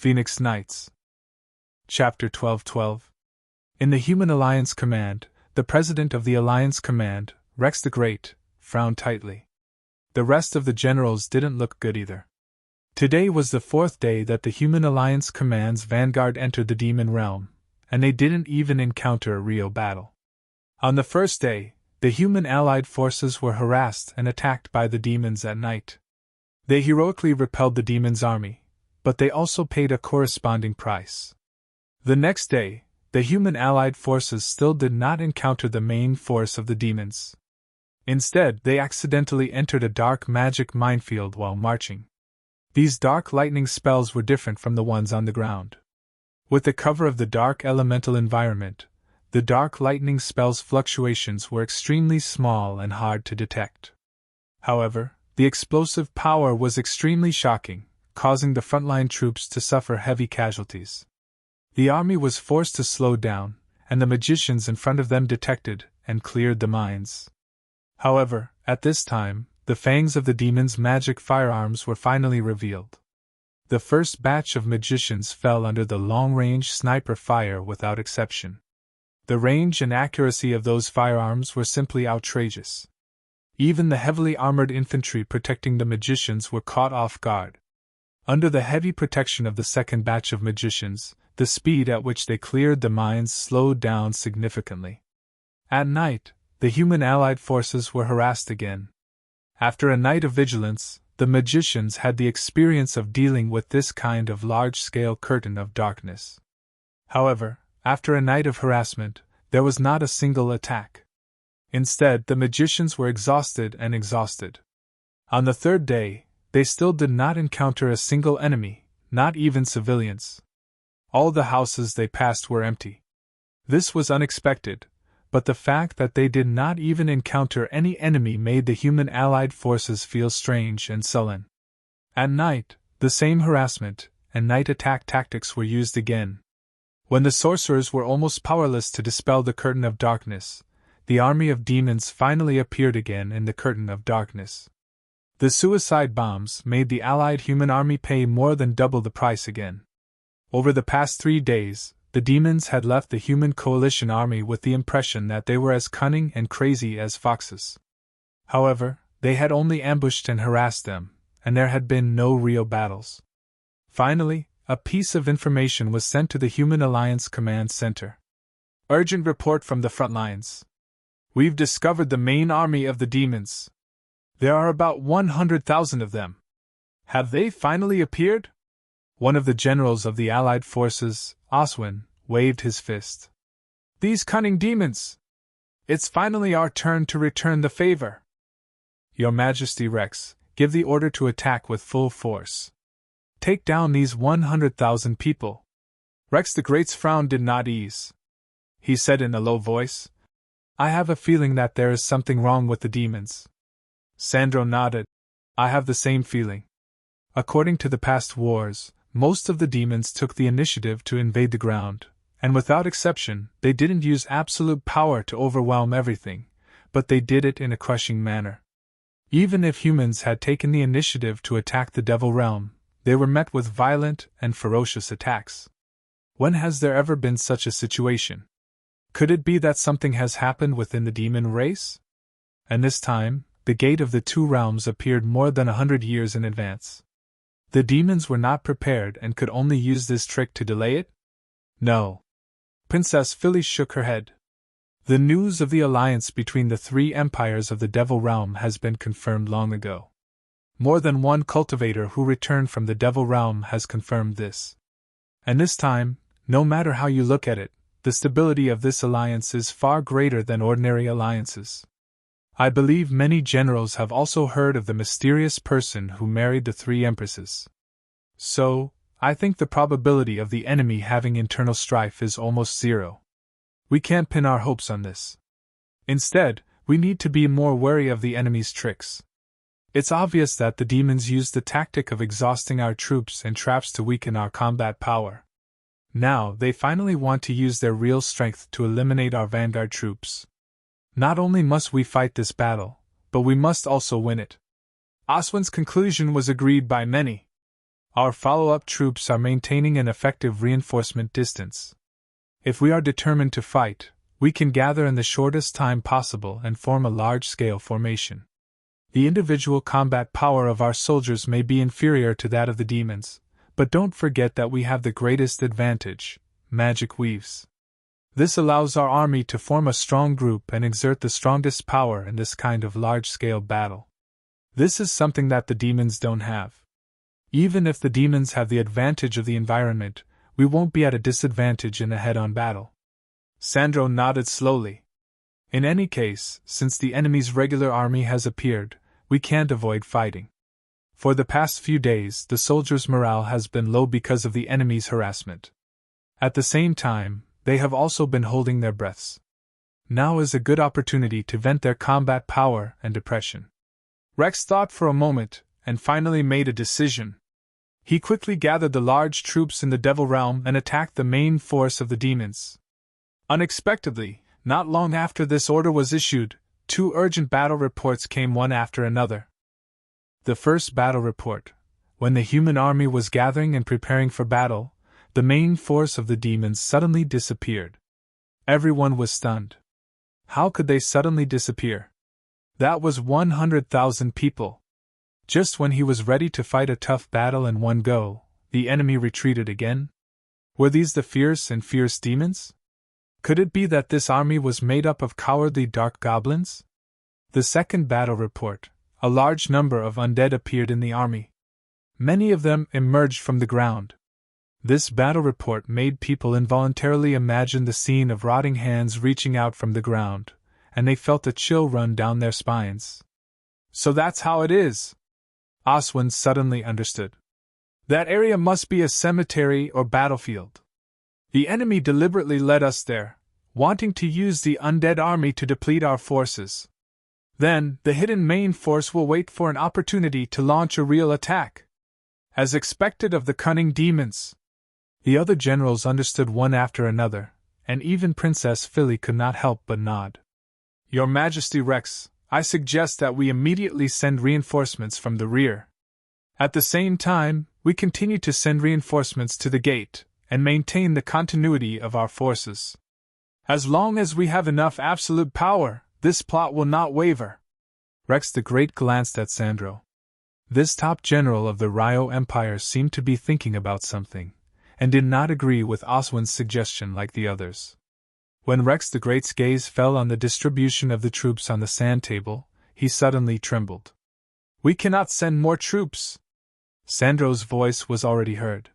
Phoenix Knights. Chapter 12:12. In the Human Alliance Command, the President of the Alliance Command, Rex the Great, frowned tightly. The rest of the generals didn't look good either. Today was the fourth day that the Human Alliance Command's vanguard entered the demon realm, and they didn't even encounter a real battle. On the first day, the human allied forces were harassed and attacked by the demons at night. They heroically repelled the demons' army, but they also paid a corresponding price. The next day, the human allied forces still did not encounter the main force of the demons. Instead, they accidentally entered a dark magic minefield while marching. These dark lightning spells were different from the ones on the ground. With the cover of the dark elemental environment, the dark lightning spell's fluctuations were extremely small and hard to detect. However, the explosive power was extremely shocking, causing the frontline troops to suffer heavy casualties. The army was forced to slow down, and the magicians in front of them detected and cleared the mines. However, at this time, the fangs of the demons' magic firearms were finally revealed. The first batch of magicians fell under the long-range sniper fire without exception. The range and accuracy of those firearms were simply outrageous. Even the heavily armored infantry protecting the magicians were caught off guard. Under the heavy protection of the second batch of magicians, the speed at which they cleared the mines slowed down significantly. At night, the human allied forces were harassed again. After a night of vigilance, the magicians had the experience of dealing with this kind of large-scale curtain of darkness. However, after a night of harassment, there was not a single attack. Instead, the magicians were exhausted. On the third day, they still did not encounter a single enemy, not even civilians. All the houses they passed were empty. This was unexpected, but the fact that they did not even encounter any enemy made the human allied forces feel strange and sullen. At night, the same harassment and night attack tactics were used again. When the sorcerers were almost powerless to dispel the curtain of darkness, the army of demons finally appeared again in the curtain of darkness. The suicide bombs made the allied human army pay more than double the price again. Over the past 3 days, the demons had left the human coalition army with the impression that they were as cunning and crazy as foxes. However, they had only ambushed and harassed them, and there had been no real battles. Finally, a piece of information was sent to the Human Alliance Command Center. Urgent report from the front lines. We've discovered the main army of the demons. There are about 100,000 of them. Have they finally appeared? One of the generals of the Allied forces, Oswin, waved his fist. These cunning demons! It's finally our turn to return the favor. Your Majesty Rex, give the order to attack with full force. Take down these 100,000 people. Rex the Great's frown did not ease. He said in a low voice, I have a feeling that there is something wrong with the demons. Sandro nodded. I have the same feeling. According to the past wars, most of the demons took the initiative to invade the ground, and without exception, they didn't use absolute power to overwhelm everything, but they did it in a crushing manner. Even if humans had taken the initiative to attack the Devil Realm, they were met with violent and ferocious attacks. When has there ever been such a situation? Could it be that something has happened within the demon race? And this time, the gate of the two realms appeared more than 100 years in advance. The demons were not prepared and could only use this trick to delay it? No. Princess Phyllis shook her head. The news of the alliance between the 3 empires of the Devil Realm has been confirmed long ago. More than one cultivator who returned from the Devil Realm has confirmed this. And this time, no matter how you look at it, the stability of this alliance is far greater than ordinary alliances. I believe many generals have also heard of the mysterious person who married the 3 empresses. So, I think the probability of the enemy having internal strife is almost 0. We can't pin our hopes on this. Instead, we need to be more wary of the enemy's tricks. It's obvious that the demons used the tactic of exhausting our troops and traps to weaken our combat power. Now, they finally want to use their real strength to eliminate our vanguard troops. Not only must we fight this battle, but we must also win it. Oswin's conclusion was agreed by many. Our follow-up troops are maintaining an effective reinforcement distance. If we are determined to fight, we can gather in the shortest time possible and form a large-scale formation. The individual combat power of our soldiers may be inferior to that of the demons, but don't forget that we have the greatest advantage: magic weaves. This allows our army to form a strong group and exert the strongest power in this kind of large-scale battle. This is something that the demons don't have. Even if the demons have the advantage of the environment, we won't be at a disadvantage in a head-on battle. Sandro nodded slowly. In any case, since the enemy's regular army has appeared, we can't avoid fighting. For the past few days, the soldiers' morale has been low because of the enemy's harassment. At the same time, they have also been holding their breaths. Now is a good opportunity to vent their combat power and depression. Rex thought for a moment, and finally made a decision. He quickly gathered the large troops in the Devil Realm and attacked the main force of the demons. Unexpectedly, not long after this order was issued, 2 urgent battle reports came one after another. The first battle report: when the human army was gathering and preparing for battle, the main force of the demons suddenly disappeared. Everyone was stunned. How could they suddenly disappear? That was 100,000 people. Just when he was ready to fight a tough battle in one go, the enemy retreated again? Were these the fierce and fierce demons? Could it be that this army was made up of cowardly dark goblins? The second battle report: a large number of undead appeared in the army. Many of them emerged from the ground. This battle report made people involuntarily imagine the scene of rotting hands reaching out from the ground, and they felt a chill run down their spines. So that's how it is! Oswin suddenly understood. That area must be a cemetery or battlefield. The enemy deliberately led us there, wanting to use the undead army to deplete our forces. Then, the hidden main force will wait for an opportunity to launch a real attack. As expected of the cunning demons. The other generals understood one after another, and even Princess Philly could not help but nod. Your Majesty Rex, I suggest that we immediately send reinforcements from the rear. At the same time, we continue to send reinforcements to the gate, and maintain the continuity of our forces. As long as we have enough absolute power, this plot will not waver. Rex the Great glanced at Sandro. This top general of the Rio Empire seemed to be thinking about something, and did not agree with Oswin's suggestion like the others. When Rex the Great's gaze fell on the distribution of the troops on the sand table, he suddenly trembled. We cannot send more troops! Sandro's voice was already heard.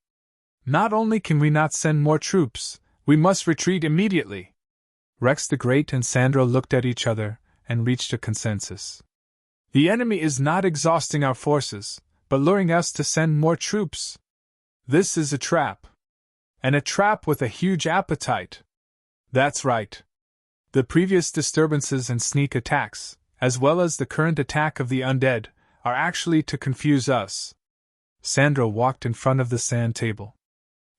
Not only can we not send more troops, we must retreat immediately! Rex the Great and Sandro looked at each other and reached a consensus. The enemy is not exhausting our forces, but luring us to send more troops. This is a trap. And a trap with a huge appetite. That's right. The previous disturbances and sneak attacks, as well as the current attack of the undead, are actually to confuse us. Sandro walked in front of the sand table.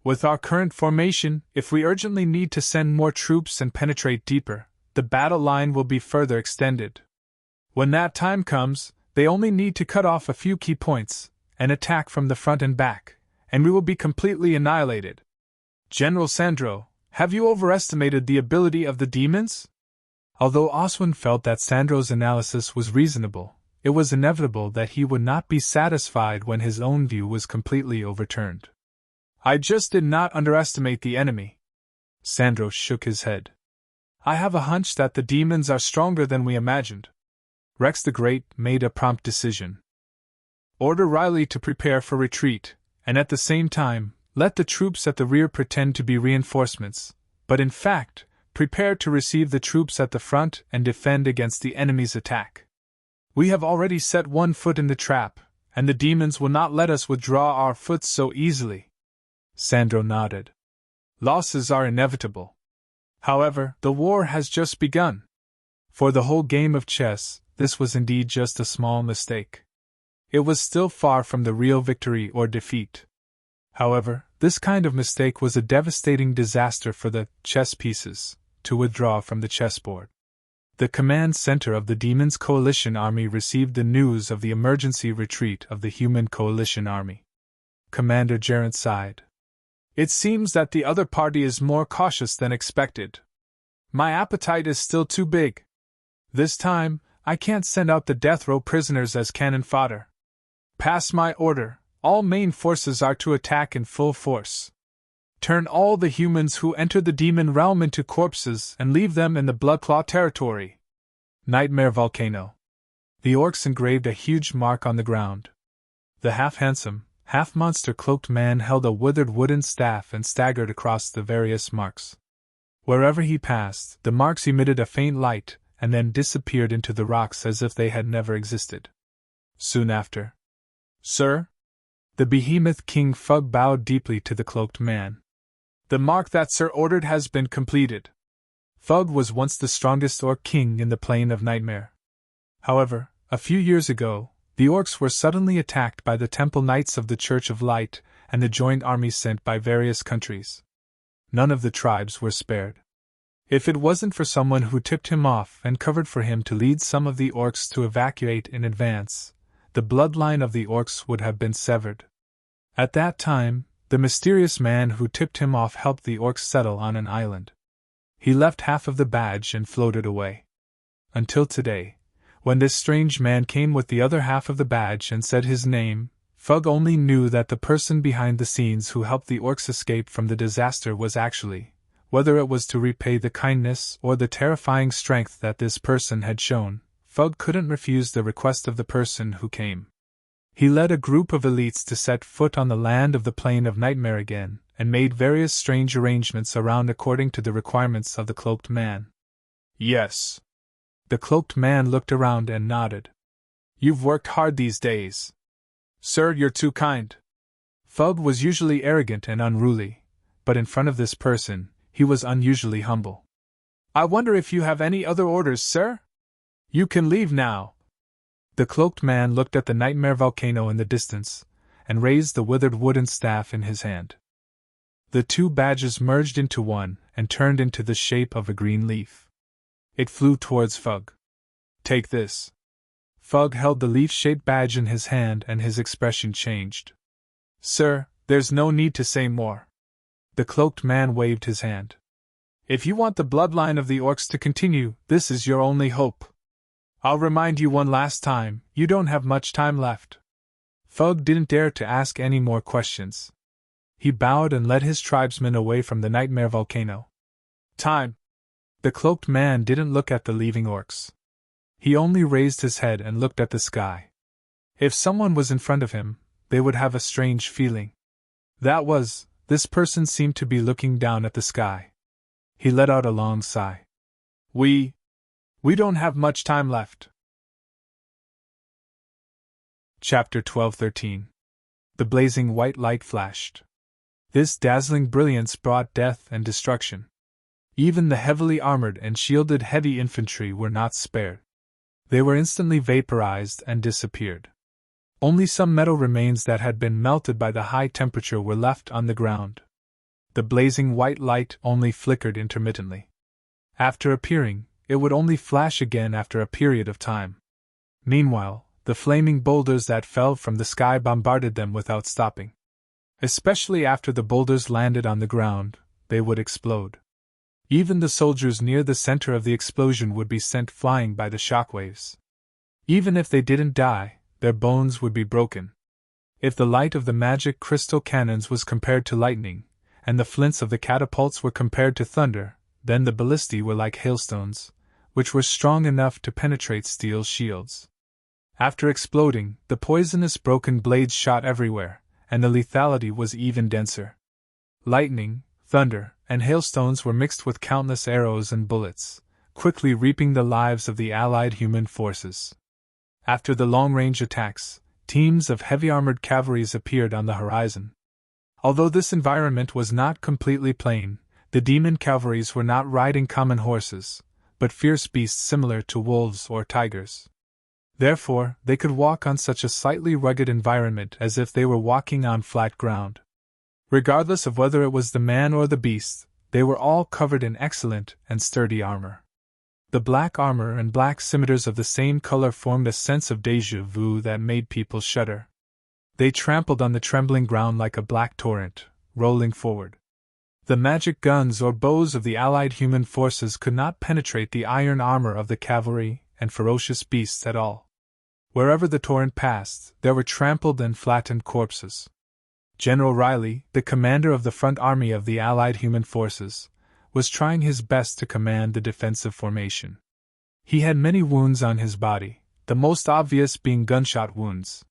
With our current formation, if we urgently need to send more troops and penetrate deeper, the battle line will be further extended. When that time comes, they only need to cut off a few key points, and attack from the front and back, and we will be completely annihilated. General Sandro, have you overestimated the ability of the demons? Although Oswin felt that Sandro's analysis was reasonable, it was inevitable that he would not be satisfied when his own view was completely overturned. I just did not underestimate the enemy. Sandro shook his head. I have a hunch that the demons are stronger than we imagined. Rex the Great made a prompt decision. Order Riley to prepare for retreat, and at the same time, let the troops at the rear pretend to be reinforcements, but in fact, prepare to receive the troops at the front and defend against the enemy's attack. We have already set one foot in the trap, and the demons will not let us withdraw our foot so easily. Sandro nodded. Losses are inevitable. However, the war has just begun. For the whole game of chess, this was indeed just a small mistake. It was still far from the real victory or defeat. However, this kind of mistake was a devastating disaster for the chess pieces to withdraw from the chessboard. The command center of the Demon's Coalition Army received the news of the emergency retreat of the Human Coalition Army. Commander Gerrant sighed. It seems that the other party is more cautious than expected. My appetite is still too big. This time, I can't send out the death row prisoners as cannon fodder. Pass my order, all main forces are to attack in full force. Turn all the humans who enter the demon realm into corpses and leave them in the Bloodclaw territory. Nightmare Volcano. The orcs engraved a huge mark on the ground. The half-handsome, half-monster cloaked man held a withered wooden staff and staggered across the various marks. Wherever he passed, the marks emitted a faint light and then disappeared into the rocks as if they had never existed. Soon after, Sir? The behemoth King Fug bowed deeply to the cloaked man. The mark that Sir ordered has been completed. Fug was once the strongest orc king in the Plain of Nightmare. However, a few years ago, the orcs were suddenly attacked by the Temple Knights of the Church of Light and the joint armies sent by various countries. None of the tribes were spared. If it wasn't for someone who tipped him off and covered for him to lead some of the orcs to evacuate in advance, the bloodline of the orcs would have been severed. At that time, the mysterious man who tipped him off helped the orcs settle on an island. He left half of the badge and floated away. Until today, when this strange man came with the other half of the badge and said his name, Fug only knew that the person behind the scenes who helped the orcs escape from the disaster was actually, whether it was to repay the kindness or the terrifying strength that this person had shown, Fug couldn't refuse the request of the person who came. He led a group of elites to set foot on the land of the Plain of Nightmare again, and made various strange arrangements around according to the requirements of the cloaked man. Yes. The cloaked man looked around and nodded. You've worked hard these days. Sir, you're too kind. Fug was usually arrogant and unruly, but in front of this person, he was unusually humble. I wonder if you have any other orders, sir? You can leave now. The cloaked man looked at the nightmare volcano in the distance, and raised the withered wooden staff in his hand. The two badges merged into one and turned into the shape of a green leaf. It flew towards Fug. Take this. Fug held the leaf-shaped badge in his hand and his expression changed. Sir, there's no need to say more. The cloaked man waved his hand. If you want the bloodline of the orcs to continue, this is your only hope. I'll remind you one last time, you don't have much time left. Fug didn't dare to ask any more questions. He bowed and led his tribesmen away from the nightmare volcano. Time. The cloaked man didn't look at the leaving orcs. He only raised his head and looked at the sky. If someone was in front of him, they would have a strange feeling. This person seemed to be looking down at the sky. He let out a long sigh. We don't have much time left. Chapter 12-13. The blazing white light flashed. This dazzling brilliance brought death and destruction. Even the heavily armored and shielded heavy infantry were not spared. They were instantly vaporized and disappeared. Only some metal remains that had been melted by the high temperature were left on the ground. The blazing white light only flickered intermittently. After appearing, it would only flash again after a period of time. Meanwhile, the flaming boulders that fell from the sky bombarded them without stopping. Especially after the boulders landed on the ground, they would explode. Even the soldiers near the center of the explosion would be sent flying by the shockwaves. Even if they didn't die, their bones would be broken. If the light of the magic crystal cannons was compared to lightning, and the flints of the catapults were compared to thunder, then the ballistae were like hailstones, which were strong enough to penetrate steel shields. After exploding, the poisonous broken blades shot everywhere, and the lethality was even denser. Lightning, thunder, and hailstones were mixed with countless arrows and bullets, quickly reaping the lives of the allied human forces. After the long-range attacks, teams of heavy-armored cavalries appeared on the horizon. Although this environment was not completely plain, the demon cavalries were not riding common horses, but fierce beasts similar to wolves or tigers. Therefore, they could walk on such a slightly rugged environment as if they were walking on flat ground. Regardless of whether it was the man or the beast, they were all covered in excellent and sturdy armor. The black armor and black scimitars of the same color formed a sense of déjà vu that made people shudder. They trampled on the trembling ground like a black torrent, rolling forward. The magic guns or bows of the allied human forces could not penetrate the iron armor of the cavalry and ferocious beasts at all. Wherever the torrent passed, there were trampled and flattened corpses. General Riley, the commander of the front army of the allied human forces, was trying his best to command the defensive formation. He had many wounds on his body, the most obvious being gunshot wounds.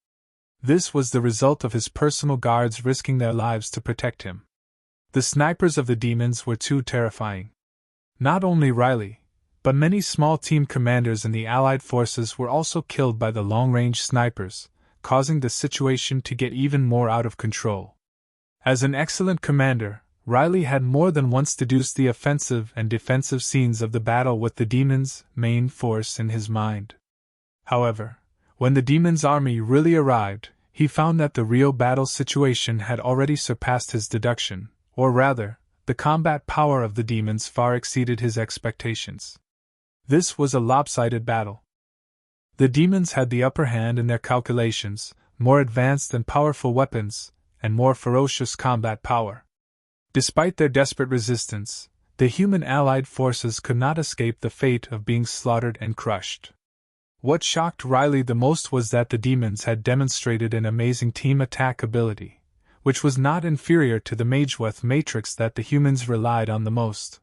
This was the result of his personal guards risking their lives to protect him. The snipers of the demons were too terrifying. Not only Riley, but many small team commanders in the allied forces were also killed by the long-range snipers, causing the situation to get even more out of control. As an excellent commander, Riley had more than once deduced the offensive and defensive scenes of the battle with the demons' main force in his mind. However, when the demons' army really arrived, he found that the real battle situation had already surpassed his deduction, or rather, the combat power of the demons far exceeded his expectations. This was a lopsided battle. The demons had the upper hand in their calculations, more advanced and powerful weapons, and more ferocious combat power. Despite their desperate resistance, the human allied forces could not escape the fate of being slaughtered and crushed. What shocked Riley the most was that the demons had demonstrated an amazing team attack ability, which was not inferior to the Mageweth matrix that the humans relied on the most.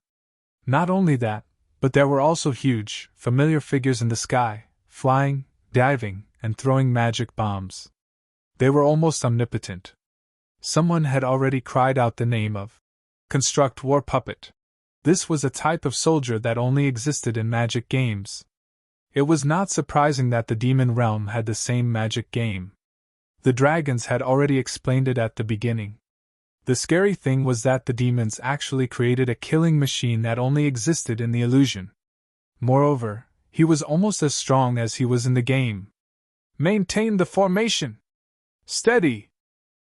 Not only that, but there were also huge, familiar figures in the sky, flying, diving, and throwing magic bombs. They were almost omnipotent. Someone had already cried out the name of Construct War Puppet. This was a type of soldier that only existed in magic games. It was not surprising that the demon realm had the same magic game. The dragons had already explained it at the beginning. The scary thing was that the demons actually created a killing machine that only existed in the illusion. Moreover, he was almost as strong as he was in the game. Maintain the formation! Steady!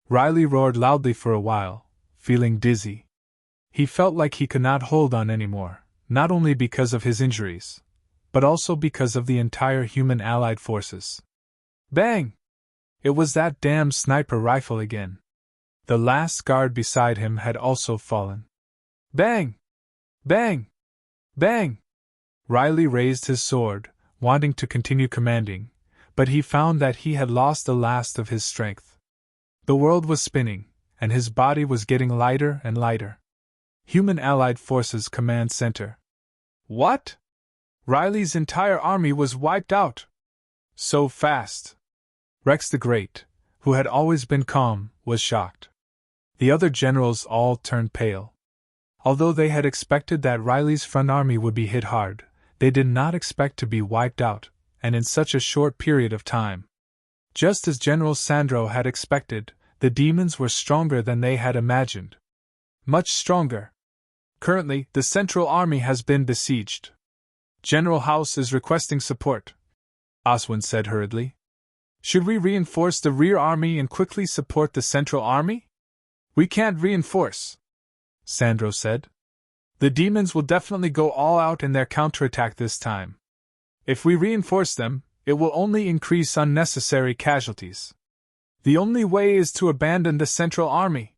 Riley roared loudly for a while, feeling dizzy. He felt like he could not hold on anymore, not only because of his injuries, but also because of the entire human allied forces. Bang! It was that damn sniper rifle again. The last guard beside him had also fallen. Bang! Bang! Bang! Riley raised his sword, wanting to continue commanding, but he found that he had lost the last of his strength. The world was spinning, and his body was getting lighter and lighter. Human Allied Forces Command Center. What? Riley's entire army was wiped out. So fast. Rex the Great, who had always been calm, was shocked. The other generals all turned pale. Although they had expected that Riley's front army would be hit hard, they did not expect to be wiped out, and in such a short period of time. Just as General Sandro had expected, the demons were stronger than they had imagined. Much stronger. Currently, the Central Army has been besieged. General House is requesting support, Oswin said hurriedly. Should we reinforce the rear army and quickly support the Central Army? We can't reinforce, Sandro said. The demons will definitely go all out in their counterattack this time. If we reinforce them, it will only increase unnecessary casualties. The only way is to abandon the Central Army.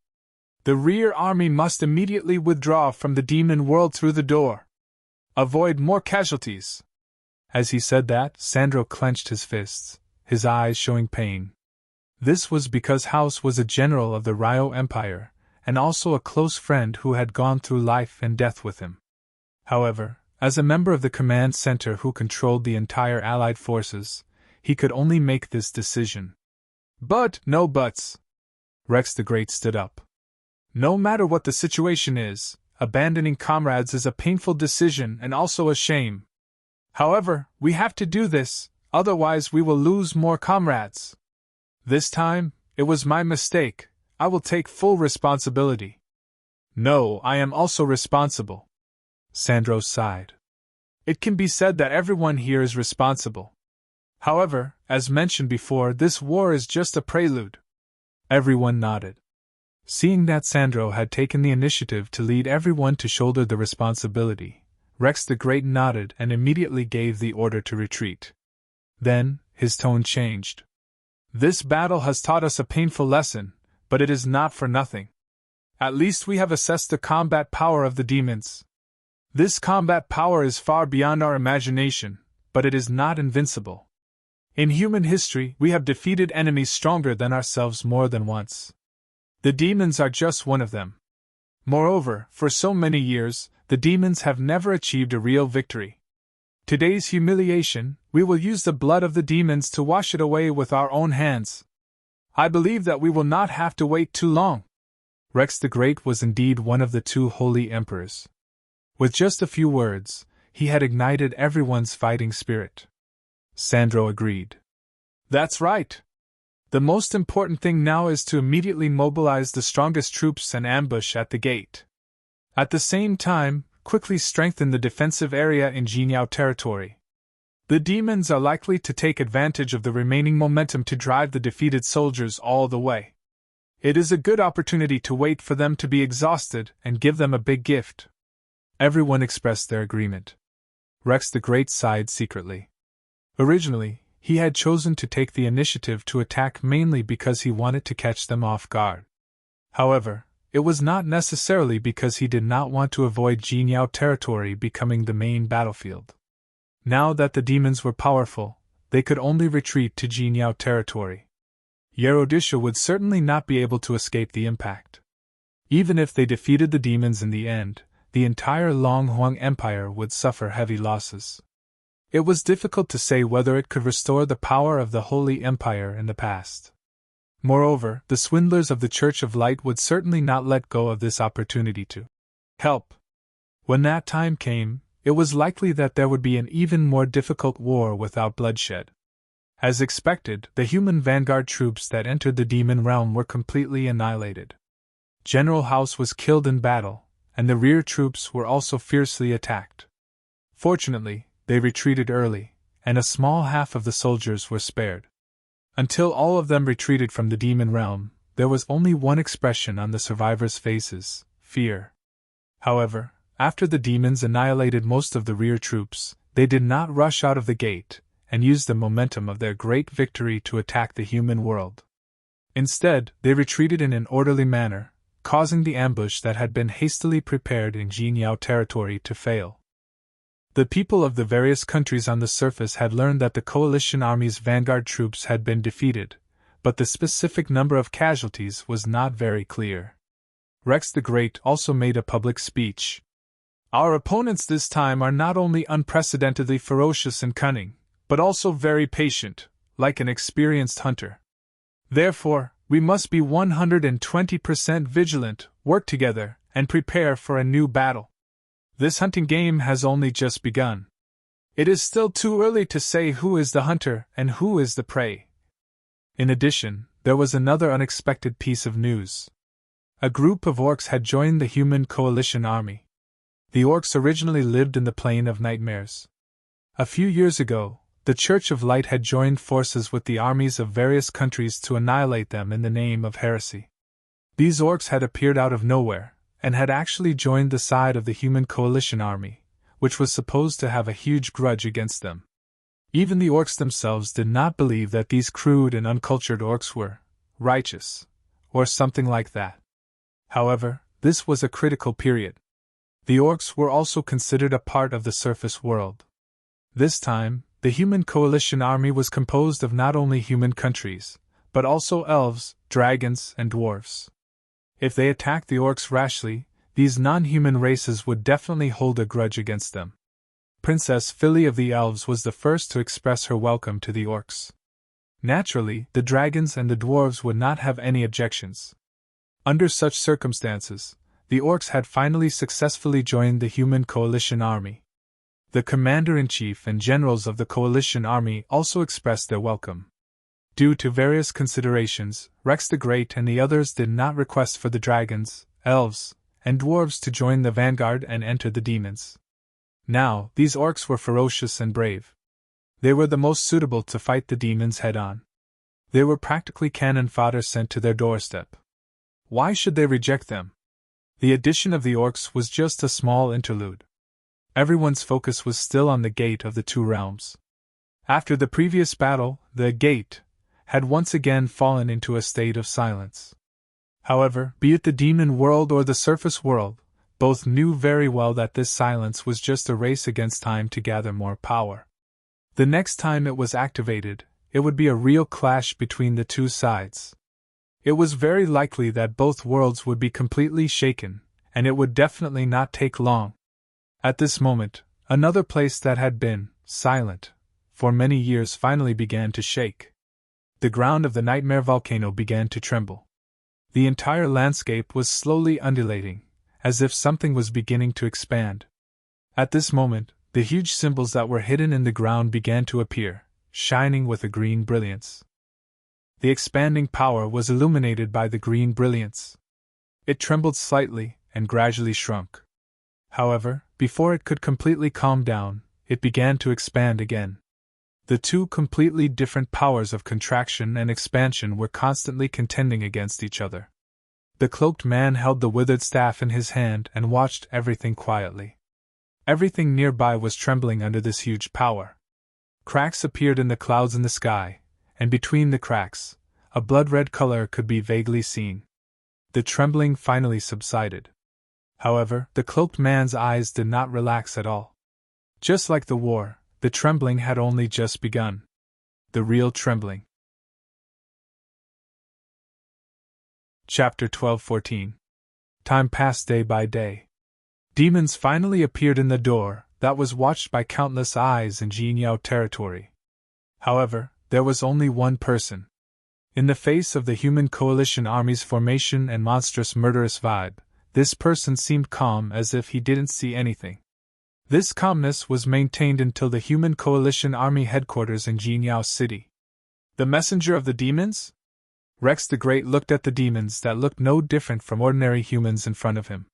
The rear army must immediately withdraw from the demon world through the door. Avoid more casualties. As he said that, Sandro clenched his fists, his eyes showing pain. This was because House was a general of the Ryo Empire, and also a close friend who had gone through life and death with him. However, as a member of the command center who controlled the entire Allied forces, he could only make this decision. But, no buts. Rex the Great stood up. No matter what the situation is, abandoning comrades is a painful decision and also a shame. However, we have to do this, otherwise we will lose more comrades. This time, it was my mistake. I will take full responsibility. No, I am also responsible. Sandro sighed. It can be said that everyone here is responsible. However, as mentioned before, this war is just a prelude. Everyone nodded. Seeing that Sandro had taken the initiative to lead everyone to shoulder the responsibility, Rex the Great nodded and immediately gave the order to retreat. Then, his tone changed. This battle has taught us a painful lesson, but it is not for nothing. At least we have assessed the combat power of the demons. This combat power is far beyond our imagination, but it is not invincible. In human history, we have defeated enemies stronger than ourselves more than once. The demons are just one of them. Moreover, for so many years, the demons have never achieved a real victory. Today's humiliation, we will use the blood of the demons to wash it away with our own hands. I believe that we will not have to wait too long. Rex the Great was indeed one of the two holy emperors. With just a few words, he had ignited everyone's fighting spirit. Sandro agreed. That's right. The most important thing now is to immediately mobilize the strongest troops and ambush at the gate. At the same time, quickly strengthen the defensive area in Jinyao territory. The demons are likely to take advantage of the remaining momentum to drive the defeated soldiers all the way. It is a good opportunity to wait for them to be exhausted and give them a big gift. Everyone expressed their agreement. Rex the Great sighed secretly. Originally, he had chosen to take the initiative to attack mainly because he wanted to catch them off guard. However, it was not necessarily because he did not want to avoid Jinyao territory becoming the main battlefield. Now that the demons were powerful, they could only retreat to Jinyao territory. Yerodisha would certainly not be able to escape the impact. Even if they defeated the demons in the end, the entire Longhuang Empire would suffer heavy losses. It was difficult to say whether it could restore the power of the Holy Empire in the past. Moreover, the swindlers of the Church of Light would certainly not let go of this opportunity to help. When that time came, it was likely that there would be an even more difficult war without bloodshed. As expected, the human vanguard troops that entered the demon realm were completely annihilated. General House was killed in battle, and the rear troops were also fiercely attacked. Fortunately, they retreated early, and a small half of the soldiers were spared. Until all of them retreated from the demon realm, there was only one expression on the survivors' faces: fear. However, after the demons annihilated most of the rear troops, they did not rush out of the gate and use the momentum of their great victory to attack the human world. Instead, they retreated in an orderly manner, causing the ambush that had been hastily prepared in Jinyao territory to fail. The people of the various countries on the surface had learned that the coalition army's vanguard troops had been defeated, but the specific number of casualties was not very clear. Rex the Great also made a public speech. Our opponents this time are not only unprecedentedly ferocious and cunning, but also very patient, like an experienced hunter. Therefore, we must be 120% vigilant, work together, and prepare for a new battle. This hunting game has only just begun. It is still too early to say who is the hunter and who is the prey. In addition, there was another unexpected piece of news. A group of orcs had joined the human coalition army. The orcs originally lived in the Plain of Nightmares. A few years ago, the Church of Light had joined forces with the armies of various countries to annihilate them in the name of heresy. These orcs had appeared out of nowhere, and had actually joined the side of the human coalition army, which was supposed to have a huge grudge against them. Even the orcs themselves did not believe that these crude and uncultured orcs were righteous, or something like that. However, this was a critical period. The orcs were also considered a part of the surface world. This time, the human coalition army was composed of not only human countries, but also elves, dragons, and dwarves. If they attacked the orcs rashly, these non-human races would definitely hold a grudge against them. Princess Philly of the Elves was the first to express her welcome to the orcs. Naturally, the dragons and the dwarves would not have any objections. Under such circumstances, the orcs had finally successfully joined the human coalition army. The commander-in-chief and generals of the coalition army also expressed their welcome. Due to various considerations, Rex the Great and the others did not request for the dragons, elves, and dwarves to join the vanguard and enter the demons. Now, these orcs were ferocious and brave. They were the most suitable to fight the demons head-on. They were practically cannon fodder sent to their doorstep. Why should they reject them? The addition of the orcs was just a small interlude. Everyone's focus was still on the gate of the two realms. After the previous battle, the gate had once again fallen into a state of silence. However, be it the demon world or the surface world, both knew very well that this silence was just a race against time to gather more power. The next time it was activated, it would be a real clash between the two sides. It was very likely that both worlds would be completely shaken, and it would definitely not take long. At this moment, another place that had been silent for many years finally began to shake. The ground of the nightmare volcano began to tremble. The entire landscape was slowly undulating, as if something was beginning to expand. At this moment, the huge symbols that were hidden in the ground began to appear, shining with a green brilliance. The expanding power was illuminated by the green brilliance. It trembled slightly and gradually shrunk. However, before it could completely calm down, it began to expand again. The two completely different powers of contraction and expansion were constantly contending against each other. The cloaked man held the withered staff in his hand and watched everything quietly. Everything nearby was trembling under this huge power. Cracks appeared in the clouds in the sky, and between the cracks, a blood-red color could be vaguely seen. The trembling finally subsided. However, the cloaked man's eyes did not relax at all. Just like the war, the trembling had only just begun. The real trembling. Chapter 12:14. Time passed day by day. Demons finally appeared in the door that was watched by countless eyes in Jinyao territory. However, there was only one person. In the face of the human coalition army's formation and monstrous murderous vibe, this person seemed calm as if he didn't see anything. This calmness was maintained until the human coalition army headquarters in Jinyao City. The messenger of the demons? Rex the Great looked at the demons that looked no different from ordinary humans in front of him.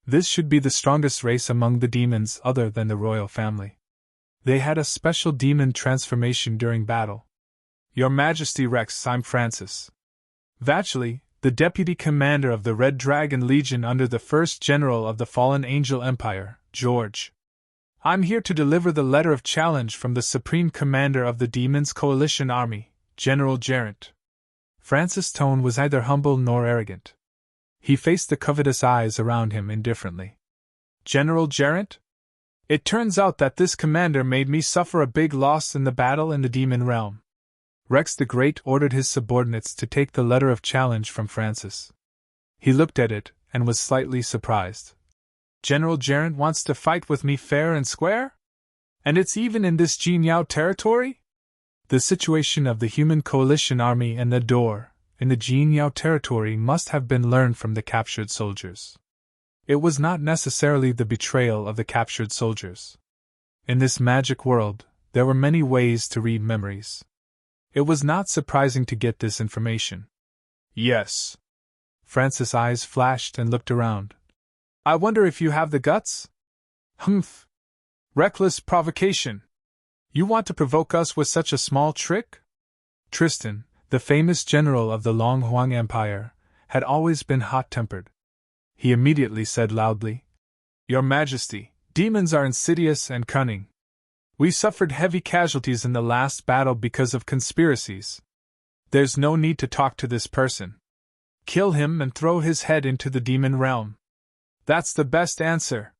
This should be the strongest race among the demons other than the royal family. They had a special demon transformation during battle. Your Majesty Rex, I'm Francis Vachely, the Deputy Commander of the Red Dragon Legion under the first General of the Fallen Angel Empire, George. I'm here to deliver the letter of challenge from the Supreme Commander of the Demons Coalition Army, General Gerrant. Francis' tone was neither humble nor arrogant. He faced the covetous eyes around him indifferently. General Gerrant? It turns out that this commander made me suffer a big loss in the battle in the demon realm. Rex the Great ordered his subordinates to take the letter of challenge from Francis. He looked at it and was slightly surprised. General Gerrant wants to fight with me fair and square? And it's even in this Jinyao territory? The situation of the human coalition army and the door in the Jinyao territory must have been learned from the captured soldiers. It was not necessarily the betrayal of the captured soldiers. In this magic world, there were many ways to read memories. It was not surprising to get this information. Yes. Francis' eyes flashed and looked around. I wonder if you have the guts? Humph. Reckless provocation. You want to provoke us with such a small trick? Tristan, the famous general of the Longhuang Empire, had always been hot-tempered. He immediately said loudly, Your Majesty, demons are insidious and cunning. We suffered heavy casualties in the last battle because of conspiracies. There's no need to talk to this person. Kill him and throw his head into the demon realm. That's the best answer.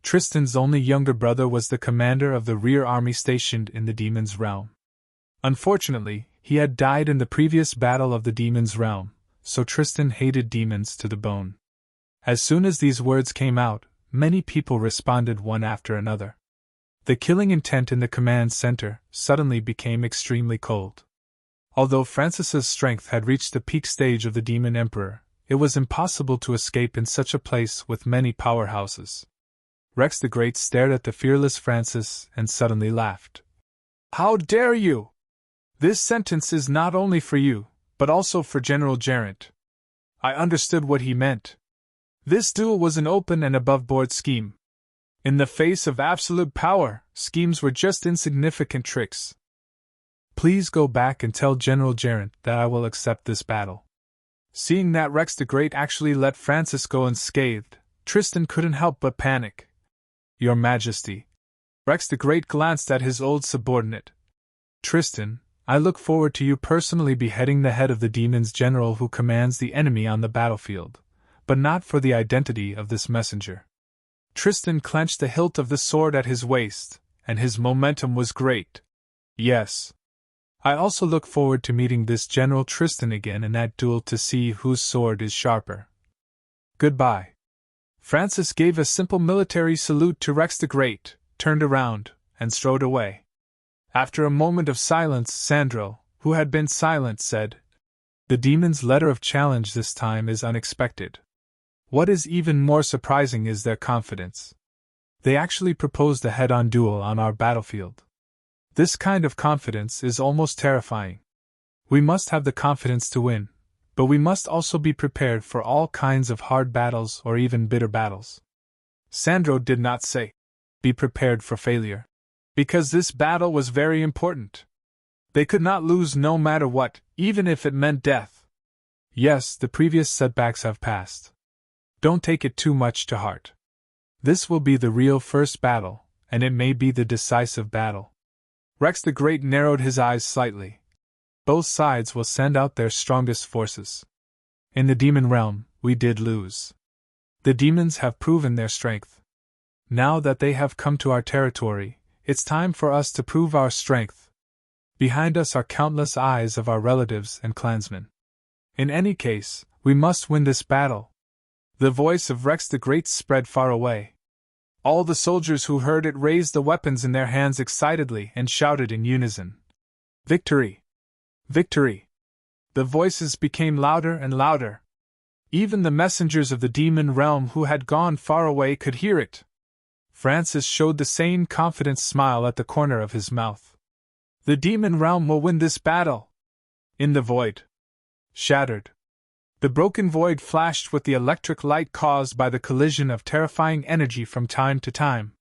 Tristan's only younger brother was the commander of the rear army stationed in the demon's realm. Unfortunately, he had died in the previous battle of the demon's realm, so Tristan hated demons to the bone. As soon as these words came out, many people responded one after another. The killing intent in the command center suddenly became extremely cold. Although Francis's strength had reached the peak stage of the Demon Emperor, it was impossible to escape in such a place with many powerhouses. Rex the Great stared at the fearless Francis and suddenly laughed. How dare you! This sentence is not only for you, but also for General Gerrant. I understood what he meant. This duel was an open and above-board scheme. In the face of absolute power, schemes were just insignificant tricks. Please go back and tell General Gerrant that I will accept this battle. Seeing that Rex the Great actually let Francis go unscathed, Tristan couldn't help but panic. Your Majesty. Rex the Great glanced at his old subordinate. Tristan, I look forward to you personally beheading the head of the demon's general who commands the enemy on the battlefield, but not for the identity of this messenger. Tristan clenched the hilt of the sword at his waist, and his momentum was great. Yes. I also look forward to meeting this General Tristan again in that duel to see whose sword is sharper. Goodbye. Francis gave a simple military salute to Rex the Great, turned around, and strode away. After a moment of silence, Sandro, who had been silent, said, "The demon's letter of challenge this time is unexpected. What is even more surprising is their confidence. They actually proposed a head-on duel on our battlefield. This kind of confidence is almost terrifying. We must have the confidence to win, but we must also be prepared for all kinds of hard battles or even bitter battles." Sandro did not say, "Be prepared for failure," because this battle was very important. They could not lose no matter what, even if it meant death. Yes, the previous setbacks have passed. Don't take it too much to heart. This will be the real first battle, and it may be the decisive battle. Rex the Great narrowed his eyes slightly. Both sides will send out their strongest forces. In the demon realm, we did lose. The demons have proven their strength. Now that they have come to our territory, it's time for us to prove our strength. Behind us are countless eyes of our relatives and clansmen. In any case, we must win this battle. The voice of Rex the Great spread far away. All the soldiers who heard it raised the weapons in their hands excitedly and shouted in unison, "Victory! Victory!" The voices became louder and louder. Even the messengers of the demon realm who had gone far away could hear it. Francis showed the same confident smile at the corner of his mouth. The demon realm will win this battle. In the void. Shattered. The broken void flashed with the electric light caused by the collision of terrifying energy from time to time.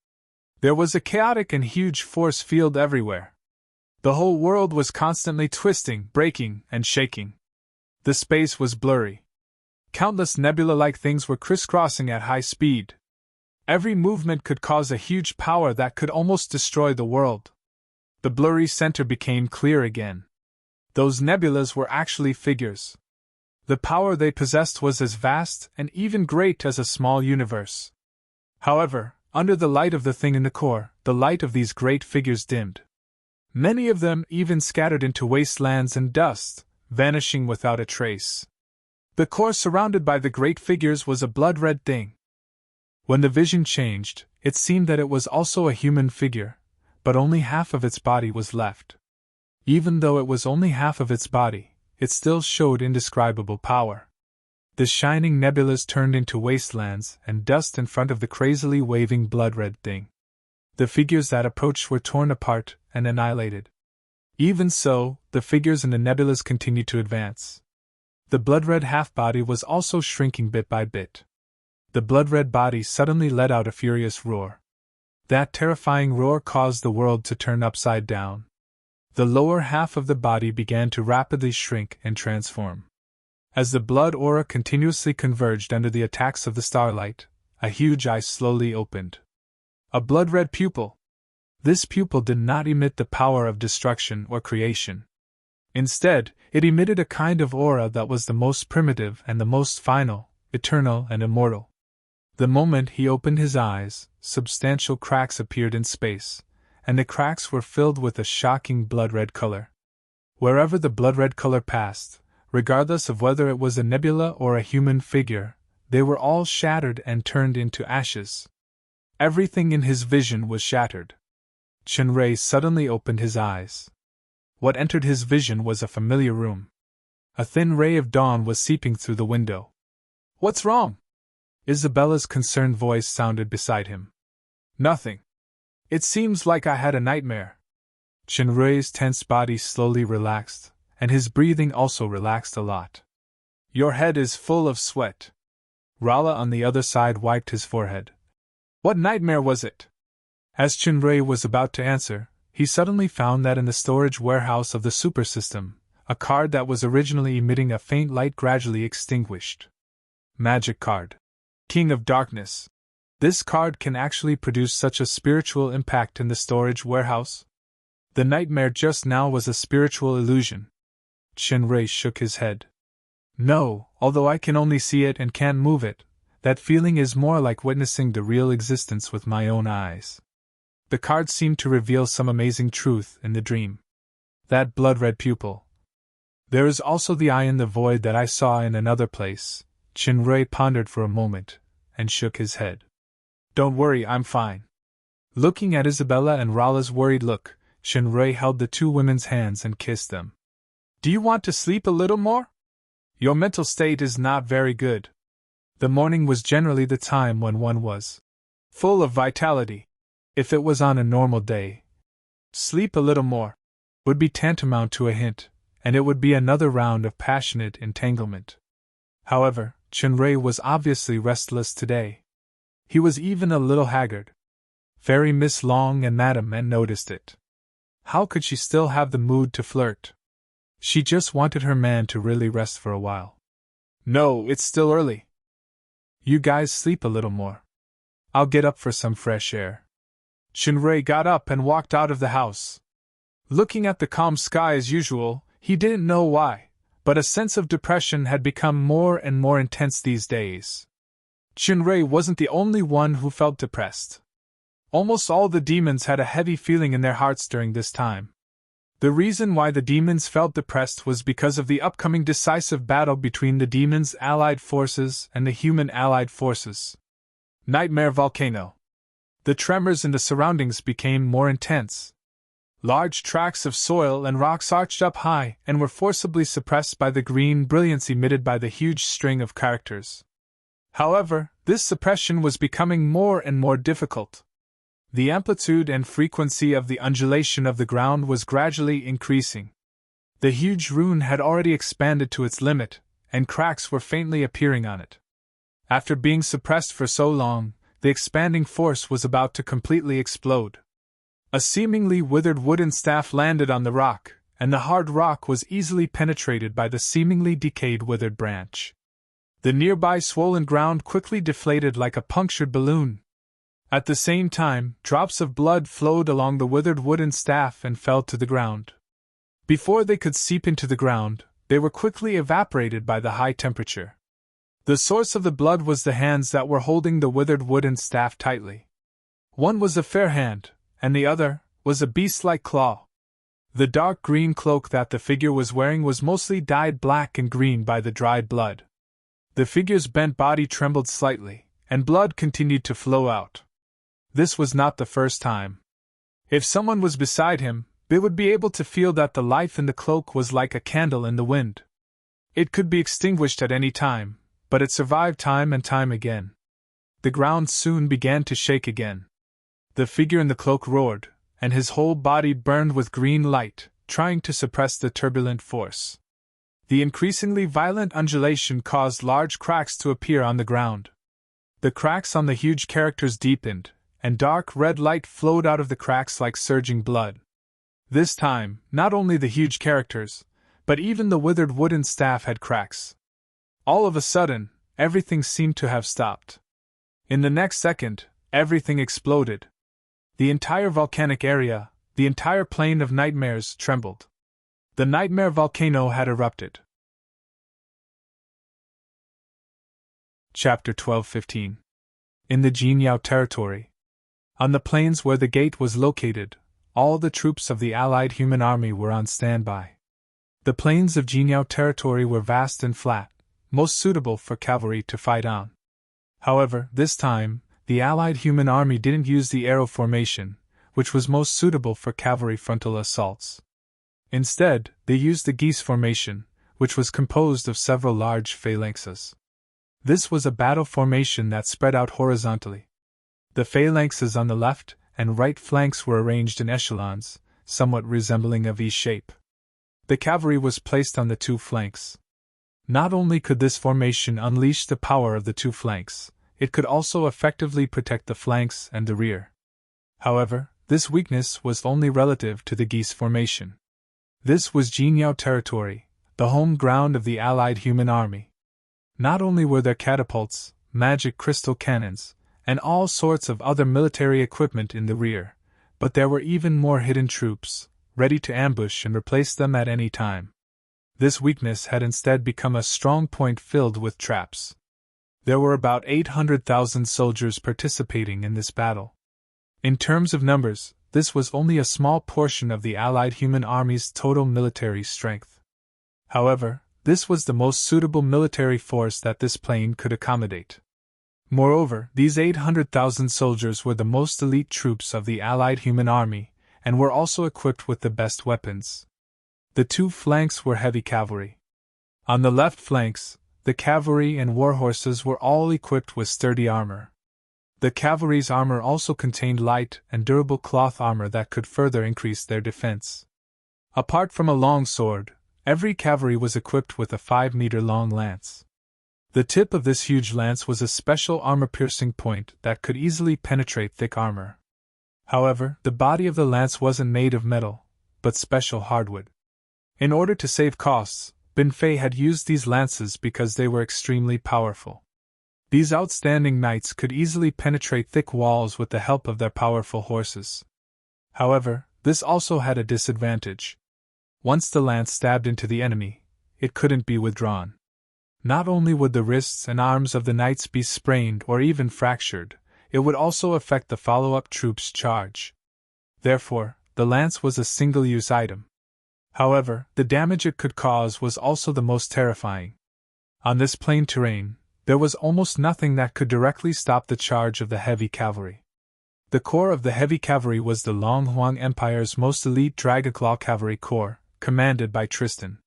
There was a chaotic and huge force field everywhere. The whole world was constantly twisting, breaking, and shaking. The space was blurry. Countless nebula-like things were crisscrossing at high speed. Every movement could cause a huge power that could almost destroy the world. The blurry center became clear again. Those nebulas were actually figures. The power they possessed was as vast and even great as a small universe. However, under the light of the thing in the core, the light of these great figures dimmed. Many of them even scattered into wastelands and dust, vanishing without a trace. The core surrounded by the great figures was a blood-red thing. When the vision changed, it seemed that it was also a human figure, but only half of its body was left. Even though it was only half of its body, it still showed indescribable power. The shining nebulas turned into wastelands and dust in front of the crazily waving blood-red thing. The figures that approached were torn apart and annihilated. Even so, the figures in the nebulas continued to advance. The blood-red half-body was also shrinking bit by bit. The blood-red body suddenly let out a furious roar. That terrifying roar caused the world to turn upside down. The lower half of the body began to rapidly shrink and transform. As the blood aura continuously converged under the attacks of the starlight, a huge eye slowly opened. A blood-red pupil. This pupil did not emit the power of destruction or creation. Instead, it emitted a kind of aura that was the most primitive and the most final, eternal and immortal. The moment he opened his eyes, substantial cracks appeared in space, and the cracks were filled with a shocking blood-red color. Wherever the blood-red color passed, regardless of whether it was a nebula or a human figure, they were all shattered and turned into ashes. Everything in his vision was shattered. Chenrei suddenly opened his eyes. What entered his vision was a familiar room. A thin ray of dawn was seeping through the window. "What's wrong?" Isabella's concerned voice sounded beside him. "Nothing. It seems like I had a nightmare." Chenrei's tense body slowly relaxed, and his breathing also relaxed a lot. "Your head is full of sweat." Rala on the other side wiped his forehead. "What nightmare was it?" As Chenrei was about to answer, he suddenly found that in the storage warehouse of the super system, a card that was originally emitting a faint light gradually extinguished. Magic card. King of Darkness. This card can actually produce such a spiritual impact in the storage warehouse? The nightmare just now was a spiritual illusion. Shinrei shook his head. No, although I can only see it and can't move it, that feeling is more like witnessing the real existence with my own eyes. The cards seemed to reveal some amazing truth in the dream. That blood-red pupil. There is also the eye in the void that I saw in another place. Shinrei pondered for a moment, and shook his head. Don't worry, I'm fine. Looking at Isabella and Rala's worried look, Shinrei held the two women's hands and kissed them. Do you want to sleep a little more? Your mental state is not very good. The morning was generally the time when one was full of vitality. If it was on a normal day, sleep a little more would be tantamount to a hint, and it would be another round of passionate entanglement. However, Shinrei was obviously restless today. He was even a little haggard. Fairy Miss Long and Madame Ant noticed it. How could she still have the mood to flirt? She just wanted her man to really rest for a while. No, it's still early. You guys sleep a little more. I'll get up for some fresh air. Shinrei got up and walked out of the house. Looking at the calm sky as usual, he didn't know why, but a sense of depression had become more and more intense these days. Shinrei wasn't the only one who felt depressed. Almost all the demons had a heavy feeling in their hearts during this time. The reason why the demons felt depressed was because of the upcoming decisive battle between the demons' allied forces and the human allied forces. Nightmare Volcano. The tremors in the surroundings became more intense. Large tracts of soil and rocks arched up high and were forcibly suppressed by the green brilliance emitted by the huge string of characters. However, this suppression was becoming more and more difficult. The amplitude and frequency of the undulation of the ground was gradually increasing. The huge rune had already expanded to its limit, and cracks were faintly appearing on it. After being suppressed for so long, the expanding force was about to completely explode. A seemingly withered wooden staff landed on the rock, and the hard rock was easily penetrated by the seemingly decayed withered branch. The nearby swollen ground quickly deflated like a punctured balloon. At the same time, drops of blood flowed along the withered wooden staff and fell to the ground. Before they could seep into the ground, they were quickly evaporated by the high temperature. The source of the blood was the hands that were holding the withered wooden staff tightly. One was a fair hand, and the other was a beast-like claw. The dark green cloak that the figure was wearing was mostly dyed black and green by the dried blood. The figure's bent body trembled slightly, and blood continued to flow out. This was not the first time. If someone was beside him, they would be able to feel that the life in the cloak was like a candle in the wind. It could be extinguished at any time, but it survived time and time again. The ground soon began to shake again. The figure in the cloak roared, and his whole body burned with green light, trying to suppress the turbulent force. The increasingly violent undulation caused large cracks to appear on the ground. The cracks on the huge characters deepened, and dark red light flowed out of the cracks like surging blood. This time, not only the huge characters, but even the withered wooden staff had cracks. All of a sudden, everything seemed to have stopped. In the next second, everything exploded. The entire volcanic area, the entire plain of nightmares, trembled. The nightmare volcano had erupted. Chapter 12:15. In the Jinyao territory. On the plains where the gate was located, all the troops of the allied human army were on standby. The plains of Jinyao territory were vast and flat, most suitable for cavalry to fight on. However, this time, the allied human army didn't use the arrow formation, which was most suitable for cavalry frontal assaults. Instead, they used the geese formation, which was composed of several large phalanxes. This was a battle formation that spread out horizontally. The phalanxes on the left and right flanks were arranged in echelons, somewhat resembling a V shape. The cavalry was placed on the two flanks. Not only could this formation unleash the power of the two flanks, it could also effectively protect the flanks and the rear. However, this weakness was only relative to the geese formation. This was Jinyao territory, the home ground of the allied human army. Not only were there catapults, magic crystal cannons, and all sorts of other military equipment in the rear, but there were even more hidden troops, ready to ambush and replace them at any time. This weakness had instead become a strong point filled with traps. There were about 800,000 soldiers participating in this battle. In terms of numbers, this was only a small portion of the Allied human army's total military strength. However, this was the most suitable military force that this plane could accommodate. Moreover, these 800,000 soldiers were the most elite troops of the Allied human army, and were also equipped with the best weapons. The two flanks were heavy cavalry. On the left flanks, the cavalry and war horses were all equipped with sturdy armor. The cavalry's armor also contained light and durable cloth armor that could further increase their defense. Apart from a long sword, every cavalry was equipped with a 5-meter-long lance. The tip of this huge lance was a special armor-piercing point that could easily penetrate thick armor. However, the body of the lance wasn't made of metal, but special hardwood. In order to save costs, Bin Fei had used these lances because they were extremely powerful. These outstanding knights could easily penetrate thick walls with the help of their powerful horses. However, this also had a disadvantage. Once the lance stabbed into the enemy, it couldn't be withdrawn. Not only would the wrists and arms of the knights be sprained or even fractured, it would also affect the follow-up troops' charge. Therefore, the lance was a single-use item. However, the damage it could cause was also the most terrifying. On this plain terrain, there was almost nothing that could directly stop the charge of the heavy cavalry. The core of the heavy cavalry was the Long Huang Empire's most elite Dragonclaw Cavalry Corps, commanded by Tristan.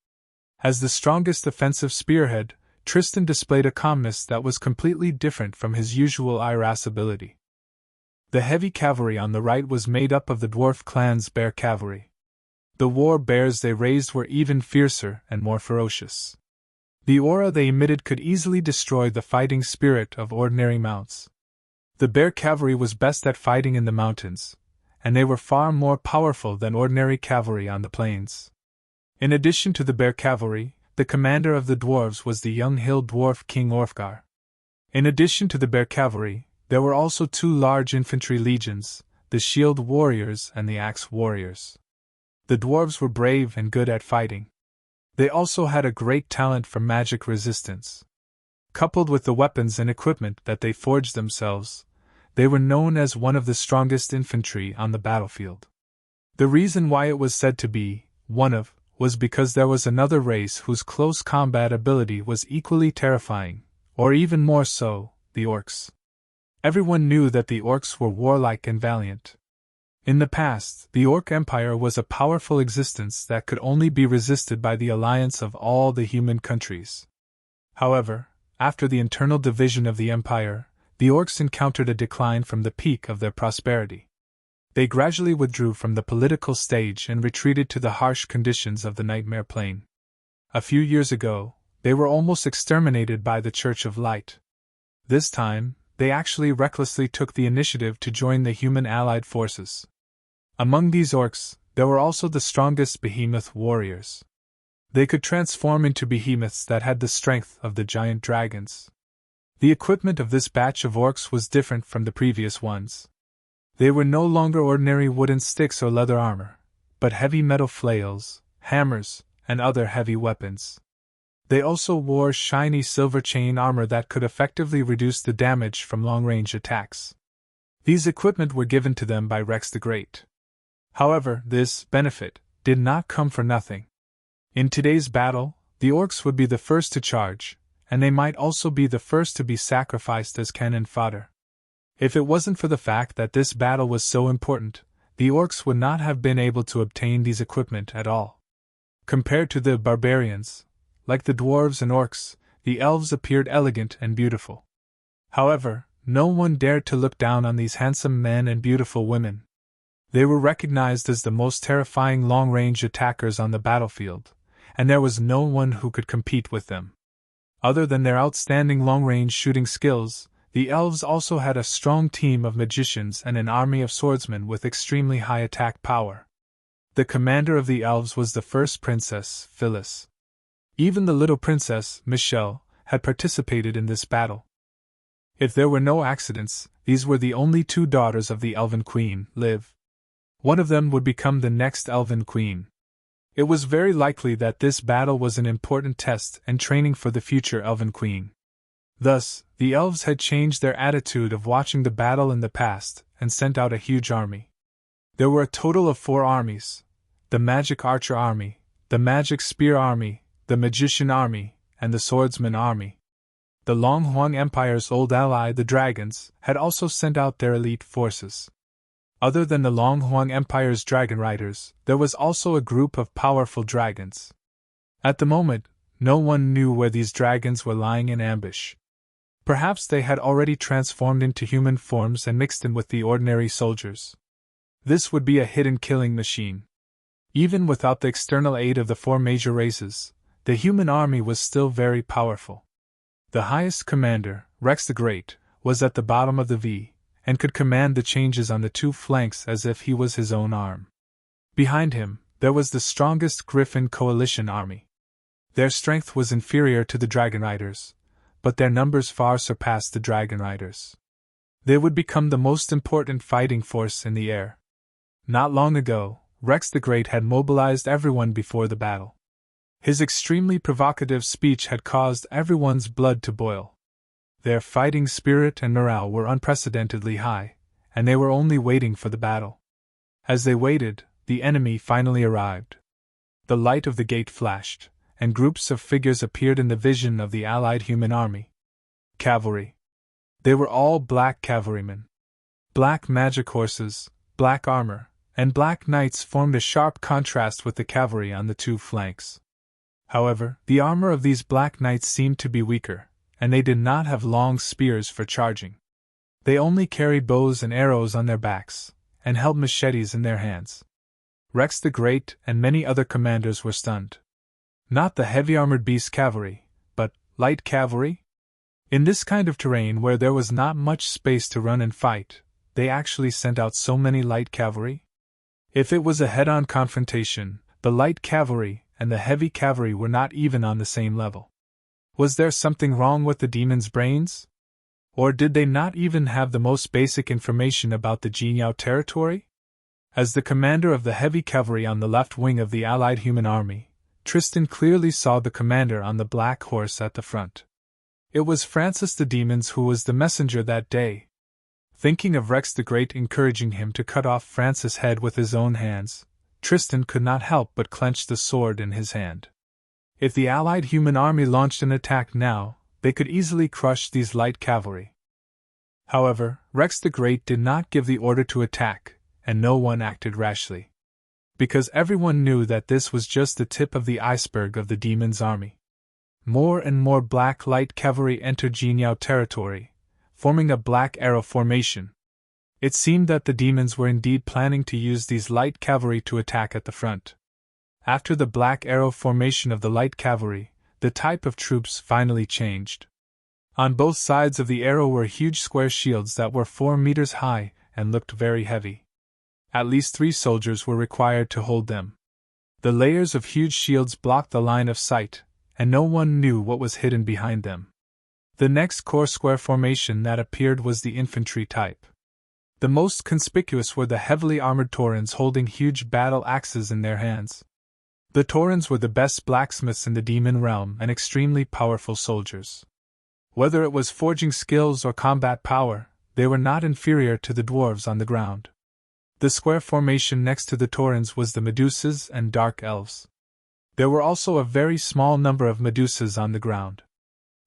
As the strongest offensive spearhead, Tristan displayed a calmness that was completely different from his usual irascibility. The heavy cavalry on the right was made up of the dwarf clan's bear cavalry. The war bears they raised were even fiercer and more ferocious. The aura they emitted could easily destroy the fighting spirit of ordinary mounts. The bear cavalry was best at fighting in the mountains, and they were far more powerful than ordinary cavalry on the plains. In addition to the bear cavalry, the commander of the dwarves was the young hill dwarf King Orfgar. In addition to the bear cavalry, there were also two large infantry legions, the shield warriors and the axe warriors. The dwarves were brave and good at fighting. They also had a great talent for magic resistance. Coupled with the weapons and equipment that they forged themselves, they were known as one of the strongest infantry on the battlefield. The reason why it was said to be one of was because there was another race whose close combat ability was equally terrifying, or even more so, the orcs. Everyone knew that the orcs were warlike and valiant. In the past, the Orc Empire was a powerful existence that could only be resisted by the alliance of all the human countries. However, after the internal division of the empire, the orcs encountered a decline from the peak of their prosperity. They gradually withdrew from the political stage and retreated to the harsh conditions of the Nightmare Plain. A few years ago, they were almost exterminated by the Church of Light. This time, they actually recklessly took the initiative to join the human allied forces. Among these orcs, there were also the strongest behemoth warriors. They could transform into behemoths that had the strength of the giant dragons. The equipment of this batch of orcs was different from the previous ones. They were no longer ordinary wooden sticks or leather armor, but heavy metal flails, hammers, and other heavy weapons. They also wore shiny silver chain armor that could effectively reduce the damage from long-range attacks. These equipment were given to them by Rex the Great. However, this benefit did not come for nothing. In today's battle, the orcs would be the first to charge, and they might also be the first to be sacrificed as cannon fodder. If it wasn't for the fact that this battle was so important, the orcs would not have been able to obtain these equipment at all. Compared to the barbarians, like the dwarves and orcs, the elves appeared elegant and beautiful. However, no one dared to look down on these handsome men and beautiful women. They were recognized as the most terrifying long-range attackers on the battlefield, and there was no one who could compete with them. Other than their outstanding long-range shooting skills, the elves also had a strong team of magicians and an army of swordsmen with extremely high attack power. The commander of the elves was the first princess, Phyllis. Even the little princess, Michelle, had participated in this battle. If there were no accidents, these were the only two daughters of the elven queen, Liv. One of them would become the next elven queen. It was very likely that this battle was an important test and training for the future elven queen. Thus, the elves had changed their attitude of watching the battle in the past and sent out a huge army. There were a total of 4 armies: the magic archer army, the magic spear army, the magician army, and the swordsman army. The Long Huang Empire's old ally, the dragons, had also sent out their elite forces. Other than the Long Huang Empire's dragon riders, there was also a group of powerful dragons. At the moment, no one knew where these dragons were lying in ambush. Perhaps they had already transformed into human forms and mixed in with the ordinary soldiers. This would be a hidden killing machine. Even without the external aid of the 4 major races, the human army was still very powerful. The highest commander, Rex the Great, was at the bottom of the V, and could command the changes on the 2 flanks as if he was his own arm. Behind him, there was the strongest Griffin coalition army. Their strength was inferior to the Dragon Riders, but their numbers far surpassed the Dragon Riders. They would become the most important fighting force in the air. Not long ago, Rex the Great had mobilized everyone before the battle. His extremely provocative speech had caused everyone's blood to boil. Their fighting spirit and morale were unprecedentedly high, and they were only waiting for the battle. As they waited, the enemy finally arrived. The light of the gate flashed, and groups of figures appeared in the vision of the allied human army. Cavalry. They were all black cavalrymen. Black magic horses, black armor, and black knights formed a sharp contrast with the cavalry on the 2 flanks. However, the armor of these black knights seemed to be weaker, and they did not have long spears for charging. They only carried bows and arrows on their backs, and held machetes in their hands. Rex the Great and many other commanders were stunned. Not the heavy-armored beast cavalry, but light cavalry? In this kind of terrain where there was not much space to run and fight, they actually sent out so many light cavalry? If it was a head-on confrontation, the light cavalry and the heavy cavalry were not even on the same level. Was there something wrong with the demon's brains? Or did they not even have the most basic information about the Jinyao territory? As the commander of the heavy cavalry on the left wing of the allied human army, Tristan clearly saw the commander on the black horse at the front. It was Francis the Demons who was the messenger that day. Thinking of Rex the Great encouraging him to cut off Francis' head with his own hands, Tristan could not help but clench the sword in his hand. If the allied human army launched an attack now, they could easily crush these light cavalry. However, Rex the Great did not give the order to attack, and no one acted rashly. Because everyone knew that this was just the tip of the iceberg of the demon's army. More and more black light cavalry entered Jinyao territory, forming a black arrow formation. It seemed that the demons were indeed planning to use these light cavalry to attack at the front. After the black arrow formation of the light cavalry, the type of troops finally changed. On both sides of the arrow were huge square shields that were 4 meters high and looked very heavy. At least 3 soldiers were required to hold them. The layers of huge shields blocked the line of sight, and no one knew what was hidden behind them. The next core square formation that appeared was the infantry type. The most conspicuous were the heavily armored Taurens holding huge battle axes in their hands. The Taurens were the best blacksmiths in the demon realm and extremely powerful soldiers. Whether it was forging skills or combat power, they were not inferior to the dwarves on the ground. The square formation next to the Taurens was the Medusas and Dark Elves. There were also a very small number of Medusas on the ground.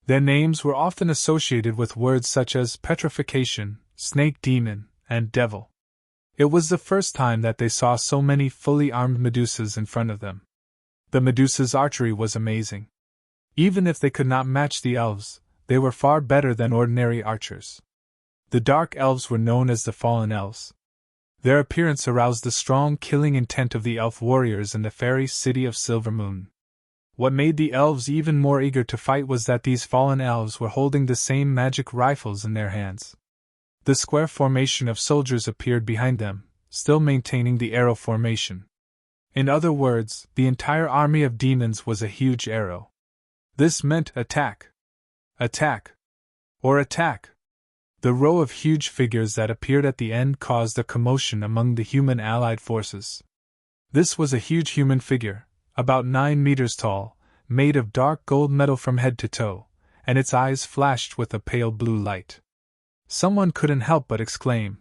Their names were often associated with words such as petrification, snake demon, and devil. It was the first time that they saw so many fully armed Medusas in front of them. The Medusa's archery was amazing. Even if they could not match the elves, they were far better than ordinary archers. The Dark Elves were known as the Fallen Elves. Their appearance aroused the strong killing intent of the elf warriors in the fairy city of Silver Moon. What made the elves even more eager to fight was that these fallen elves were holding the same magic rifles in their hands. The square formation of soldiers appeared behind them, still maintaining the arrow formation. In other words, the entire army of demons was a huge arrow. This meant attack. Attack. Or attack. The row of huge figures that appeared at the end caused a commotion among the human allied forces. This was a huge human figure, about 9 meters tall, made of dark gold metal from head to toe, and its eyes flashed with a pale blue light. Someone couldn't help but exclaim,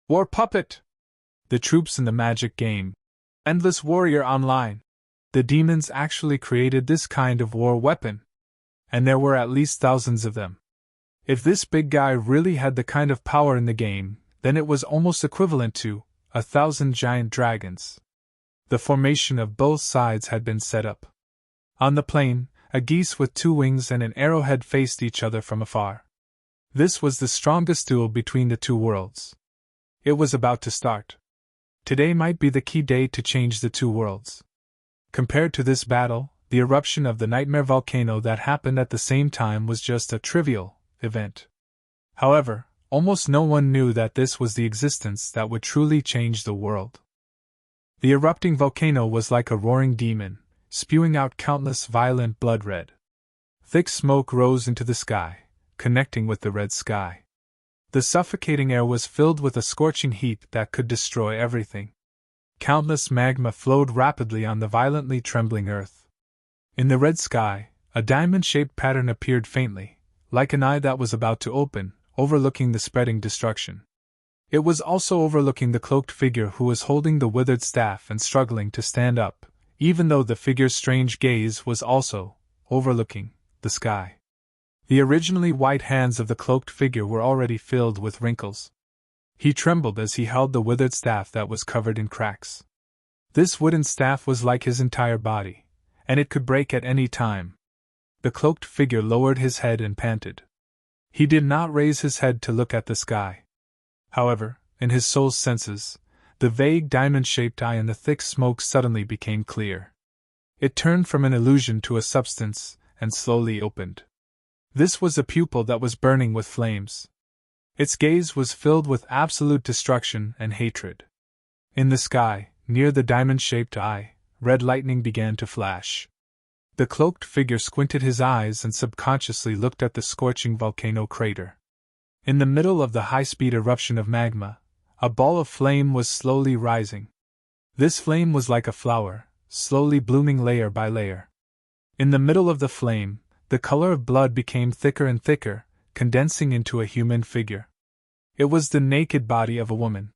"War puppet!" The troops in the magic game, Endless Warrior Online. The demons actually created this kind of war weapon. And there were at least thousands of them. If this big guy really had the kind of power in the game, then it was almost equivalent to 1,000 giant dragons. The formation of both sides had been set up. On the plain, a geese with 2 wings and an arrowhead faced each other from afar. This was the strongest duel between the 2 worlds. It was about to start. Today might be the key day to change the 2 worlds. Compared to this battle, the eruption of the nightmare volcano that happened at the same time was just a trivial event. However, almost no one knew that this was the existence that would truly change the world. The erupting volcano was like a roaring demon, spewing out countless violent blood red. Thick smoke rose into the sky, connecting with the red sky. The suffocating air was filled with a scorching heat that could destroy everything. Countless magma flowed rapidly on the violently trembling earth. In the red sky, a diamond-shaped pattern appeared faintly, like an eye that was about to open, overlooking the spreading destruction. It was also overlooking the cloaked figure who was holding the withered staff and struggling to stand up, even though the figure's strange gaze was also overlooking the sky. The originally white hands of the cloaked figure were already filled with wrinkles. He trembled as he held the withered staff that was covered in cracks. This wooden staff was like his entire body, and it could break at any time. The cloaked figure lowered his head and panted. He did not raise his head to look at the sky. However, in his soul's senses, the vague diamond-shaped eye in the thick smoke suddenly became clear. It turned from an illusion to a substance, and slowly opened. This was a pupil that was burning with flames. Its gaze was filled with absolute destruction and hatred. In the sky, near the diamond-shaped eye, red lightning began to flash. The cloaked figure squinted his eyes and subconsciously looked at the scorching volcano crater. In the middle of the high-speed eruption of magma, a ball of flame was slowly rising. This flame was like a flower, slowly blooming layer by layer. In the middle of the flame, the color of blood became thicker and thicker, condensing into a human figure. It was the naked body of a woman.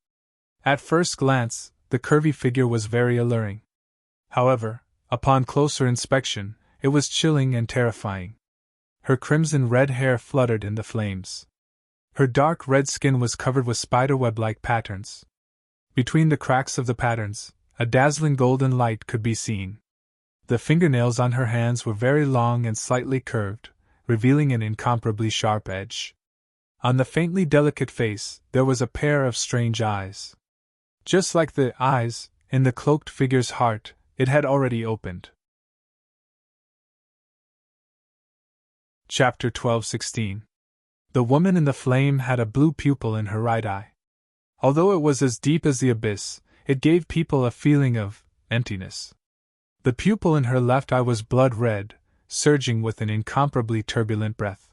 At first glance, the curvy figure was very alluring. However, upon closer inspection, it was chilling and terrifying. Her crimson-red hair fluttered in the flames. Her dark red skin was covered with spiderweb-like patterns. Between the cracks of the patterns, a dazzling golden light could be seen. The fingernails on her hands were very long and slightly curved, revealing an incomparably sharp edge. On the faintly delicate face, there was a pair of strange eyes. Just like the eyes in the cloaked figure's heart, it had already opened. Chapter 12:16. The woman in the flame had a blue pupil in her right eye. Although it was as deep as the abyss, it gave people a feeling of emptiness. The pupil in her left eye was blood red, surging with an incomparably turbulent breath.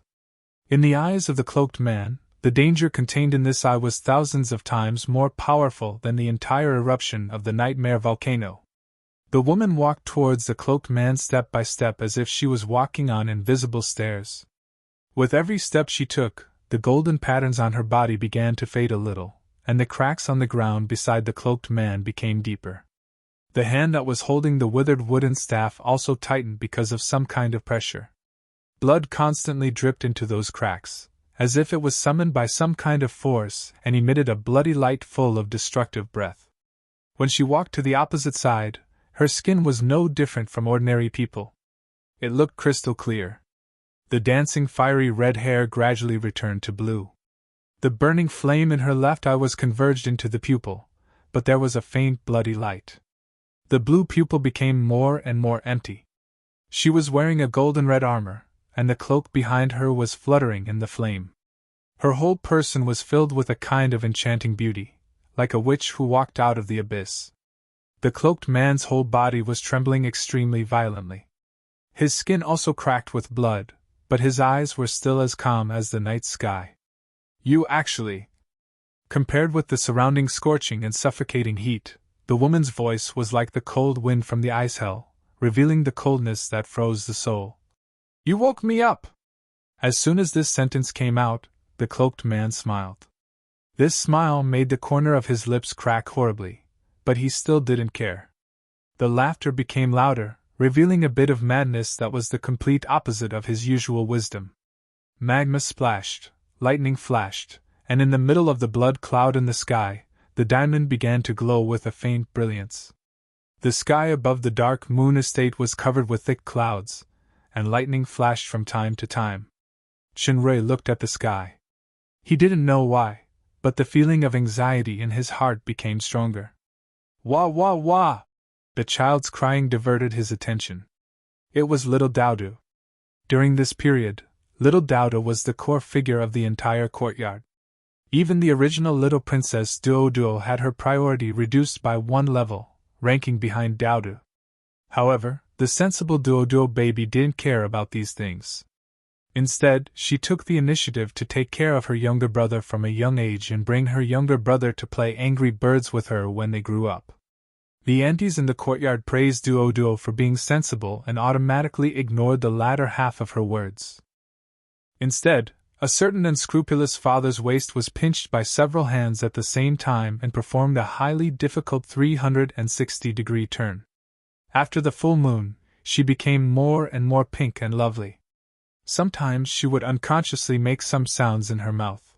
In the eyes of the cloaked man, the danger contained in this eye was thousands of times more powerful than the entire eruption of the nightmare volcano. The woman walked towards the cloaked man step by step as if she was walking on invisible stairs. With every step she took, the golden patterns on her body began to fade a little, and the cracks on the ground beside the cloaked man became deeper. The hand that was holding the withered wooden staff also tightened because of some kind of pressure. Blood constantly dripped into those cracks, as if it was summoned by some kind of force, and emitted a bloody light full of destructive breath. When she walked to the opposite side, her skin was no different from ordinary people. It looked crystal clear. The dancing fiery red hair gradually returned to blue. The burning flame in her left eye was converged into the pupil, but there was a faint bloody light. The blue pupil became more and more empty. She was wearing a golden red armor, and the cloak behind her was fluttering in the flame. Her whole person was filled with a kind of enchanting beauty, like a witch who walked out of the abyss. The cloaked man's whole body was trembling extremely violently. His skin also cracked with blood, but his eyes were still as calm as the night sky. You actually. Compared with the surrounding scorching and suffocating heat, the woman's voice was like the cold wind from the ice hell, revealing the coldness that froze the soul. You woke me up! As soon as this sentence came out, the cloaked man smiled. This smile made the corner of his lips crack horribly, but he still didn't care. The laughter became louder, revealing a bit of madness that was the complete opposite of his usual wisdom. Magma splashed, lightning flashed, and in the middle of the blood cloud in the sky, the diamond began to glow with a faint brilliance. The sky above the dark moon estate was covered with thick clouds, and lightning flashed from time to time. Chenrui looked at the sky. He didn't know why, but the feeling of anxiety in his heart became stronger. Wah wah wah! The child's crying diverted his attention. It was little Daudu. During this period, little Daudu was the core figure of the entire courtyard. Even the original little princess Duoduo had her priority reduced by one level, ranking behind Daudu. However, the sensible Duoduo baby didn't care about these things. Instead, she took the initiative to take care of her younger brother from a young age and bring her younger brother to play Angry Birds with her when they grew up. The aunties in the courtyard praised Duoduo for being sensible and automatically ignored the latter half of her words. Instead, a certain unscrupulous father's waist was pinched by several hands at the same time and performed a highly difficult 360-degree turn. After the full moon, she became more and more pink and lovely. Sometimes she would unconsciously make some sounds in her mouth.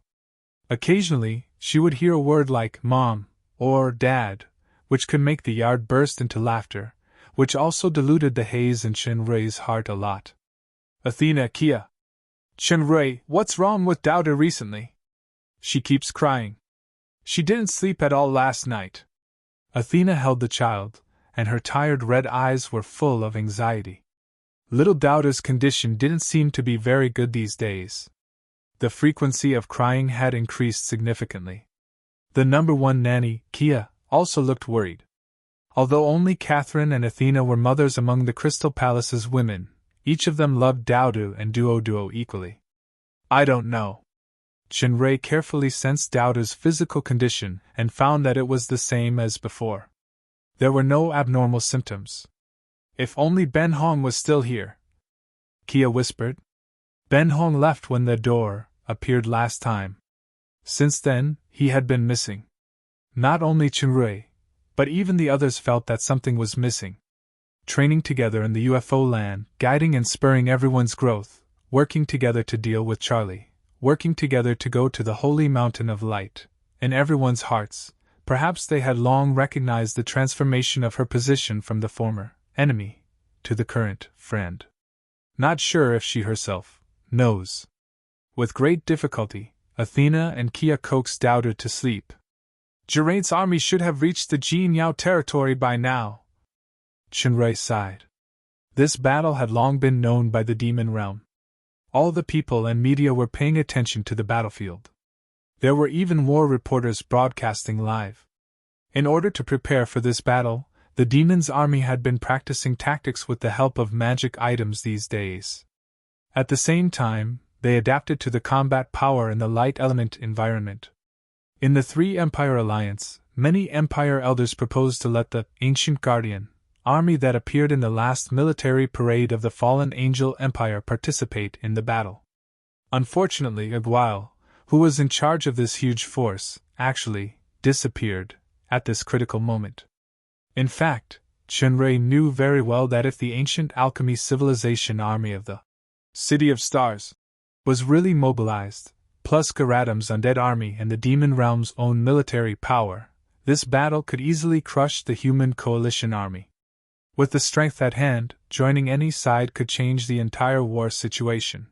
Occasionally, she would hear a word like "Mom" or "Dad," which could make the yard burst into laughter, which also diluted the haze in Chenrui's heart a lot. Athena Kia. Chenrui, what's wrong with Daudu recently? She keeps crying. She didn't sleep at all last night. Athena held the child, and her tired red eyes were full of anxiety. Little Daudu's condition didn't seem to be very good these days. The frequency of crying had increased significantly. The number one nanny, Kia, also looked worried. Although only Catherine and Athena were mothers among the Crystal Palace's women, each of them loved Daudu and Duoduo equally. I don't know. Chenrui carefully sensed Daudu's physical condition and found that it was the same as before. There were no abnormal symptoms. If only Ben Hong was still here, Kia whispered. Ben Hong left when the door appeared last time. Since then, he had been missing. Not only Chenrui, but even the others felt that something was missing. Training together in the UFO land, guiding and spurring everyone's growth, working together to deal with Charlie, working together to go to the holy mountain of light, in everyone's hearts, perhaps they had long recognized the transformation of her position from the former enemy to the current friend. Not sure if she herself knows. With great difficulty, Athena and Kia coaxed Daudu to sleep. Geraint's army should have reached the Jin Yao territory by now. Chenrui sighed. This battle had long been known by the demon realm. All the people and media were paying attention to the battlefield. There were even war reporters broadcasting live. In order to prepare for this battle, the demon's army had been practicing tactics with the help of magic items these days. At the same time, they adapted to the combat power in the light element environment. In the Three Empire Alliance, many Empire elders proposed to let the Ancient Guardian army that appeared in the last military parade of the fallen Angel Empire participate in the battle. Unfortunately, Aguil, who was in charge of this huge force, actually disappeared at this critical moment. In fact, Chenrui knew very well that if the ancient alchemy civilization army of the City of Stars was really mobilized, plus Garadam's undead army and the demon realm's own military power, this battle could easily crush the human coalition army. With the strength at hand, joining any side could change the entire war situation.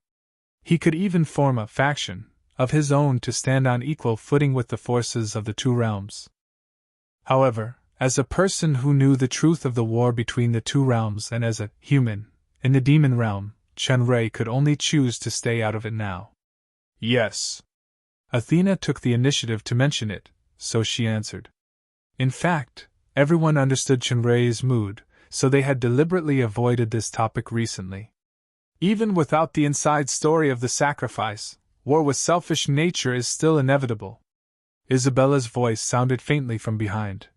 He could even form a faction of his own to stand on equal footing with the forces of the two realms. However, as a person who knew the truth of the war between the two realms and as a human in the demon realm, Chenrui could only choose to stay out of it now. Yes. Athena took the initiative to mention it, so she answered. In fact, everyone understood Chenrui's mood, so they had deliberately avoided this topic recently. Even without the inside story of the sacrifice, War with selfish nature is still inevitable. Isabella's voice sounded faintly from behind.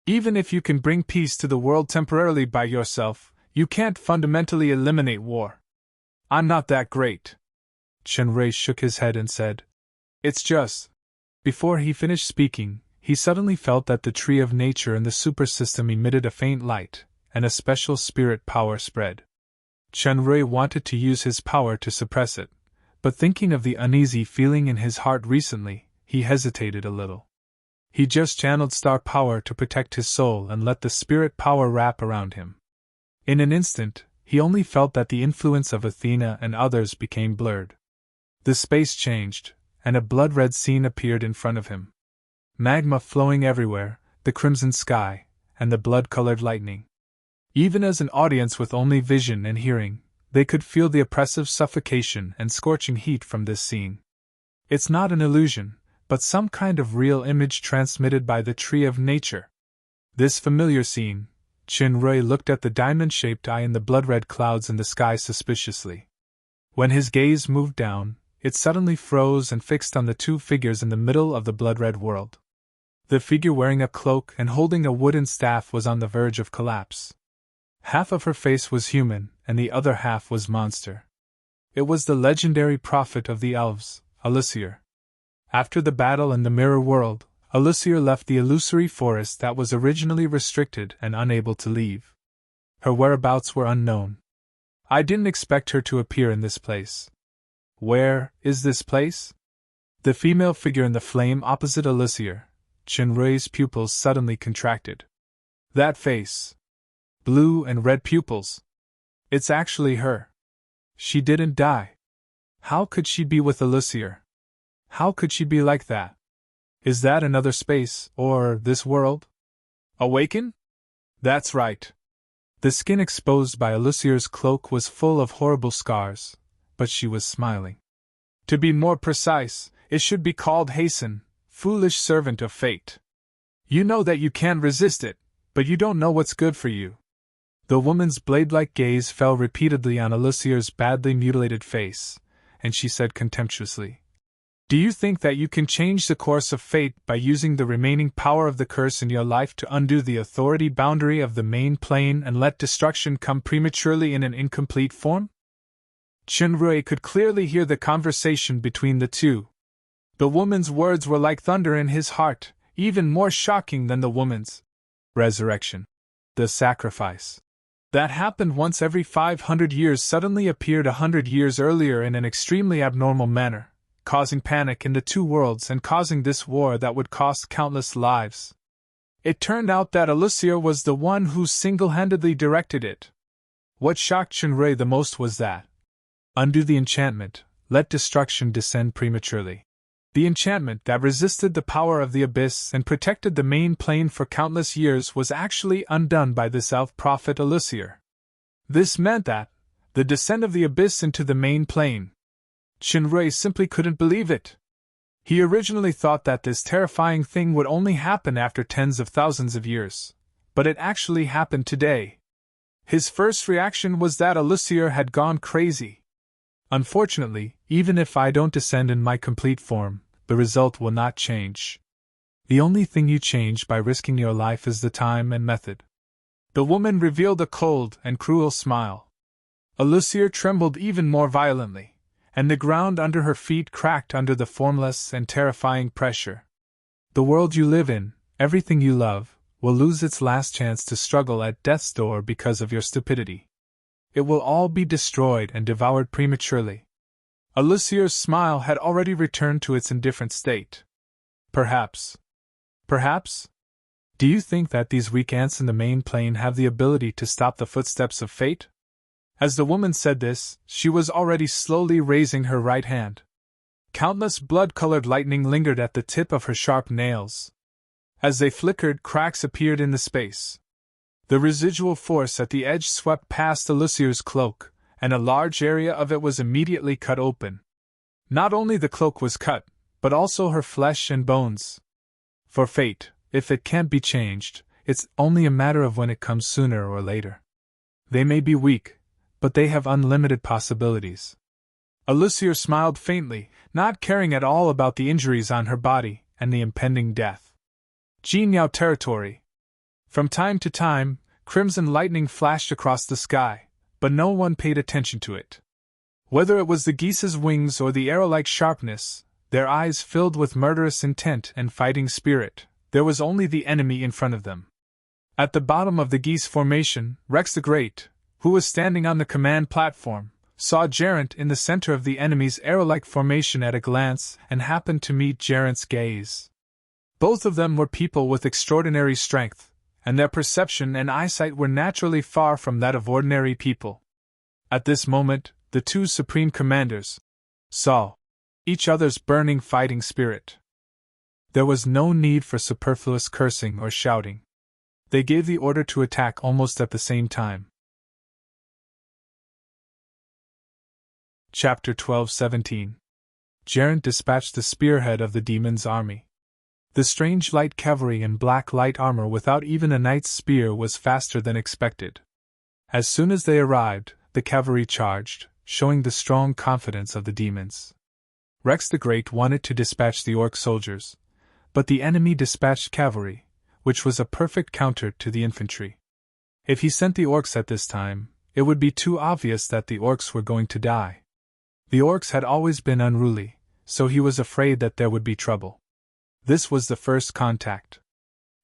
Even if you can bring peace to the world temporarily by yourself, you can't fundamentally eliminate war. I'm not that great. Chenrui shook his head and said, It's just. Before he finished speaking, he suddenly felt that the tree of nature in the super system emitted a faint light, and a special spirit power spread. Chenrui wanted to use his power to suppress it, but thinking of the uneasy feeling in his heart recently, he hesitated a little. He just channeled star power to protect his soul and let the spirit power wrap around him. In an instant, he only felt that the influence of Athena and others became blurred. The space changed, and a blood-red scene appeared in front of him. Magma flowing everywhere, the crimson sky, and the blood-colored lightning. Even as an audience with only vision and hearing, they could feel the oppressive suffocation and scorching heat from this scene. It's not an illusion, but some kind of real image transmitted by the tree of nature. This familiar scene, Chenrui looked at the diamond-shaped eye in the blood-red clouds in the sky suspiciously. When his gaze moved down, it suddenly froze and fixed on the two figures in the middle of the blood-red world. The figure wearing a cloak and holding a wooden staff was on the verge of collapse. Half of her face was human, and the other half was monster. It was the legendary prophet of the elves, Alyssir. After the battle in the mirror world, Alyssir left the illusory forest that was originally restricted and unable to leave. Her whereabouts were unknown. I didn't expect her to appear in this place. Where is this place? The female figure in the flame opposite Alyssir. Chenrui's pupils suddenly contracted. That face. Blue and red pupils. It's actually her. She didn't die. How could she be with Alyssir? How could she be like that? Is that another space, or this world? Awaken? That's right. The skin exposed by Alyssir's cloak was full of horrible scars, but she was smiling. To be more precise, it should be called hasten, foolish servant of fate. You know that you can't resist it, but you don't know what's good for you. The woman's blade-like gaze fell repeatedly on Alyssir's badly mutilated face, and she said contemptuously, Do you think that you can change the course of fate by using the remaining power of the curse in your life to undo the authority boundary of the main plane and let destruction come prematurely in an incomplete form? Chenrui could clearly hear the conversation between the two. The woman's words were like thunder in his heart, even more shocking than the woman's resurrection. The sacrifice that happened once every 500 years suddenly appeared 100 years earlier in an extremely abnormal manner, causing panic in the two worlds and causing this war that would cost countless lives. It turned out that Alyssir was the one who single-handedly directed it. What shocked Chenrui the most was that, undo the enchantment, let destruction descend prematurely. The enchantment that resisted the power of the abyss and protected the main plane for countless years was actually undone by this elf prophet Alyssir. This meant that, the descent of the abyss into the main plane. Chenrui simply couldn't believe it. He originally thought that this terrifying thing would only happen after tens of thousands of years, but it actually happened today. His first reaction was that Alyssir had gone crazy. Unfortunately, even if I don't descend in my complete form, the result will not change. The only thing you change by risking your life is the time and method. The woman revealed a cold and cruel smile. Alyssir trembled even more violently, and the ground under her feet cracked under the formless and terrifying pressure. The world you live in, everything you love, will lose its last chance to struggle at death's door because of your stupidity. It will all be destroyed and devoured prematurely. Alyssir's smile had already returned to its indifferent state. Perhaps. Do you think that these weak ants in the main plane have the ability to stop the footsteps of fate? As the woman said this, she was already slowly raising her right hand. Countless blood-colored lightning lingered at the tip of her sharp nails. As they flickered, cracks appeared in the space. The residual force at the edge swept past Alyssir's cloak, and a large area of it was immediately cut open. Not only the cloak was cut, but also her flesh and bones. For fate, if it can't be changed, it's only a matter of when it comes sooner or later. They may be weak, but they have unlimited possibilities. Alucier smiled faintly, not caring at all about the injuries on her body and the impending death. Jinyao territory. From time to time, crimson lightning flashed across the sky, but no one paid attention to it. Whether it was the geese's wings or the arrow-like sharpness, their eyes filled with murderous intent and fighting spirit, there was only the enemy in front of them. At the bottom of the geese formation, Rex the Great, who was standing on the command platform, saw Geraint in the center of the enemy's arrow-like formation at a glance and happened to meet Geraint's gaze. Both of them were people with extraordinary strength, and their perception and eyesight were naturally far from that of ordinary people. At this moment, the two supreme commanders saw each other's burning fighting spirit. There was no need for superfluous cursing or shouting. They gave the order to attack almost at the same time. Chapter 12:17. Geraint dispatched the spearhead of the demon's army. The strange light cavalry in black light armor without even a knight's spear was faster than expected. As soon as they arrived, the cavalry charged, showing the strong confidence of the demons. Rex the Great wanted to dispatch the orc soldiers, but the enemy dispatched cavalry, which was a perfect counter to the infantry. If he sent the orcs at this time, it would be too obvious that the orcs were going to die. The orcs had always been unruly, so he was afraid that there would be trouble. This was the first contact.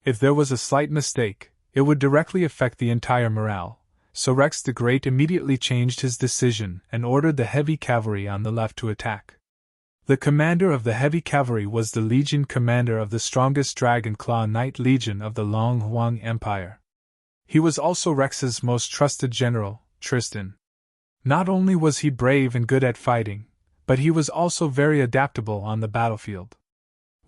If there was a slight mistake, it would directly affect the entire morale, so Rex the Great immediately changed his decision and ordered the heavy cavalry on the left to attack. The commander of the heavy cavalry was the legion commander of the strongest Dragon Claw Knight Legion of the Long Huang Empire. He was also Rex's most trusted general, Tristan. Not only was he brave and good at fighting, but he was also very adaptable on the battlefield.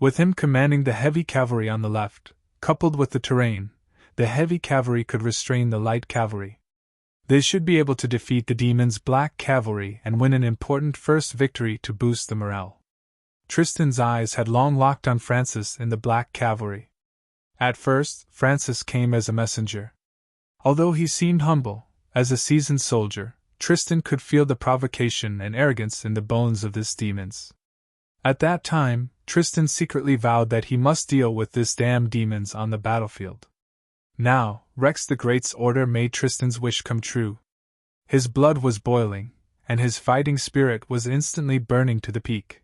With him commanding the heavy cavalry on the left, coupled with the terrain, the heavy cavalry could restrain the light cavalry. They should be able to defeat the demon's black cavalry and win an important first victory to boost the morale. Tristan's eyes had long locked on Francis in the black cavalry. At first, Francis came as a messenger. Although he seemed humble, as a seasoned soldier, Tristan could feel the provocation and arrogance in the bones of this demons. At that time, Tristan secretly vowed that he must deal with this damned demons on the battlefield. Now, Rex the Great's order made Tristan's wish come true. His blood was boiling, and his fighting spirit was instantly burning to the peak.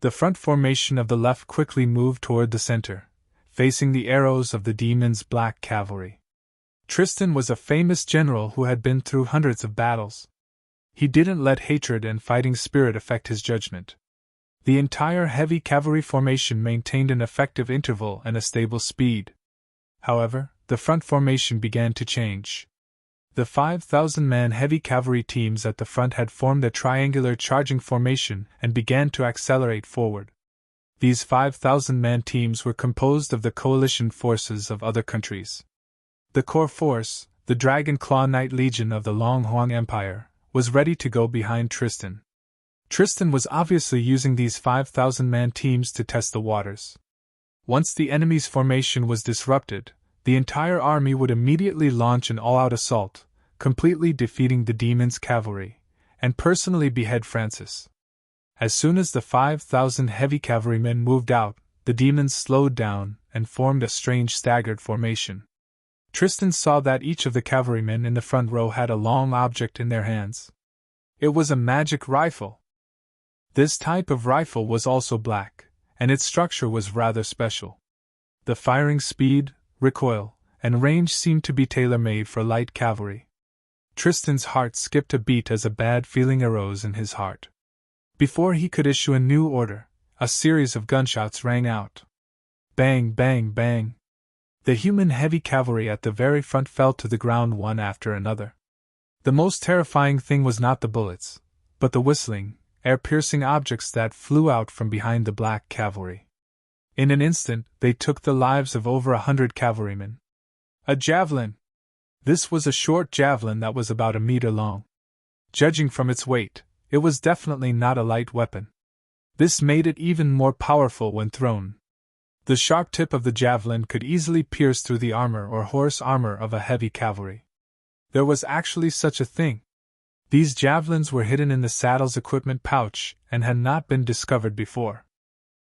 The front formation of the left quickly moved toward the center, facing the arrows of the demon's black cavalry. Tristan was a famous general who had been through hundreds of battles. He didn't let hatred and fighting spirit affect his judgment. The entire heavy cavalry formation maintained an effective interval and a stable speed. However, the front formation began to change. The 5,000-man heavy cavalry teams at the front had formed a triangular charging formation and began to accelerate forward. These 5,000-man teams were composed of the coalition forces of other countries. The core force, the Dragon Claw Knight Legion of the Long Huang Empire, was ready to go behind Tristan. Tristan was obviously using these 5,000-man teams to test the waters. Once the enemy's formation was disrupted, the entire army would immediately launch an all-out assault, completely defeating the demon's cavalry, and personally behead Francis. As soon as the 5,000 heavy cavalrymen moved out, the demons slowed down and formed a strange staggered formation. Tristan saw that each of the cavalrymen in the front row had a long object in their hands. It was a magic rifle. This type of rifle was also black, and its structure was rather special. The firing speed, recoil, and range seemed to be tailor-made for light cavalry. Tristan's heart skipped a beat as a bad feeling arose in his heart. Before he could issue a new order, a series of gunshots rang out. Bang, bang, bang. The human heavy cavalry at the very front fell to the ground one after another. The most terrifying thing was not the bullets, but the whistling, air-piercing objects that flew out from behind the black cavalry. In an instant, they took the lives of over 100 cavalrymen. A javelin! This was a short javelin that was about a meter long. Judging from its weight, it was definitely not a light weapon. This made it even more powerful when thrown. The sharp tip of the javelin could easily pierce through the armor or horse armor of a heavy cavalry. There was actually such a thing. These javelins were hidden in the saddle's equipment pouch and had not been discovered before.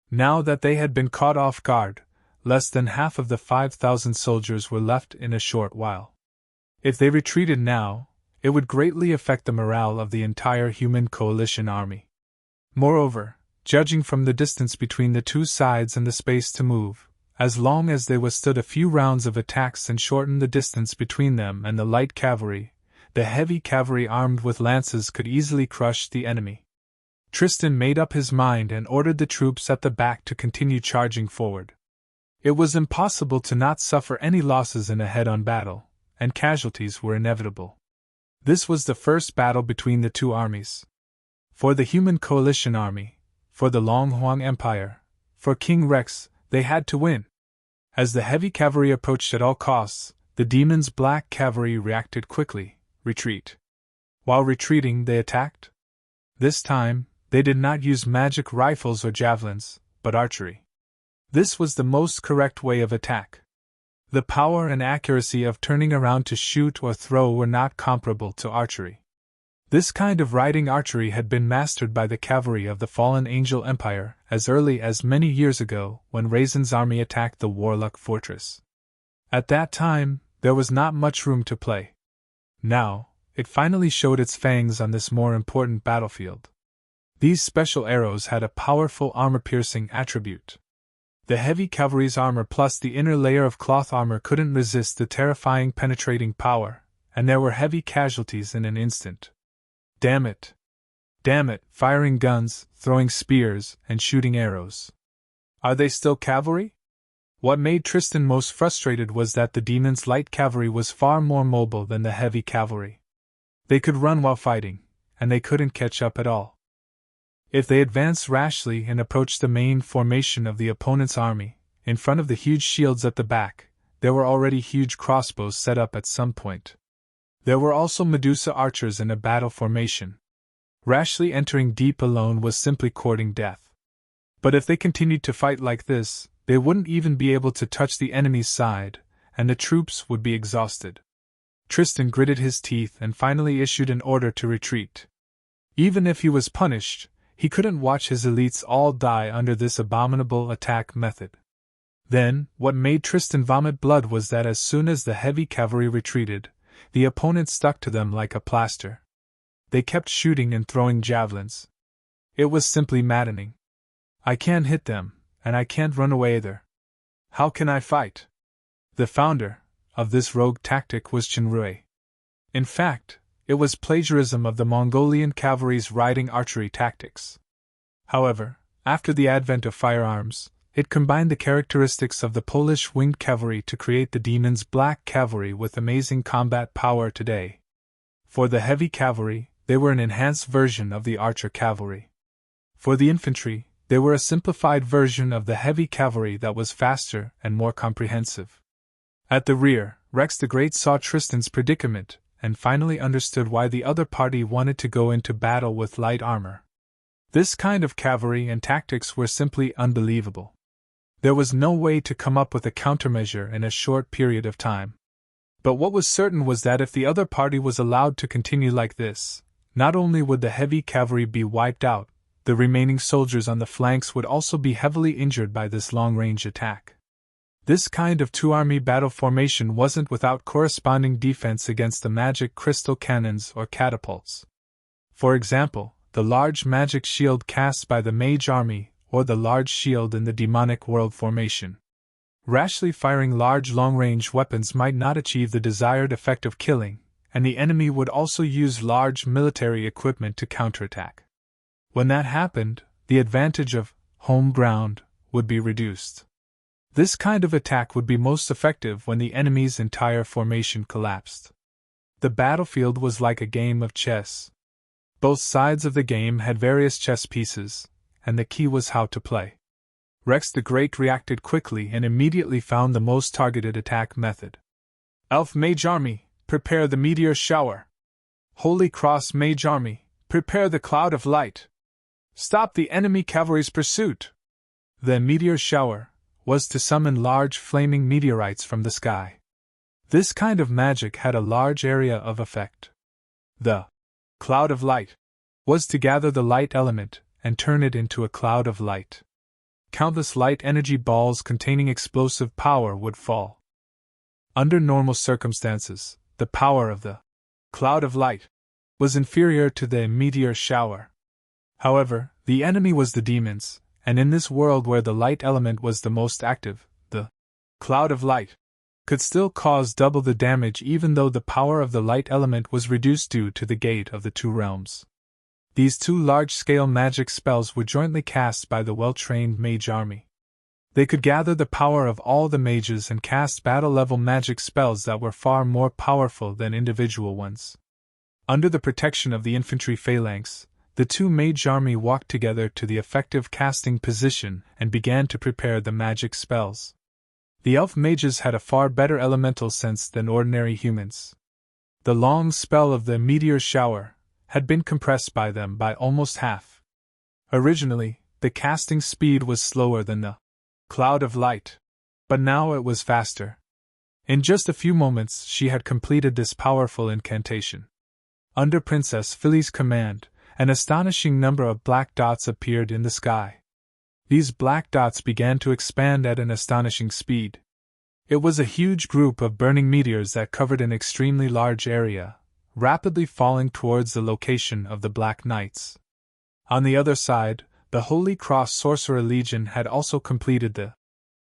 Now that they had been caught off guard, less than half of the 5,000 soldiers were left in a short while. If they retreated now, it would greatly affect the morale of the entire human coalition army. Moreover, judging from the distance between the two sides and the space to move, as long as they withstood a few rounds of attacks and shortened the distance between them and the light cavalry, the heavy cavalry armed with lances could easily crush the enemy. Tristan made up his mind and ordered the troops at the back to continue charging forward. It was impossible to not suffer any losses in a head-on battle, and casualties were inevitable. This was the first battle between the two armies. For the human coalition army, for the Long Huang Empire, for King Rex, they had to win. As the heavy cavalry approached at all costs, the demon's black cavalry reacted quickly, retreat. While retreating, they attacked. This time, they did not use magic rifles or javelins, but archery. This was the most correct way of attack. The power and accuracy of turning around to shoot or throw were not comparable to archery. This kind of riding archery had been mastered by the cavalry of the fallen Angel Empire as early as many years ago when Raisin's army attacked the Warlock Fortress. At that time, there was not much room to play. Now, it finally showed its fangs on this more important battlefield. These special arrows had a powerful armor-piercing attribute. The heavy cavalry's armor plus the inner layer of cloth armor couldn't resist the terrifying penetrating power, and there were heavy casualties in an instant. Damn it! Damn it! Firing guns, throwing spears, and shooting arrows. Are they still cavalry? What made Tristan most frustrated was that the demon's light cavalry was far more mobile than the heavy cavalry. They could run while fighting, and they couldn't catch up at all. If they advanced rashly and approached the main formation of the opponent's army, in front of the huge shields at the back, there were already huge crossbows set up at some point. There were also Medusa archers in a battle formation. Rashly entering deep alone was simply courting death. But if they continued to fight like this, they wouldn't even be able to touch the enemy's side, and the troops would be exhausted. Tristan gritted his teeth and finally issued an order to retreat. Even if he was punished, he couldn't watch his elites all die under this abominable attack method. Then, what made Tristan vomit blood was that as soon as the heavy cavalry retreated, the opponent stuck to them like a plaster. They kept shooting and throwing javelins. It was simply maddening. I can't hit them, and I can't run away either. How can I fight? The founder of this rogue tactic was Chenrui. In fact, it was plagiarism of the Mongolian cavalry's riding archery tactics. However, after the advent of firearms, it combined the characteristics of the Polish winged cavalry to create the demon's black cavalry with amazing combat power today. For the heavy cavalry, they were an enhanced version of the archer cavalry. For the infantry, they were a simplified version of the heavy cavalry that was faster and more comprehensive. At the rear, Rex the Great saw Tristan's predicament, and finally understood why the other party wanted to go into battle with light armor. This kind of cavalry and tactics were simply unbelievable. There was no way to come up with a countermeasure in a short period of time. But what was certain was that if the other party was allowed to continue like this, not only would the heavy cavalry be wiped out, the remaining soldiers on the flanks would also be heavily injured by this long-range attack. This kind of two-army battle formation wasn't without corresponding defense against the magic crystal cannons or catapults. For example, the large magic shield cast by the mage army or the large shield in the demonic world formation. Rashly firing large long-range weapons might not achieve the desired effect of killing, and the enemy would also use large military equipment to counterattack. When that happened, the advantage of home ground would be reduced. This kind of attack would be most effective when the enemy's entire formation collapsed. The battlefield was like a game of chess. Both sides of the game had various chess pieces, and the key was how to play. Rex the Great reacted quickly and immediately found the most targeted attack method. Elf Mage Army, prepare the meteor shower. Holy Cross Mage Army, prepare the cloud of light. Stop the enemy cavalry's pursuit. The meteor shower was to summon large flaming meteorites from the sky. This kind of magic had a large area of effect. The cloud of light was to gather the light element and turn it into a cloud of light. Countless light energy balls containing explosive power would fall. Under normal circumstances, the power of the cloud of light was inferior to the meteor shower. However, the enemy was the demons, and in this world where the light element was the most active, the cloud of light could still cause double the damage even though the power of the light element was reduced due to the gate of the two realms. These two large-scale magic spells were jointly cast by the well-trained mage army. They could gather the power of all the mages and cast battle-level magic spells that were far more powerful than individual ones. Under the protection of the infantry phalanx, the two mage army walked together to the effective casting position and began to prepare the magic spells. The elf mages had a far better elemental sense than ordinary humans. The long spell of the meteor shower had been compressed by them by almost half. Originally, the casting speed was slower than the cloud of light, but now it was faster. In just a few moments she had completed this powerful incantation. Under Princess Philly's command, an astonishing number of black dots appeared in the sky. These black dots began to expand at an astonishing speed. It was a huge group of burning meteors that covered an extremely large area, rapidly falling towards the location of the Black Knights. On the other side, the Holy Cross Sorcerer Legion had also completed the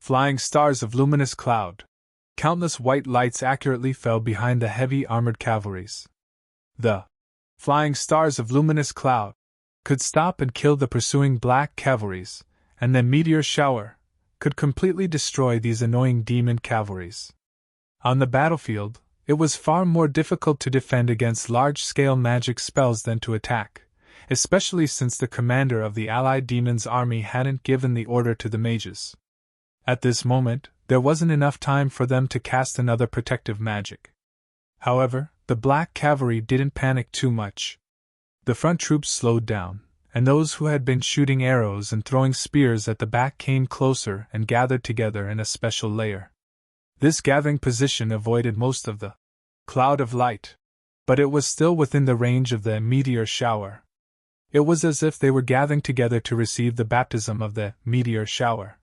flying stars of luminous cloud. Countless white lights accurately fell behind the heavy armored cavalries. The flying stars of luminous cloud could stop and kill the pursuing black cavalries, and the meteor shower could completely destroy these annoying demon cavalries. On the battlefield, it was far more difficult to defend against large-scale magic spells than to attack, especially since the commander of the allied demons' army hadn't given the order to the mages. At this moment, there wasn't enough time for them to cast another protective magic. However, the black cavalry didn't panic too much. The front troops slowed down, and those who had been shooting arrows and throwing spears at the back came closer and gathered together in a special layer. This gathering position avoided most of the cloud of light, but it was still within the range of the meteor shower. It was as if they were gathering together to receive the baptism of the meteor shower.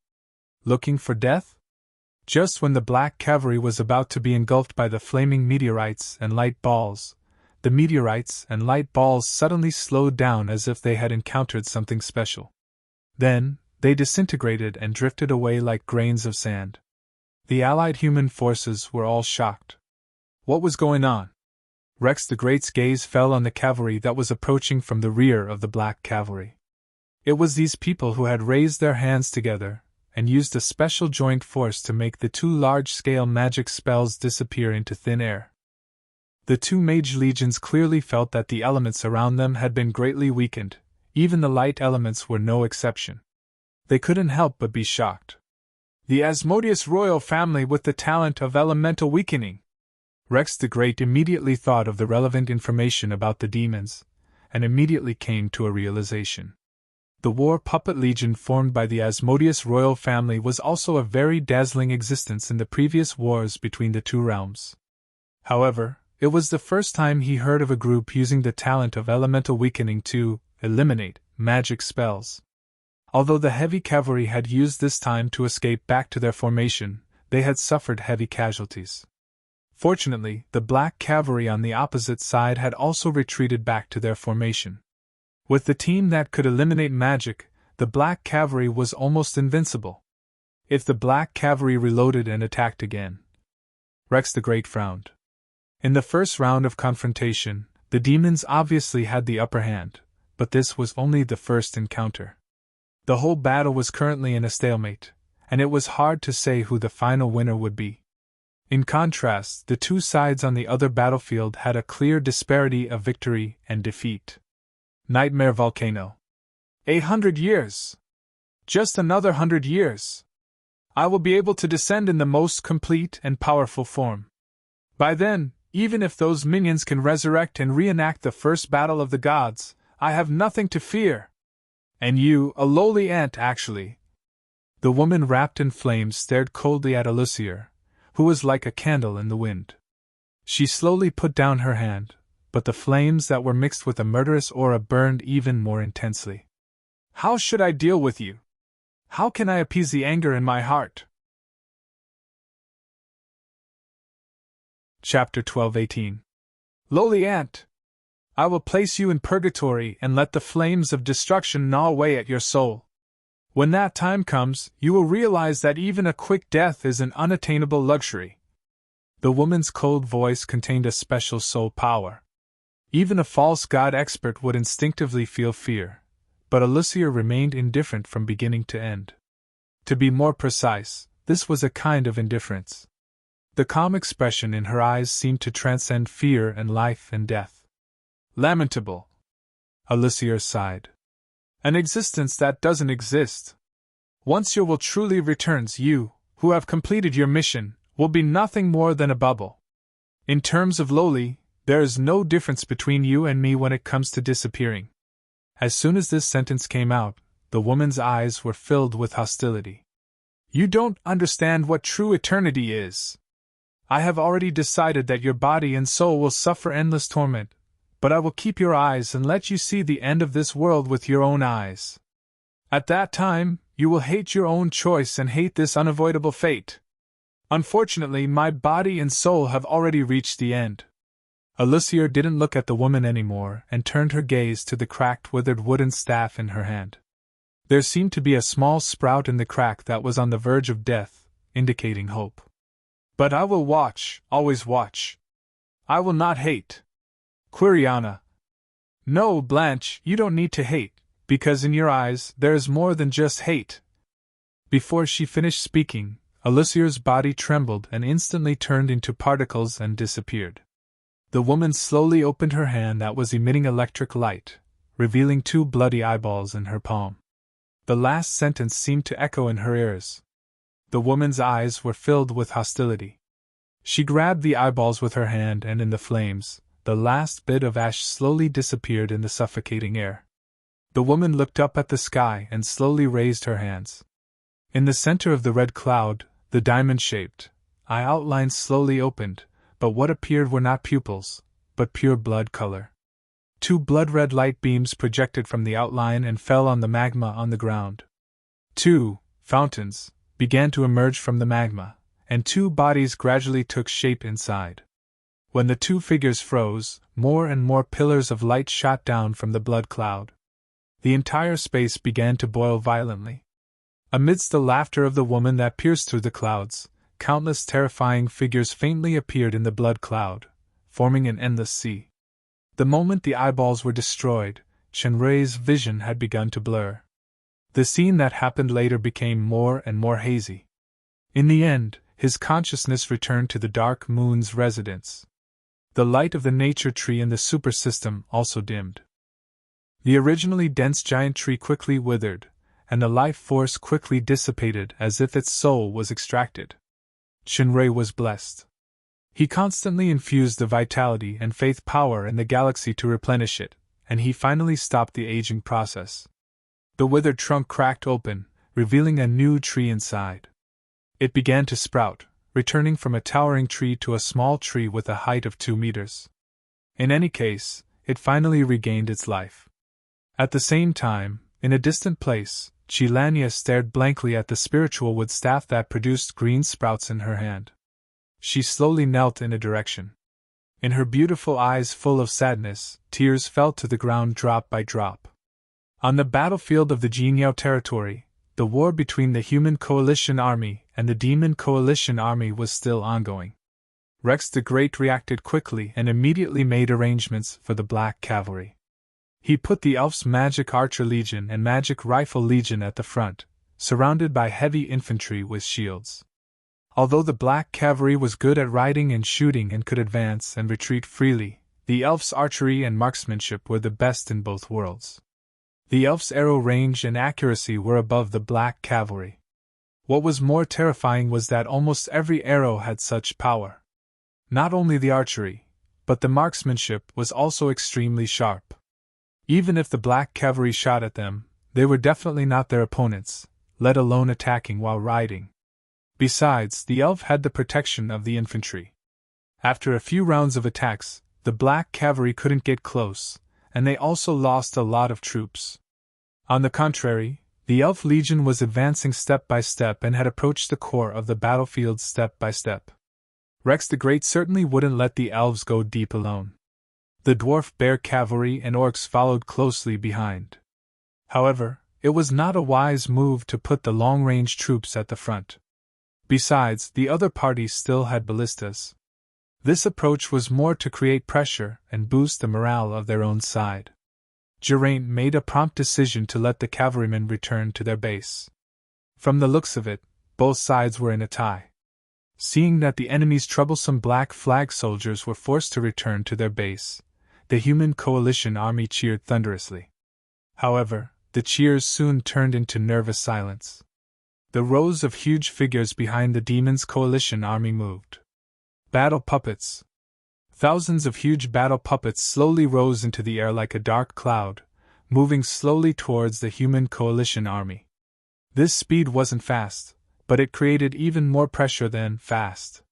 Looking for death? Just when the black cavalry was about to be engulfed by the flaming meteorites and light balls, the meteorites and light balls suddenly slowed down as if they had encountered something special. Then, they disintegrated and drifted away like grains of sand. The allied human forces were all shocked. What was going on? Rex the Great's gaze fell on the cavalry that was approaching from the rear of the black cavalry. It was these people who had raised their hands together and used a special joint force to make the two large-scale magic spells disappear into thin air. The two mage legions clearly felt that the elements around them had been greatly weakened, even the light elements were no exception. They couldn't help but be shocked. The Asmodeus royal family with the talent of elemental weakening! Rex the Great immediately thought of the relevant information about the demons, and immediately came to a realization. The War Puppet Legion formed by the Asmodeus royal family was also a very dazzling existence in the previous wars between the two realms. However, it was the first time he heard of a group using the talent of elemental weakening to eliminate magic spells. Although the heavy cavalry had used this time to escape back to their formation, they had suffered heavy casualties. Fortunately, the black cavalry on the opposite side had also retreated back to their formation. With the team that could eliminate magic, the black cavalry was almost invincible. If the black cavalry reloaded and attacked again. Rex the Great frowned. In the first round of confrontation, the demons obviously had the upper hand, but this was only the first encounter. The whole battle was currently in a stalemate, and it was hard to say who the final winner would be. In contrast, the two sides on the other battlefield had a clear disparity of victory and defeat. Nightmare Volcano. 800 years! Just another 100 years! I will be able to descend in the most complete and powerful form. By then, even if those minions can resurrect and reenact the first battle of the gods, I have nothing to fear. And you, a lowly ant actually. The woman wrapped in flames stared coldly at Alucier, who was like a candle in the wind. She slowly put down her hand, but the flames that were mixed with a murderous aura burned even more intensely. How should I deal with you? How can I appease the anger in my heart? Chapter 12:18. Lowly ant! I will place you in purgatory and let the flames of destruction gnaw away at your soul. When that time comes, you will realize that even a quick death is an unattainable luxury. The woman's cold voice contained a special soul power. Even a false god expert would instinctively feel fear, but Alysia remained indifferent from beginning to end. To be more precise, this was a kind of indifference. The calm expression in her eyes seemed to transcend fear and life and death. Lamentable, Alysia sighed. An existence that doesn't exist. Once your will truly returns, you, who have completed your mission, will be nothing more than a bubble. In terms of lowly, there is no difference between you and me when it comes to disappearing. As soon as this sentence came out, the woman's eyes were filled with hostility. You don't understand what true eternity is. I have already decided that your body and soul will suffer endless torment, but I will keep your eyes and let you see the end of this world with your own eyes. At that time, you will hate your own choice and hate this unavoidable fate. Unfortunately, my body and soul have already reached the end. Alysia didn't look at the woman anymore and turned her gaze to the cracked, withered wooden staff in her hand. There seemed to be a small sprout in the crack that was on the verge of death, indicating hope. But I will watch, always watch. I will not hate. Quiriana. No, Blanche, you don't need to hate, because in your eyes there is more than just hate. Before she finished speaking, Alysia's body trembled and instantly turned into particles and disappeared. The woman slowly opened her hand that was emitting electric light, revealing 2 bloody eyeballs in her palm. The last sentence seemed to echo in her ears. The woman's eyes were filled with hostility. She grabbed the eyeballs with her hand, and in the flames, the last bit of ash slowly disappeared in the suffocating air. The woman looked up at the sky and slowly raised her hands. In the center of the red cloud, the diamond-shaped eye outline slowly opened, but what appeared were not pupils, but pure blood color. 2 blood-red light beams projected from the outline and fell on the magma on the ground. 2 fountains began to emerge from the magma, and 2 bodies gradually took shape inside. When the 2 figures froze, more and more pillars of light shot down from the blood cloud. The entire space began to boil violently. Amidst the laughter of the woman that pierced through the clouds, countless terrifying figures faintly appeared in the blood cloud, forming an endless sea. The moment the eyeballs were destroyed, Shenrei's vision had begun to blur. The scene that happened later became more and more hazy. In the end, his consciousness returned to the dark moon's residence. The light of the nature tree in the supersystem also dimmed. The originally dense giant tree quickly withered, and the life force quickly dissipated as if its soul was extracted. Shenrei was blessed. He constantly infused the vitality and faith power in the galaxy to replenish it, and he finally stopped the aging process. The withered trunk cracked open, revealing a new tree inside. It began to sprout, returning from a towering tree to a small tree with a height of 2 meters. In any case, it finally regained its life. At the same time, in a distant place, Chilania stared blankly at the spiritual wood staff that produced green sprouts in her hand. She slowly knelt in a direction. In her beautiful eyes full of sadness, tears fell to the ground drop by drop. On the battlefield of the Jinyao territory, the war between the Human Coalition Army and the Demon Coalition Army was still ongoing. Rex the Great reacted quickly and immediately made arrangements for the Black Cavalry. He put the Elf's Magic Archer Legion and Magic Rifle Legion at the front, surrounded by heavy infantry with shields. Although the Black Cavalry was good at riding and shooting and could advance and retreat freely, the Elf's archery and marksmanship were the best in both worlds. The Elf's arrow range and accuracy were above the Black Cavalry. What was more terrifying was that almost every arrow had such power. Not only the archery, but the marksmanship was also extremely sharp. Even if the Black Cavalry shot at them, they were definitely not their opponents, let alone attacking while riding. Besides, the elf had the protection of the infantry. After a few rounds of attacks, the black cavalry couldn't get close, and they also lost a lot of troops. On the contrary, the Elf Legion was advancing step by step and had approached the core of the battlefield step by step. Rex the Great certainly wouldn't let the elves go deep alone. The dwarf bear cavalry and orcs followed closely behind. However, it was not a wise move to put the long-range troops at the front. Besides, the other parties still had ballistas. This approach was more to create pressure and boost the morale of their own side. Geraint made a prompt decision to let the cavalrymen return to their base. From the looks of it, both sides were in a tie. Seeing that the enemy's troublesome Black Flag soldiers were forced to return to their base, the human coalition army cheered thunderously. However, the cheers soon turned into nervous silence. The rows of huge figures behind the demon's coalition army moved. Battle puppets. Thousands of huge battle puppets slowly rose into the air like a dark cloud, moving slowly towards the human coalition army. This speed wasn't fast, but it created even more pressure than fast.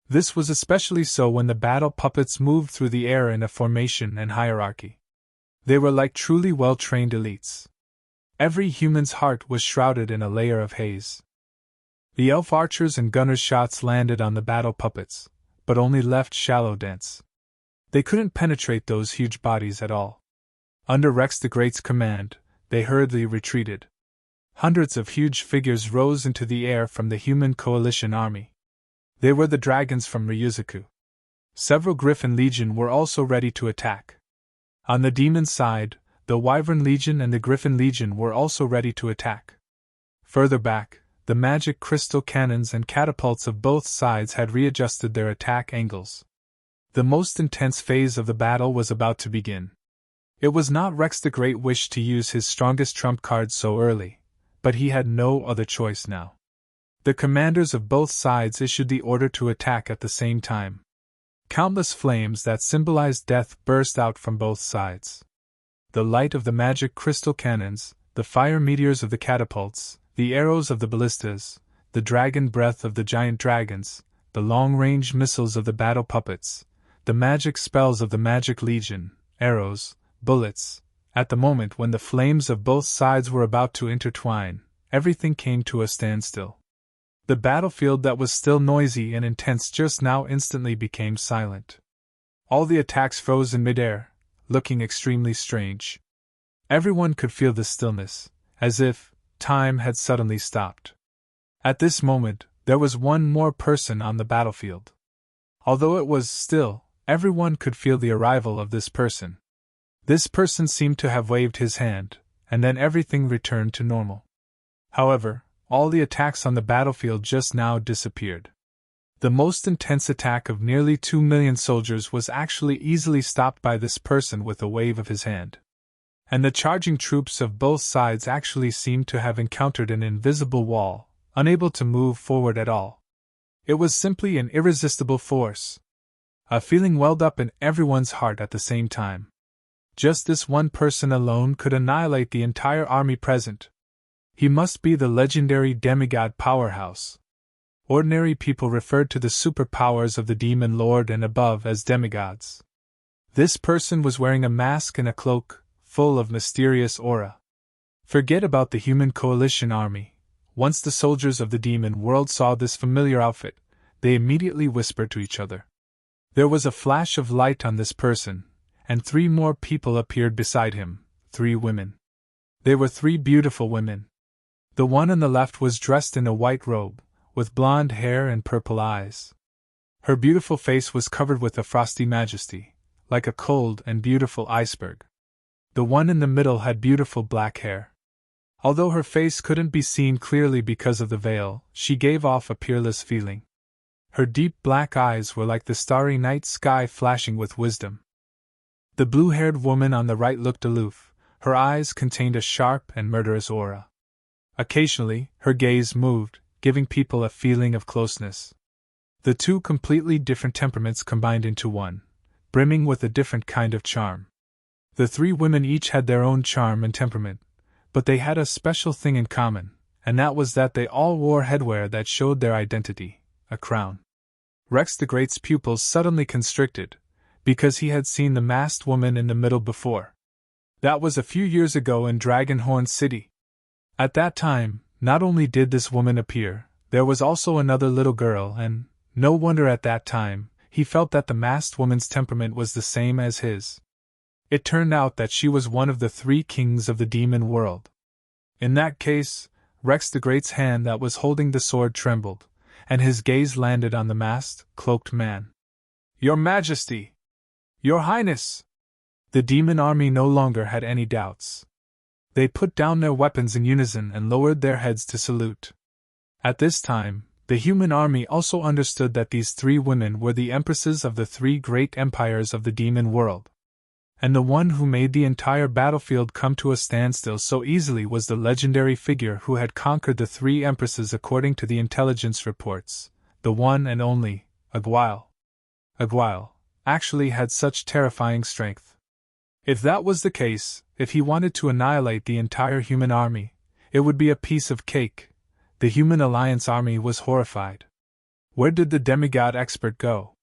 This was especially so when the battle puppets moved through the air in a formation and hierarchy. They were like truly well-trained elites. Every human's heart was shrouded in a layer of haze. The elf archers and gunners' shots landed on the battle puppets, but only left shallow dents. They couldn't penetrate those huge bodies at all. Under Rex the Great's command, they hurriedly retreated. Hundreds of huge figures rose into the air from the human coalition army. They were the dragons from Ryuzaku. Several Griffin Legion were also ready to attack. On the demon side, the Wyvern Legion and the Griffin Legion were also ready to attack. Further back, the magic crystal cannons and catapults of both sides had readjusted their attack angles. The most intense phase of the battle was about to begin. It was not Rex the Great wish to use his strongest trump card so early, but he had no other choice now. The commanders of both sides issued the order to attack at the same time. Countless flames that symbolized death burst out from both sides. The light of the magic crystal cannons, the fire meteors of the catapults, the arrows of the ballistas, the dragon breath of the giant dragons, the long-range missiles of the battle puppets, the magic spells of the magic legion, arrows, bullets. At the moment when the flames of both sides were about to intertwine, everything came to a standstill. The battlefield that was still noisy and intense just now instantly became silent. All the attacks froze in midair, looking extremely strange. Everyone could feel the stillness, as if time had suddenly stopped. At this moment, there was one more person on the battlefield. Although it was still, everyone could feel the arrival of this person. This person seemed to have waved his hand, and then everything returned to normal. However, all the attacks on the battlefield just now disappeared. The most intense attack of nearly 2 million soldiers was actually easily stopped by this person with a wave of his hand. And the charging troops of both sides actually seemed to have encountered an invisible wall, unable to move forward at all. It was simply an irresistible force. A feeling welled up in everyone's heart at the same time. Just this one person alone could annihilate the entire army present. He must be the legendary demigod powerhouse. Ordinary people referred to the superpowers of the demon lord and above as demigods. This person was wearing a mask and a cloak, full of mysterious aura. Forget about the human coalition army. Once the soldiers of the demon world saw this familiar outfit, they immediately whispered to each other. There was a flash of light on this person, and 3 more people appeared beside him, 3 women. They were 3 beautiful women. The one on the left was dressed in a white robe, with blonde hair and purple eyes. Her beautiful face was covered with a frosty majesty, like a cold and beautiful iceberg. The one in the middle had beautiful black hair. Although her face couldn't be seen clearly because of the veil, she gave off a peerless feeling. Her deep black eyes were like the starry night sky flashing with wisdom. The blue-haired woman on the right looked aloof. Her eyes contained a sharp and murderous aura. Occasionally, her gaze moved, giving people a feeling of closeness. The 2 completely different temperaments combined into one, brimming with a different kind of charm. The 3 women each had their own charm and temperament, but they had a special thing in common, and that was that they all wore headwear that showed their identity, a crown. Rex the Great's pupils suddenly constricted, because he had seen the masked woman in the middle before. That was a few years ago in Dragonhorn City. At that time, not only did this woman appear, there was also another little girl, and, no wonder at that time, he felt that the masked woman's temperament was the same as his. It turned out that she was one of the 3 kings of the demon world. In that case, Rex the Great's hand that was holding the sword trembled, and his gaze landed on the masked, cloaked man. "Your Majesty! Your Highness!" The demon army no longer had any doubts. They put down their weapons in unison and lowered their heads to salute. At this time, the human army also understood that these 3 women were the empresses of the 3 great empires of the demon world. And the one who made the entire battlefield come to a standstill so easily was the legendary figure who had conquered the 3 empresses according to the intelligence reports, the one and only, Aguile. Aguile actually had such terrifying strength. If that was the case, if he wanted to annihilate the entire human army, it would be a piece of cake. The Human Alliance army was horrified. Where did the demigod expert go?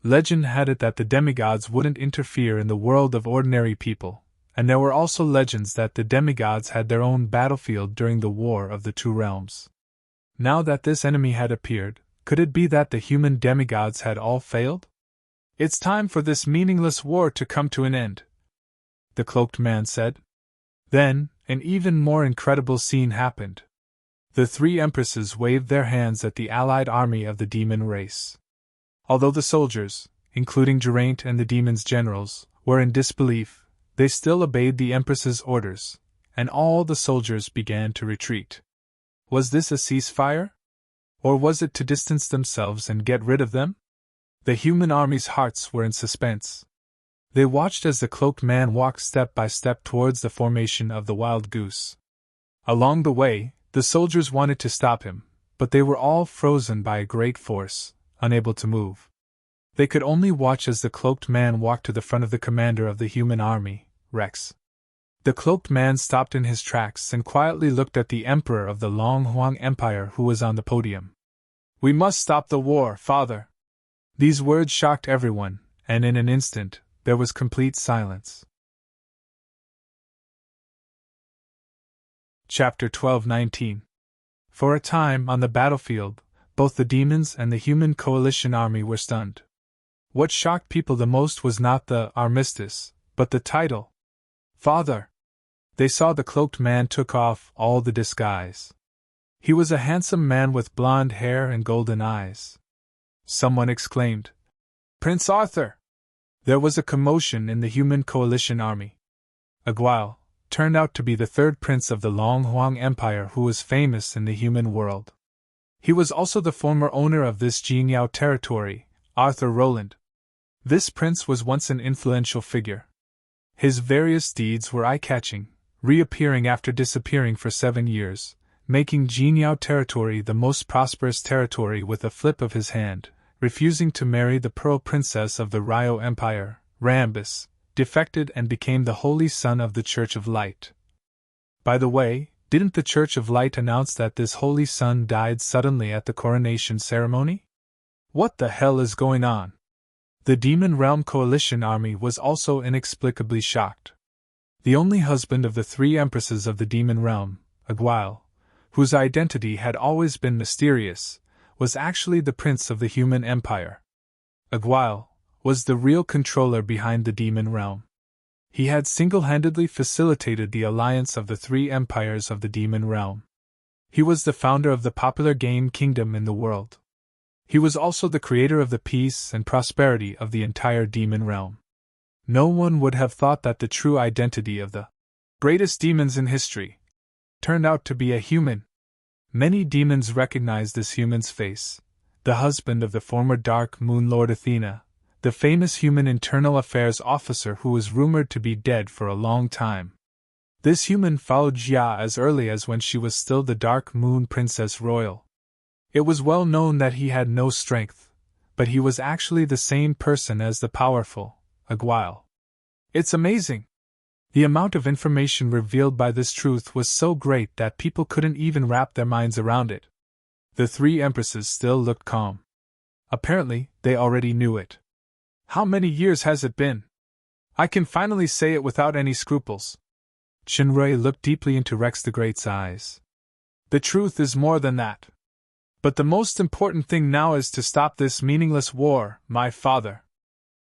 Legend had it that the demigods wouldn't interfere in the world of ordinary people, and there were also legends that the demigods had their own battlefield during the War of the 2 Realms. Now that this enemy had appeared, could it be that the human demigods had all failed? "It's time for this meaningless war to come to an end," the cloaked man said. Then, an even more incredible scene happened. The 3 empresses waved their hands at the allied army of the demon race. Although the soldiers, including Geraint and the demon's generals, were in disbelief, they still obeyed the empress's orders, and all the soldiers began to retreat. Was this a ceasefire? Or was it to distance themselves and get rid of them? The human army's hearts were in suspense. They watched as the cloaked man walked step by step towards the formation of the wild goose. Along the way, the soldiers wanted to stop him, but they were all frozen by a great force, unable to move. They could only watch as the cloaked man walked to the front of the commander of the human army, Rex. The cloaked man stopped in his tracks and quietly looked at the emperor of the Long Huang Empire who was on the podium. "We must stop the war, father." These words shocked everyone, and in an instant, there was complete silence. Chapter 12:19. For a time, on the battlefield, both the demons and the human coalition army were stunned. What shocked people the most was not the armistice, but the title. "Father!" They saw the cloaked man took off all the disguise. He was a handsome man with blonde hair and golden eyes. Someone exclaimed, "Prince Arthur!" There was a commotion in the human coalition army. Aguile turned out to be the 3rd prince of the Long Huang Empire who was famous in the human world. He was also the former owner of this Jinyao territory, Arthur Roland. This prince was once an influential figure. His various deeds were eye-catching, reappearing after disappearing for 7 years, making Jinyao territory the most prosperous territory with a flip of his hand, refusing to marry the pearl princess of the Ryo Empire, Rambus, defected and became the holy son of the Church of Light. By the way, didn't the Church of Light announce that this holy son died suddenly at the coronation ceremony? What the hell is going on? The Demon Realm Coalition army was also inexplicably shocked. The only husband of the 3 empresses of the Demon Realm, Aguile, whose identity had always been mysterious, was actually the prince of the human empire. Aguile was the real controller behind the Demon Realm. He had single-handedly facilitated the alliance of the 3 empires of the Demon Realm. He was the founder of the popular game kingdom in the world. He was also the creator of the peace and prosperity of the entire Demon Realm. No one would have thought that the true identity of the greatest demons in history turned out to be a human. Many demons recognized this human's face, the husband of the former Dark Moon Lord Athena, the famous human internal affairs officer who was rumored to be dead for a long time. This human followed Jia as early as when she was still the Dark Moon Princess Royal. It was well known that he had no strength, but he was actually the same person as the powerful Aguile. It's amazing! The amount of information revealed by this truth was so great that people couldn't even wrap their minds around it. The 3 empresses still looked calm. Apparently, they already knew it. How many years has it been? I can finally say it without any scruples. Shinrei looked deeply into Rex the Great's eyes. The truth is more than that. But the most important thing now is to stop this meaningless war, my father.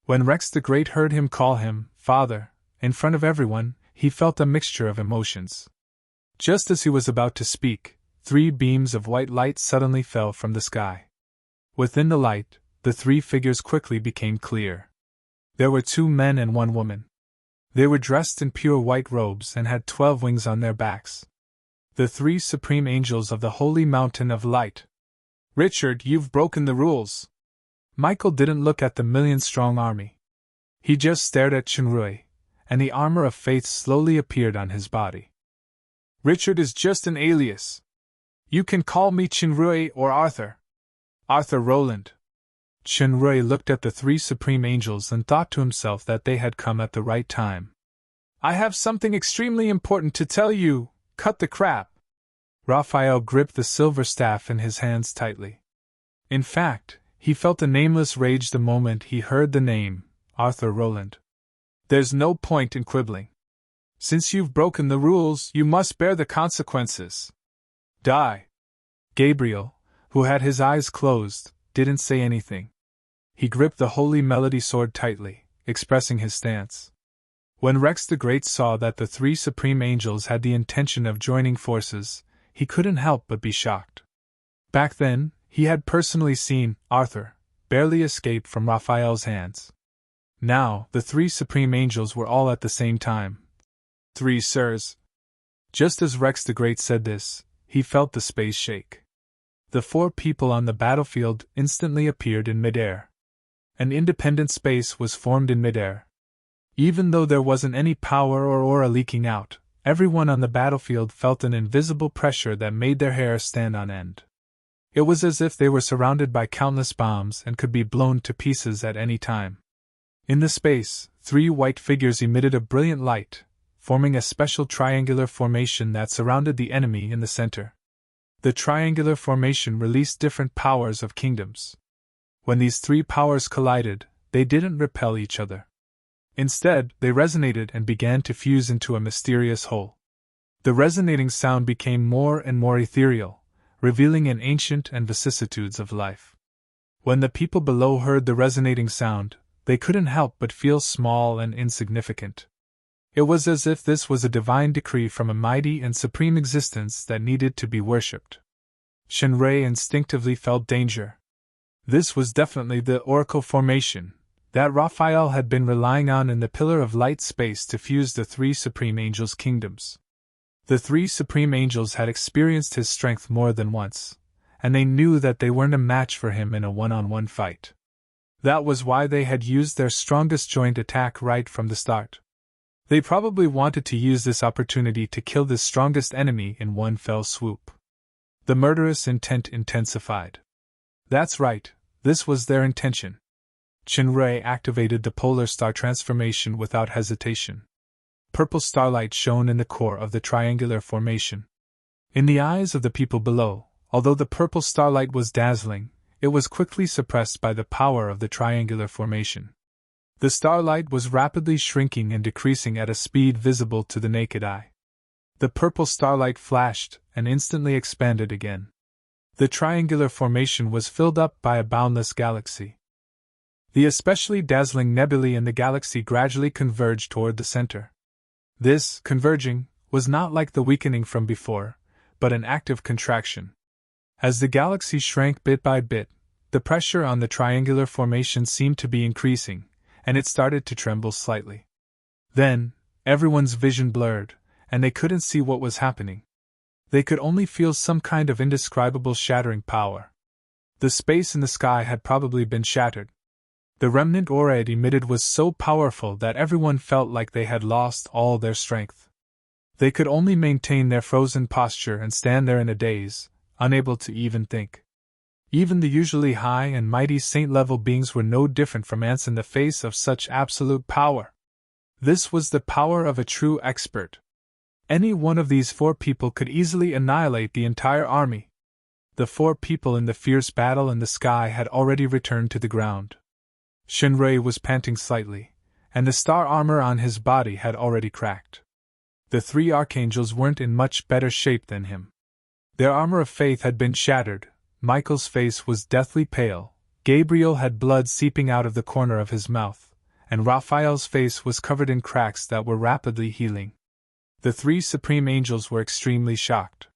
When Rex the Great heard him call him father, in front of everyone, he felt a mixture of emotions. Just as he was about to speak, 3 beams of white light suddenly fell from the sky. Within the light, the 3 figures quickly became clear. There were 2 men and 1 woman. They were dressed in pure white robes and had 12 wings on their backs. The 3 supreme angels of the Holy Mountain of Light. Richard, you've broken the rules. Michael didn't look at the million-strong army. He just stared at Shinrei, and the armor of faith slowly appeared on his body. Richard is just an alias. You can call me Shinrei or Arthur. Arthur Roland. Shinrei looked at the 3 supreme angels and thought to himself that they had come at the right time. I have something extremely important to tell you. Cut the crap. Raphael gripped the silver staff in his hands tightly. In fact, he felt a nameless rage the moment he heard the name, Arthur Roland. There's no point in quibbling. Since you've broken the rules, you must bear the consequences. Die. Gabriel, who had his eyes closed, didn't say anything. He gripped the holy melody sword tightly, expressing his stance. When Rex the Great saw that the 3 supreme angels had the intention of joining forces, he couldn't help but be shocked. Back then, he had personally seen Arthur barely escape from Raphael's hands. Now, the 3 supreme angels were all at the same time. 3 sirs. Just as Rex the Great said this, he felt the space shake. The 4 people on the battlefield instantly appeared in midair. An independent space was formed in midair. Even though there wasn't any power or aura leaking out, everyone on the battlefield felt an invisible pressure that made their hair stand on end. It was as if they were surrounded by countless bombs and could be blown to pieces at any time. In the space, 3 white figures emitted a brilliant light, forming a special triangular formation that surrounded the enemy in the center. The triangular formation released different powers of kingdoms. When these 3 powers collided, they didn't repel each other. Instead, they resonated and began to fuse into a mysterious whole. The resonating sound became more and more ethereal, revealing an ancient and vicissitudes of life. When the people below heard the resonating sound, they couldn't help but feel small and insignificant. It was as if this was a divine decree from a mighty and supreme existence that needed to be worshipped. Shinrei instinctively felt danger. This was definitely the oracle formation that Raphael had been relying on in the Pillar of Light space to fuse the 3 supreme angels' kingdoms. The 3 supreme angels had experienced his strength more than once, and they knew that they weren't a match for him in a one-on-one fight. That was why they had used their strongest joint attack right from the start. They probably wanted to use this opportunity to kill this strongest enemy in one fell swoop. The murderous intent intensified. That's right, this was their intention. Shinrei activated the polar star transformation without hesitation. Purple starlight shone in the core of the triangular formation. In the eyes of the people below, although the purple starlight was dazzling, it was quickly suppressed by the power of the triangular formation. The starlight was rapidly shrinking and decreasing at a speed visible to the naked eye. The purple starlight flashed and instantly expanded again. The triangular formation was filled up by a boundless galaxy. The especially dazzling nebulae in the galaxy gradually converged toward the center. This, converging, was not like the weakening from before, but an active contraction. As the galaxy shrank bit by bit, the pressure on the triangular formation seemed to be increasing, and it started to tremble slightly. Then, everyone's vision blurred, and they couldn't see what was happening. They could only feel some kind of indescribable shattering power. The space in the sky had probably been shattered. The remnant aura it emitted was so powerful that everyone felt like they had lost all their strength. They could only maintain their frozen posture and stand there in a daze, unable to even think. Even the usually high and mighty saint-level beings were no different from ants in the face of such absolute power. This was the power of a true expert. Any one of these 4 people could easily annihilate the entire army. The 4 people in the fierce battle in the sky had already returned to the ground. Shinrei was panting slightly, and the star armor on his body had already cracked. The three archangels weren't in much better shape than him. Their armor of faith had been shattered, Michael's face was deathly pale, Gabriel had blood seeping out of the corner of his mouth, and Raphael's face was covered in cracks that were rapidly healing. The three supreme angels were extremely shocked.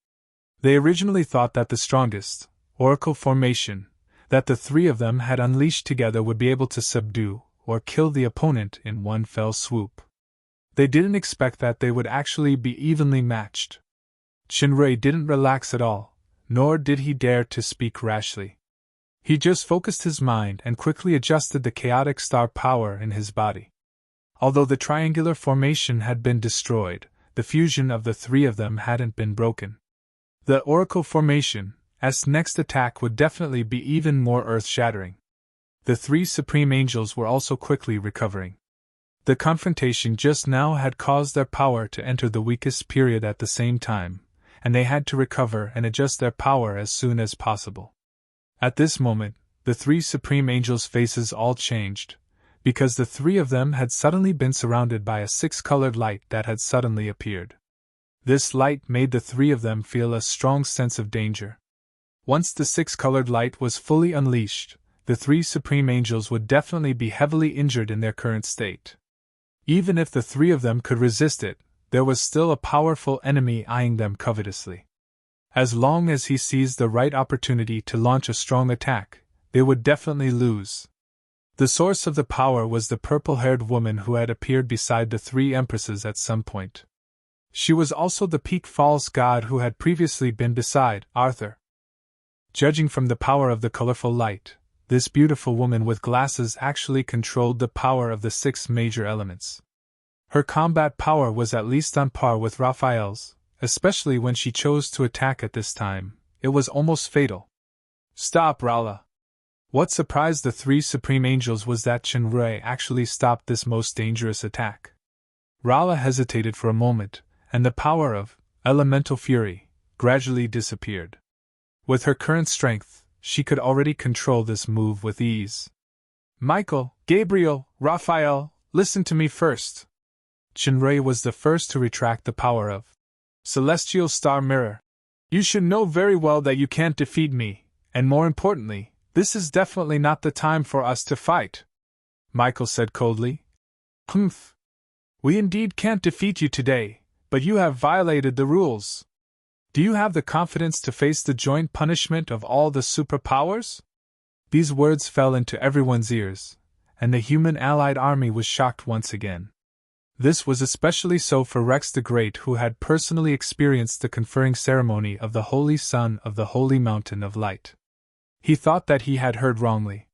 They originally thought that the strongest oracle formation that the three of them had unleashed together would be able to subdue or kill the opponent in one fell swoop. They didn't expect that they would actually be evenly matched. Shinrei didn't relax at all, nor did he dare to speak rashly. He just focused his mind and quickly adjusted the chaotic star power in his body. Although the triangular formation had been destroyed, the fusion of the three of them hadn't been broken. The oracle formation's next attack would definitely be even more earth-shattering. The three supreme angels were also quickly recovering. The confrontation just now had caused their power to enter the weakest period at the same time, and they had to recover and adjust their power as soon as possible. At this moment, the three supreme angels' faces all changed, because the three of them had suddenly been surrounded by a six-colored light that had suddenly appeared. This light made the three of them feel a strong sense of danger. Once the six-colored light was fully unleashed, the three supreme angels would definitely be heavily injured in their current state. Even if the three of them could resist it, there was still a powerful enemy eyeing them covetously. As long as he seized the right opportunity to launch a strong attack, they would definitely lose. The source of the power was the purple-haired woman who had appeared beside the three empresses at some point. She was also the peak false god who had previously been beside Arthur. Judging from the power of the colorful light, this beautiful woman with glasses actually controlled the power of the six major elements. Her combat power was at least on par with Raphael's, especially when she chose to attack at this time. It was almost fatal. "Stop, Rala!" What surprised the three supreme angels was that Shinrei actually stopped this most dangerous attack. Rala hesitated for a moment, and the power of elemental fury gradually disappeared. With her current strength, she could already control this move with ease. "Michael, Gabriel, Raphael, listen to me first." Shinrei was the first to retract the power of Celestial Star Mirror. "You should know very well that you can't defeat me, and more importantly, this is definitely not the time for us to fight," Michael said coldly. "Humph. We indeed can't defeat you today, but you have violated the rules. Do you have the confidence to face the joint punishment of all the superpowers?" These words fell into everyone's ears, and the human allied army was shocked once again. This was especially so for Rex the Great, who had personally experienced the conferring ceremony of the Holy Son of the Holy Mountain of Light. He thought that he had heard wrongly.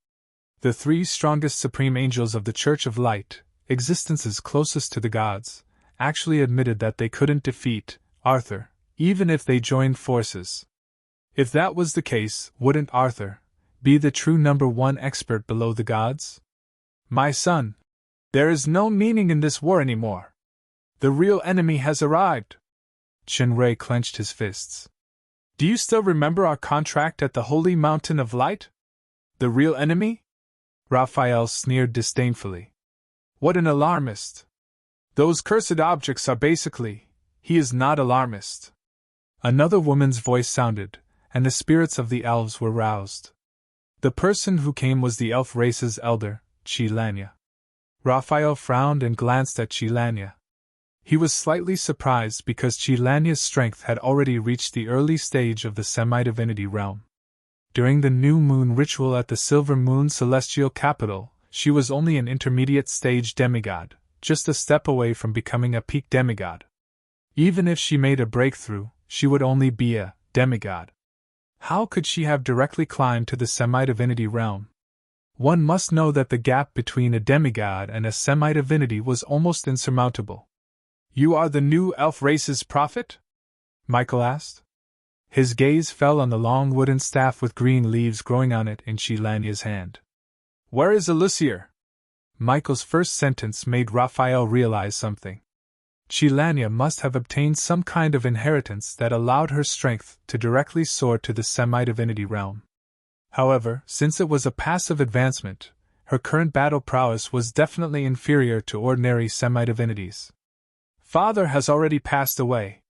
The three strongest supreme angels of the Church of Light, existences closest to the gods, actually admitted that they couldn't defeat Arthur, even if they joined forces. If that was the case, wouldn't Arthur be the true number one expert below the gods? "My son, there is no meaning in this war anymore. The real enemy has arrived." Shinrei clenched his fists. "Do you still remember our contract at the Holy Mountain of Light? The real enemy?" Raphael sneered disdainfully. "What an alarmist! Those cursed objects are basically, he is not alarmist." Another woman's voice sounded, and the spirits of the elves were roused. The person who came was the elf race's elder, Chilanya. Raphael frowned and glanced at Chilanya. He was slightly surprised because Chilanya's strength had already reached the early stage of the semi-divinity realm. During the new moon ritual at the Silver Moon celestial capital, she was only an intermediate stage demigod, just a step away from becoming a peak demigod. Even if she made a breakthrough, she would only be a demigod. How could she have directly climbed to the semi-divinity realm? One must know that the gap between a demigod and a semi-divinity was almost insurmountable. "You are the new elf race's prophet?" Michael asked. His gaze fell on the long wooden staff with green leaves growing on it in Chilanya's hand. "Where is Elisir?" Michael's first sentence made Raphael realize something. Chilanya must have obtained some kind of inheritance that allowed her strength to directly soar to the semi-divinity realm. However, since it was a passive advancement, her current battle prowess was definitely inferior to ordinary semi-divinities. "Father has already passed away."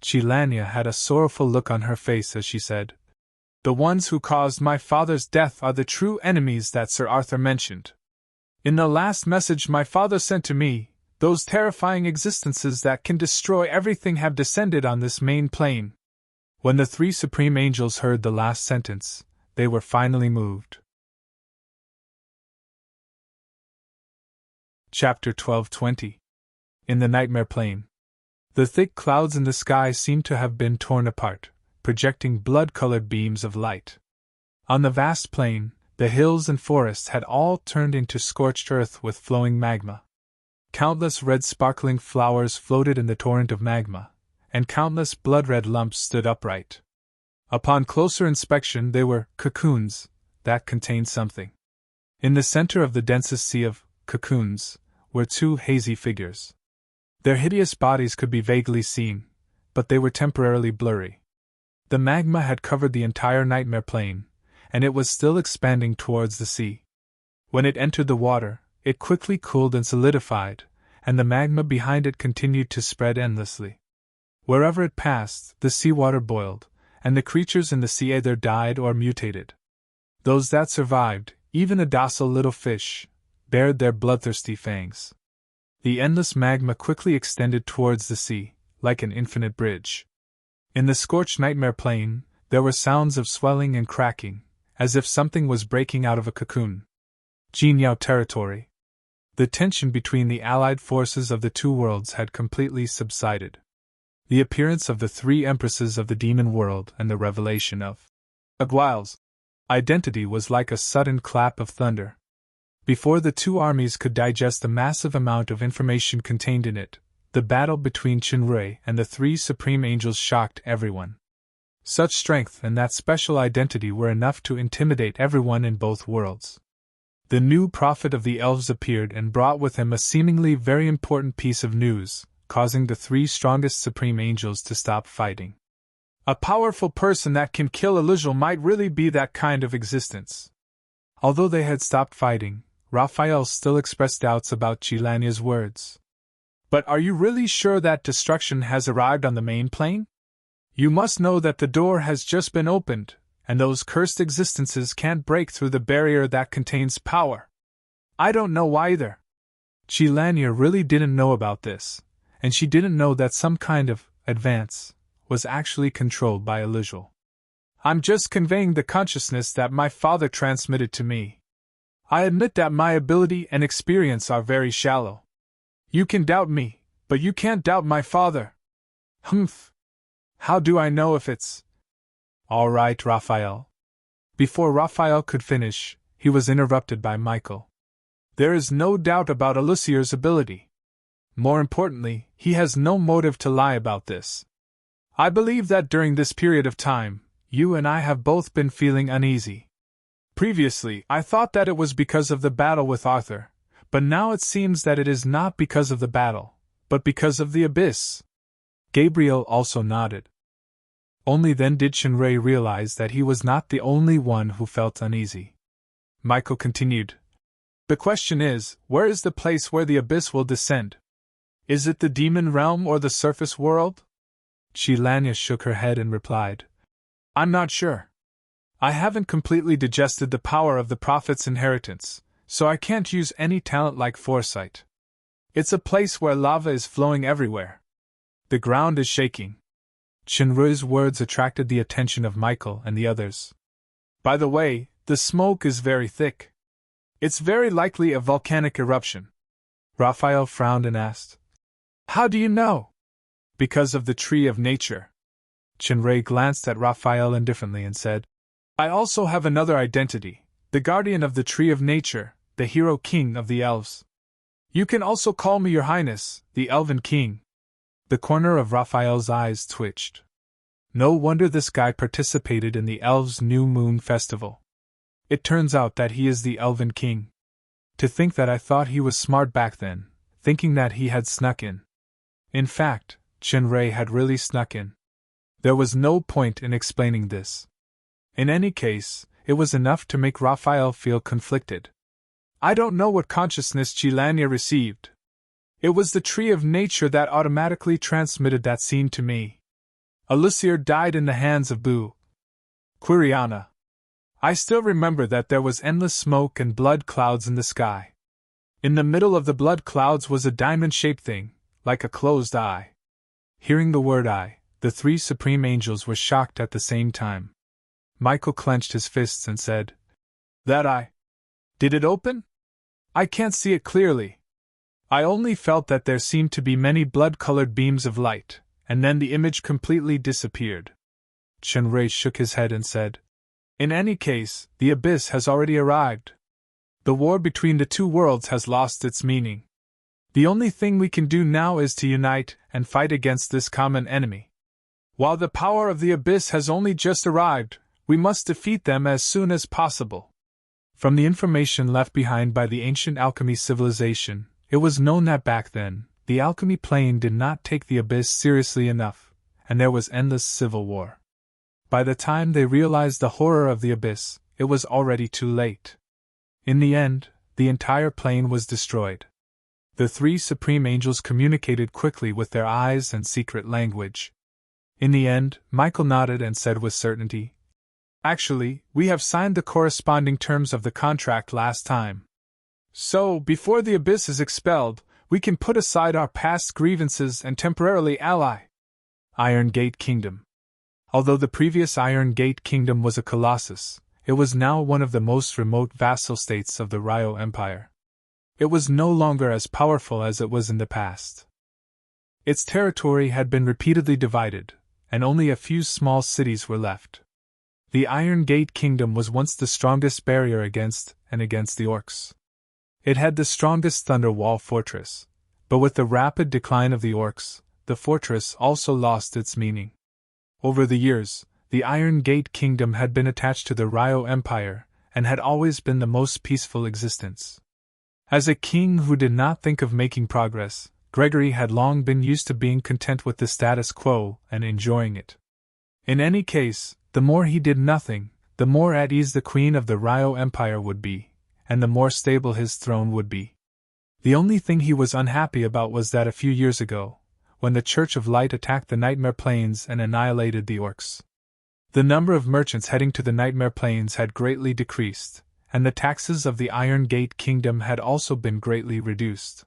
Chilania had a sorrowful look on her face as she said, "The ones who caused my father's death are the true enemies that Sir Arthur mentioned. In the last message my father sent to me, those terrifying existences that can destroy everything have descended on this main plane." When the three supreme angels heard the last sentence, they were finally moved. Chapter 12:20. In the Nightmare Plane. The thick clouds in the sky seemed to have been torn apart, projecting blood-colored beams of light. On the vast plain, the hills and forests had all turned into scorched earth with flowing magma. Countless red sparkling flowers floated in the torrent of magma, and countless blood-red lumps stood upright. Upon closer inspection they were cocoons that contained something. In the center of the densest sea of cocoons were two hazy figures. Their hideous bodies could be vaguely seen, but they were temporarily blurry. The magma had covered the entire nightmare plane, and it was still expanding towards the sea. When it entered the water, it quickly cooled and solidified, and the magma behind it continued to spread endlessly. Wherever it passed, the seawater boiled, and the creatures in the sea either died or mutated. Those that survived, even a docile little fish, bared their bloodthirsty fangs. The endless magma quickly extended towards the sea, like an infinite bridge. In the scorched nightmare plane, there were sounds of swelling and cracking, as if something was breaking out of a cocoon. Jinyao territory. The tension between the allied forces of the two worlds had completely subsided. The appearance of the three empresses of the demon world and the revelation of Aguile's identity was like a sudden clap of thunder. Before the two armies could digest the massive amount of information contained in it, the battle between Qinrui and the three supreme angels shocked everyone. Such strength and that special identity were enough to intimidate everyone in both worlds. The new prophet of the elves appeared and brought with him a seemingly very important piece of news, causing the three strongest supreme angels to stop fighting. A powerful person that can kill Elijah might really be that kind of existence. Although they had stopped fighting, Raphael still expressed doubts about Chilania's words. "But are you really sure that destruction has arrived on the main plane? You must know that the door has just been opened, and those cursed existences can't break through the barrier that contains power." "I don't know either." Chilania really didn't know about this, and she didn't know that some kind of advance was actually controlled by Elijah. "I'm just conveying the consciousness that my father transmitted to me. I admit that my ability and experience are very shallow. You can doubt me, but you can't doubt my father." "Humph. How do I know if it's—" "All right, Raphael." Before Raphael could finish, he was interrupted by Michael. "There is no doubt about Elusier's ability. More importantly, he has no motive to lie about this. I believe that during this period of time, you and I have both been feeling uneasy. Previously, I thought that it was because of the battle with Arthur, but now it seems that it is not because of the battle, but because of the abyss." Gabriel also nodded. Only then did Qinrui realize that he was not the only one who felt uneasy. Michael continued, "The question is, where is the place where the abyss will descend? Is it the demon realm or the surface world?" Chilania shook her head and replied, "I'm not sure. I haven't completely digested the power of the prophet's inheritance, so I can't use any talent like foresight. It's a place where lava is flowing everywhere. The ground is shaking." Qinrui's words attracted the attention of Michael and the others. "By the way, the smoke is very thick. It's very likely a volcanic eruption." Raphael frowned and asked, "How do you know?" "Because of the tree of nature." Qinrui glanced at Raphael indifferently and said, "I also have another identity, the guardian of the tree of nature, the hero king of the elves. You can also call me your highness, the elven king." The corner of Raphael's eyes twitched. No wonder this guy participated in the elves' new moon festival. It turns out that he is the elven king. To think that I thought he was smart back then, thinking that he had snuck in. In fact, Qinrui had really snuck in. There was no point in explaining this. In any case, it was enough to make Raphael feel conflicted. I don't know what consciousness Chilania received. It was the tree of nature that automatically transmitted that scene to me. Alucier died in the hands of Boo. Quiriana. I still remember that there was endless smoke and blood clouds in the sky. In the middle of the blood clouds was a diamond-shaped thing, like a closed eye. Hearing the word eye, the three supreme angels were shocked at the same time. Michael clenched his fists and said, "That eye? Did it open? I can't see it clearly. I only felt that there seemed to be many blood-colored beams of light, and then the image completely disappeared." Chenrei shook his head and said, "In any case, the abyss has already arrived. The war between the two worlds has lost its meaning. The only thing we can do now is to unite and fight against this common enemy. While the power of the abyss has only just arrived, we must defeat them as soon as possible." From the information left behind by the ancient alchemy civilization, it was known that back then, the alchemy plane did not take the abyss seriously enough, and there was endless civil war. By the time they realized the horror of the abyss, it was already too late. In the end, the entire plane was destroyed. The three supreme angels communicated quickly with their eyes and secret language. In the end, Michael nodded and said with certainty, "Actually, we have signed the corresponding terms of the contract last time. So, before the abyss is expelled, we can put aside our past grievances and temporarily ally." Iron Gate Kingdom. Although the previous Iron Gate Kingdom was a colossus, it was now one of the most remote vassal states of the Ryo Empire. It was no longer as powerful as it was in the past. Its territory had been repeatedly divided, and only a few small cities were left. The Iron Gate Kingdom was once the strongest barrier against the orcs. It had the strongest Thunder Wall fortress, but with the rapid decline of the orcs, the fortress also lost its meaning. Over the years, the Iron Gate Kingdom had been attached to the Ryo Empire, and had always been the most peaceful existence. As a king who did not think of making progress, Gregory had long been used to being content with the status quo and enjoying it. In any case, the more he did nothing, the more at ease the queen of the Ryo Empire would be, and the more stable his throne would be. The only thing he was unhappy about was that a few years ago, when the Church of Light attacked the Nightmare Plains and annihilated the orcs, the number of merchants heading to the Nightmare Plains had greatly decreased, and the taxes of the Iron Gate Kingdom had also been greatly reduced.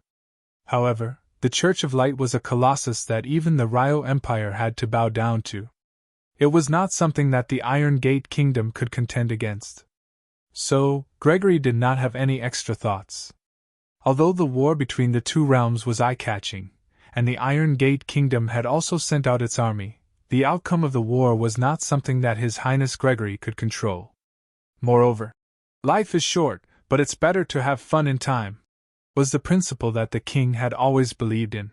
However, the Church of Light was a colossus that even the Ryo Empire had to bow down to. It was not something that the Iron Gate Kingdom could contend against. So, Gregory did not have any extra thoughts. Although the war between the two realms was eye-catching, and the Iron Gate Kingdom had also sent out its army, the outcome of the war was not something that His Highness Gregory could control. Moreover, life is short, but it's better to have fun in time, was the principle that the king had always believed in.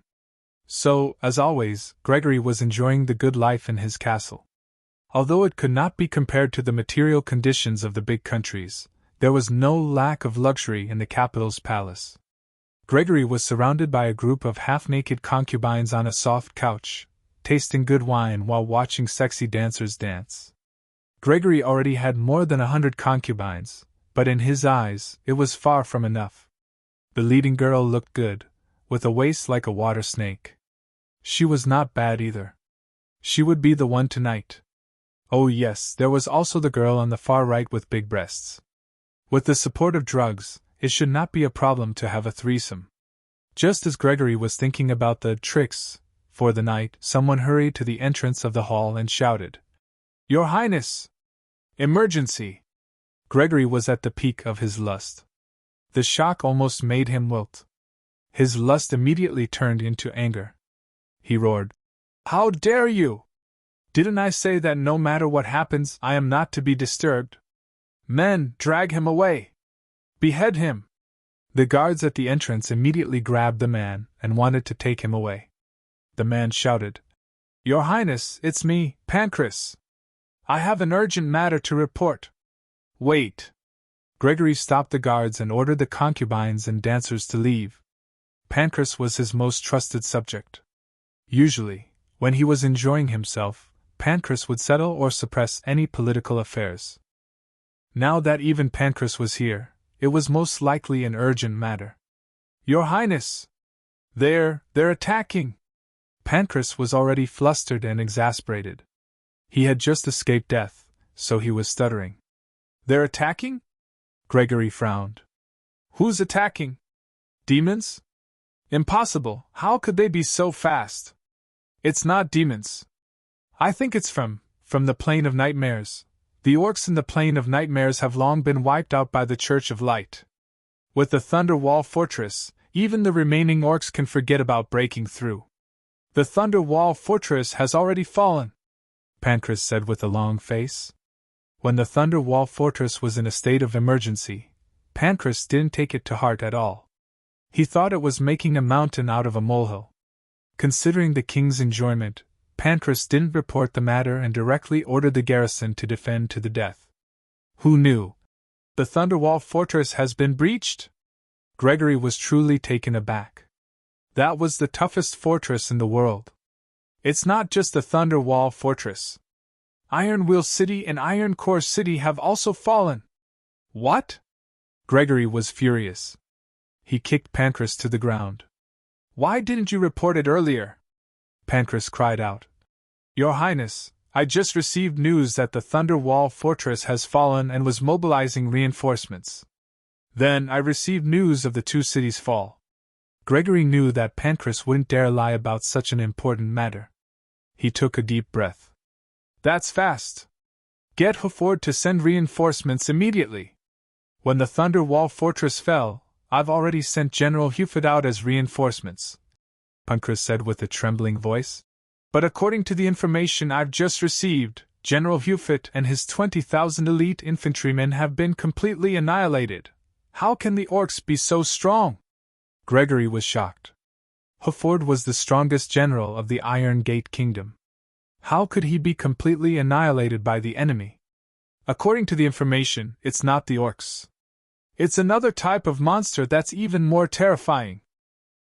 So, as always, Gregory was enjoying the good life in his castle. Although it could not be compared to the material conditions of the big countries, there was no lack of luxury in the capital's palace. Gregory was surrounded by a group of half-naked concubines on a soft couch, tasting good wine while watching sexy dancers dance. Gregory already had more than 100 concubines, but in his eyes, it was far from enough. The leading girl looked good, with a waist like a water snake. She was not bad either. She would be the one tonight. Oh yes, there was also the girl on the far right with big breasts. With the support of drugs, it should not be a problem to have a threesome. Just as Gregory was thinking about the tricks for the night, someone hurried to the entrance of the hall and shouted, "Your Highness! Emergency!" Gregory was at the peak of his lust. The shock almost made him wilt. His lust immediately turned into anger. He roared, "How dare you! Didn't I say that no matter what happens, I am not to be disturbed? Men, drag him away! Behead him!" The guards at the entrance immediately grabbed the man and wanted to take him away. The man shouted, "Your Highness, it's me, Pancras. I have an urgent matter to report." "Wait." Gregory stopped the guards and ordered the concubines and dancers to leave. Pancras was his most trusted subject. Usually, when he was enjoying himself, Pancras would settle or suppress any political affairs. Now that even Pancras was here, it was most likely an urgent matter. Your Highness! They're attacking! Pancras was already flustered and exasperated. He had just escaped death, so he was stuttering. They're attacking? Gregory frowned. Who's attacking? Demons? Impossible, how could they be so fast? It's not demons. I think it's from the Plane of Nightmares. The orcs in the Plane of Nightmares have long been wiped out by the Church of Light. With the Thunder Wall Fortress, even the remaining orcs can forget about breaking through. The Thunder Wall Fortress has already fallen, Pancras said with a long face. When the Thunder Wall Fortress was in a state of emergency, Pancras didn't take it to heart at all. He thought it was making a mountain out of a molehill. Considering the king's enjoyment, Pancras didn't report the matter and directly ordered the garrison to defend to the death. Who knew? The Thunderwall Fortress has been breached? Gregory was truly taken aback. That was the toughest fortress in the world. It's not just the Thunderwall Fortress. Ironwheel City and Iron Core City have also fallen. What? Gregory was furious. He kicked Pancras to the ground. Why didn't you report it earlier? Pancras cried out. Your Highness, I just received news that the Thunderwall Fortress has fallen and was mobilizing reinforcements. Then I received news of the two cities' fall. Gregory knew that Pancras wouldn't dare lie about such an important matter. He took a deep breath. That's fast. Get Huford to send reinforcements immediately. When the Thunderwall Fortress fell, I've already sent General Huford out as reinforcements, Pancras said with a trembling voice. But according to the information I've just received, General Huford and his 20,000 elite infantrymen have been completely annihilated. How can the orcs be so strong? Gregory was shocked. Huford was the strongest general of the Iron Gate Kingdom. How could he be completely annihilated by the enemy? According to the information, it's not the orcs. It's another type of monster that's even more terrifying.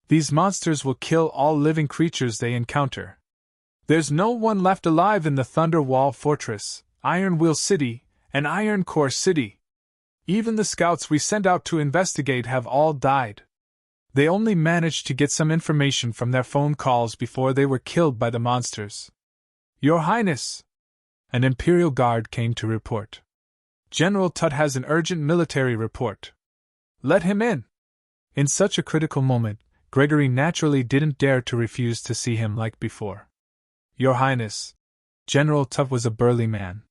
These monsters will kill all living creatures they encounter. There's no one left alive in the Thunderwall Fortress, Ironwheel City, and Iron Core City. Even the scouts we sent out to investigate have all died. They only managed to get some information from their phone calls before they were killed by the monsters. Your Highness! An Imperial Guard came to report. General Tut has an urgent military report. Let him in! In such a critical moment, Gregory naturally didn't dare to refuse to see him like before. Your Highness! General Tut was a burly man.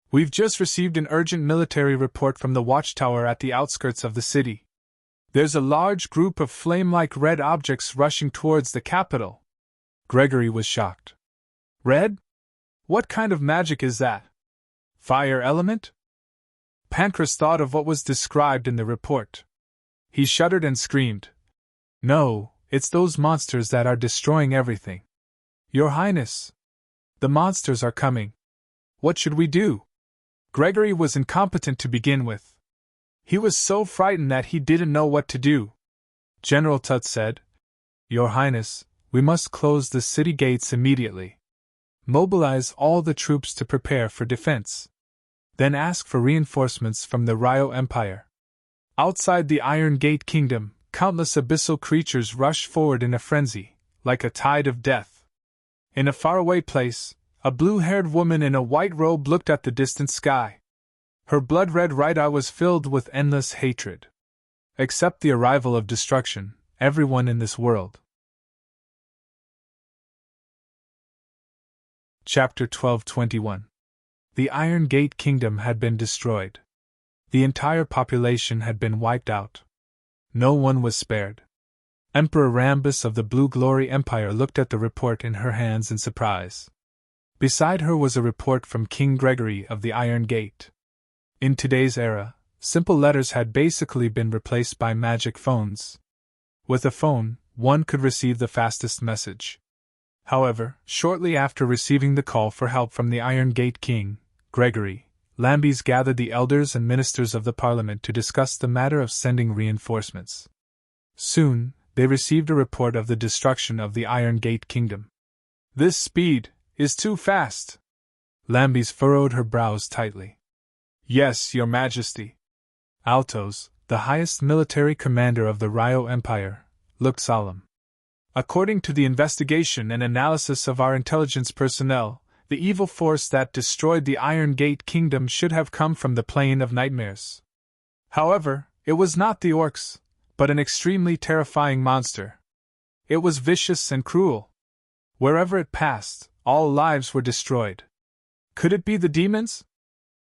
We've just received an urgent military report from the watchtower at the outskirts of the city. There's a large group of flame-like red objects rushing towards the capital. Gregory was shocked. Red? What kind of magic is that? Fire element? Pancras thought of what was described in the report. He shuddered and screamed. No, it's those monsters that are destroying everything. Your Highness! The monsters are coming. What should we do? Gregory was incompetent to begin with. He was so frightened that he didn't know what to do. General Tut said, Your Highness, we must close the city gates immediately. Mobilize all the troops to prepare for defense. Then ask for reinforcements from the Ryo Empire. Outside the Iron Gate Kingdom, countless abyssal creatures rushed forward in a frenzy, like a tide of death. In a faraway place, a blue-haired woman in a white robe looked at the distant sky. Her blood-red right eye was filled with endless hatred. Accept the arrival of destruction, everyone in this world. Chapter 12:21. The Iron Gate Kingdom had been destroyed. The entire population had been wiped out. No one was spared. Emperor Rambus of the Blue Glory Empire looked at the report in her hands in surprise. Beside her was a report from King Gregory of the Iron Gate. In today's era, simple letters had basically been replaced by magic phones. With a phone, one could receive the fastest message. However, shortly after receiving the call for help from the Iron Gate King, Gregory, Lambes gathered the elders and ministers of the parliament to discuss the matter of sending reinforcements. Soon, they received a report of the destruction of the Iron Gate Kingdom. This speed is too fast. Lambes furrowed her brows tightly. Yes, Your Majesty. Altos, the highest military commander of the Ryo Empire, looked solemn. According to the investigation and analysis of our intelligence personnel, the evil force that destroyed the Iron Gate Kingdom should have come from the Plane of Nightmares. However, it was not the orcs, but an extremely terrifying monster. It was vicious and cruel. Wherever it passed, all lives were destroyed. Could it be the demons?